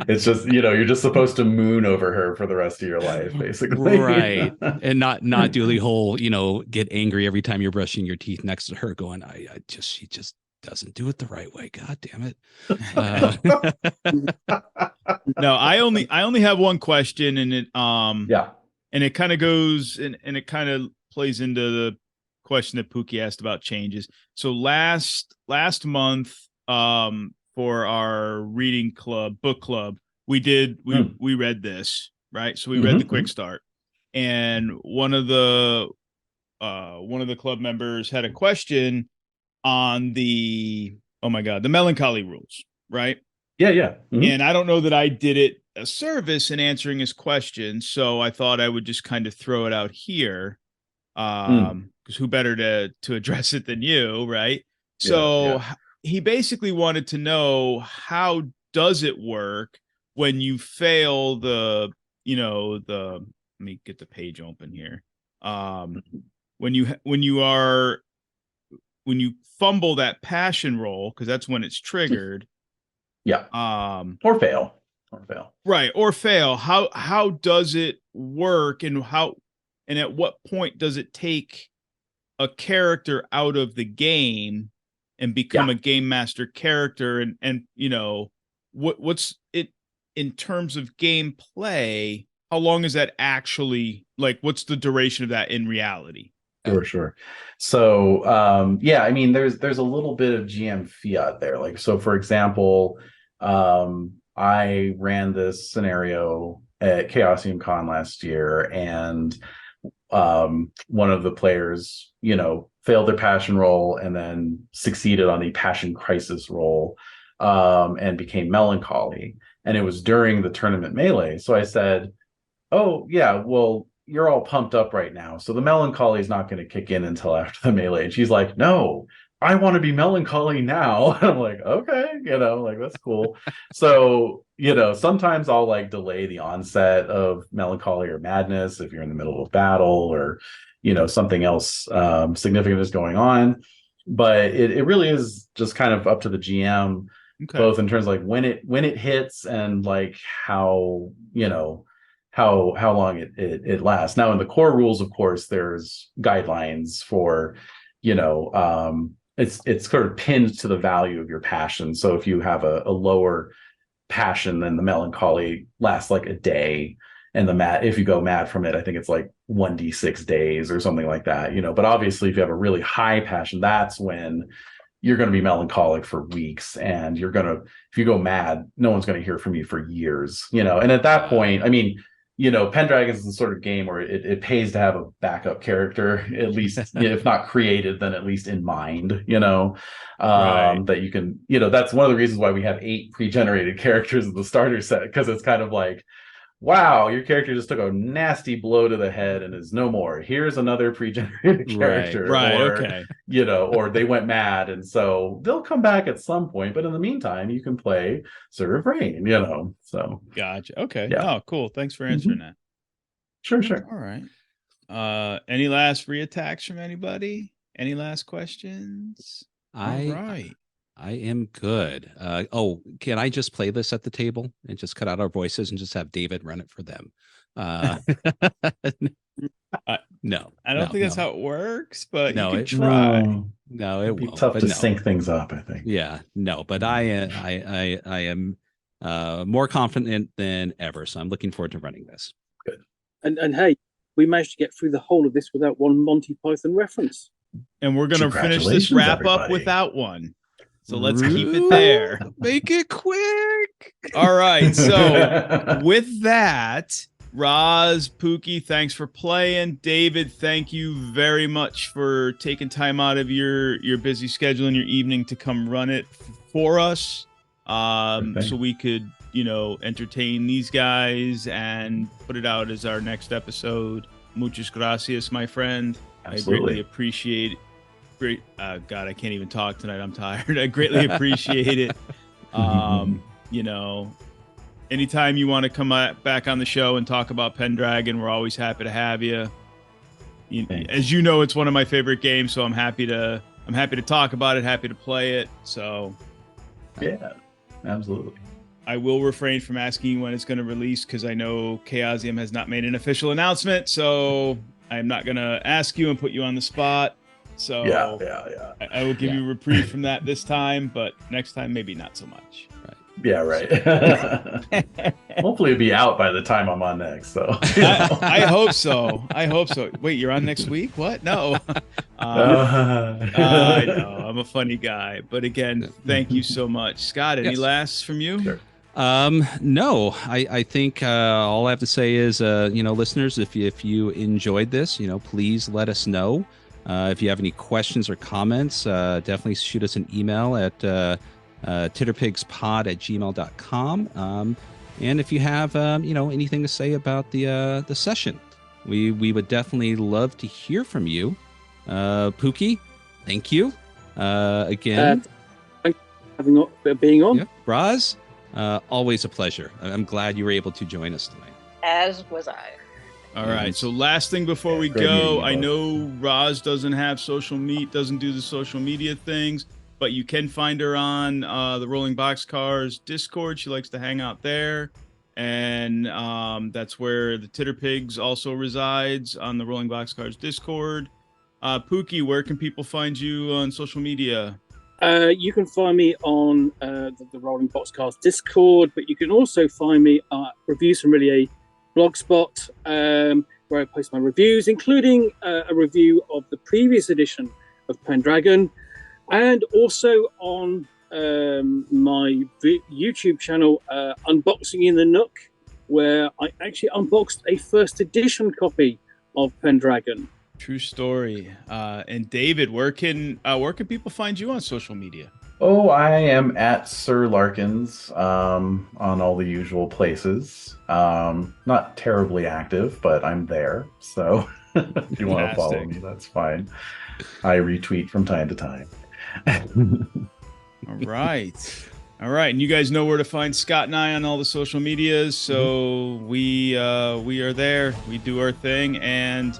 It's just you're just supposed to moon over her for the rest of your life, basically. Right. And not do the whole get angry every time you're brushing your teeth next to her, going, she just doesn't do it the right way. God damn it. No, I only have one question, and it and it kind of goes and it kind of plays into the question that Pookie asked about changes. So last month, for our reading club, book club, we read this, right? So we read the quick start, and one of the club members had a question on the melancholy rules, right? Yeah. And I don't know that I did it a service in answering his question, so I thought I would just kind of throw it out here, because who better to address it than you, right? So he basically wanted to know, how does it work when you fail let me get the page open here. When you fumble that passion roll, because that's when it's triggered. Or fail. Right. Or fail. How does it work, and at what point does it take a character out of the game and become a game master character? And what's it in terms of gameplay? How long is that actually, what's the duration of that in reality? Sure. So I mean, there's a little bit of GM fiat there. So for example, I ran this scenario at Chaosium Con last year, and one of the players, failed their passion roll and then succeeded on the passion crisis roll, and became melancholy. And it was during the tournament melee. So I said, oh yeah, well, you're all pumped up right now, so the melancholy is not going to kick in until after the melee. And she's like, no, I want to be melancholy now. And I'm like, okay, that's cool. So, sometimes I'll delay the onset of melancholy or madness if you're in the middle of battle, or, something else significant is going on. But it really is just kind of up to the GM, both in terms of when it hits, and how long it lasts. Now in the core rules, of course, there's guidelines for, it's sort of pinned to the value of your passion. So if you have a lower passion, then the melancholy lasts a day, and if you go mad from it, I think it's 1d6 days or something like that. But obviously if you have a really high passion, that's when you're going to be melancholic for weeks, and if you go mad, no one's going to hear from you for years, and at that point, I mean, Pendragon is the sort of game where it pays to have a backup character, at least, if not created, then at least in mind, Right. that you can, that's one of the reasons why we have 8 pre-generated characters in the starter set, because it's kind of wow, your character just took a nasty blow to the head and is no more. Here's another pre-generated character. Right. Or, Okay. Or they went mad, and so they'll come back at some point. But in the meantime, you can play Sir Rain, So Gotcha. Okay. Yeah. Oh, cool. Thanks for answering that. Sure. All right. Any last reattacks from anybody? Any last questions? All right. I am good. Can I just play this at the table and just cut out our voices and just have David run it for them? No, I don't think that's how it works, but No, you it- could try. No, It'd it be won't. tough but to no. sync things up, I think. Yeah, no, but I am more confident than ever, so I'm looking forward to running this. And hey, we managed to get through the whole of this without one Monty Python reference. And we're gonna finish this Congratulations, wrap up everybody. without one. So let's keep it there. Make it quick. All right. So with that, Ros, Pookie, thanks for playing. David, thank you very much for taking time out of your busy schedule and your evening to come run it for us. So we could, entertain these guys and put it out as our next episode. Muchas gracias, my friend. Absolutely. I greatly appreciate it. Great. God, I can't even talk tonight. I'm tired. I greatly appreciate it. Anytime you want to come back on the show and talk about Pendragon, we're always happy to have you. As you know, it's one of my favorite games, so I'm happy to talk about it, happy to play it. So yeah, absolutely. I will refrain from asking you when it's going to release because I know Chaosium has not made an official announcement, so I'm not going to ask you and put you on the spot. So yeah. I will give you a reprieve from that this time, but next time maybe not so much. Right. Yeah, right. Hopefully it'll be out by the time I'm on next. So I hope so. Wait, you're on next week? What? No. I know. I'm a funny guy. But again, thank you so much. Scott, any lasts from you? Sure. No, I think all I have to say is, listeners, if you enjoyed this, please let us know. If you have any questions or comments, definitely shoot us an email at titterpigspod@gmail.com. And if you have, anything to say about the session, we would definitely love to hear from you. Pookie, thank you again. Thank you for being on. Yeah. Ros, always a pleasure. I'm glad you were able to join us tonight. As was I. All right. So last thing before we great go, meeting you I both. know Ros doesn't do the social media things, but you can find her on the Rolling Boxcars Discord. She likes to hang out there. And that's where the Titterpigs also resides, on the Rolling Boxcars Discord. Pookie, where can people find you on social media? You can find me on the Rolling Boxcars Discord, but you can also find me at Reviews from Really A Blogspot, where I post my reviews, including a review of the previous edition of Pendragon, and also on my YouTube channel, Unboxing in the Nook, where I actually unboxed a first edition copy of Pendragon. True story. And David, where can people find you on social media? Oh, I am at Sir Larkins on all the usual places. Not terribly active, but I'm there. So if you want to follow me, that's fine. I retweet from time to time. All right. And you guys know where to find Scott and I on all the social medias. So we are there. We do our thing. And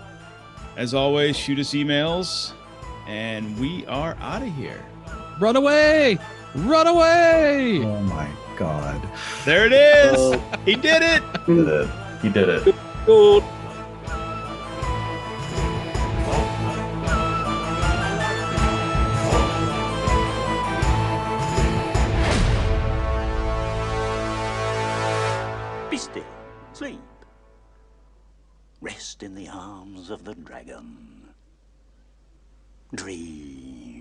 as always, shoot us emails. And we are out of here. Run away! Run away! Oh my God. There it is. He did it. He did it. Good. Be still, sleep. Rest in the arms of the dragon. Dream.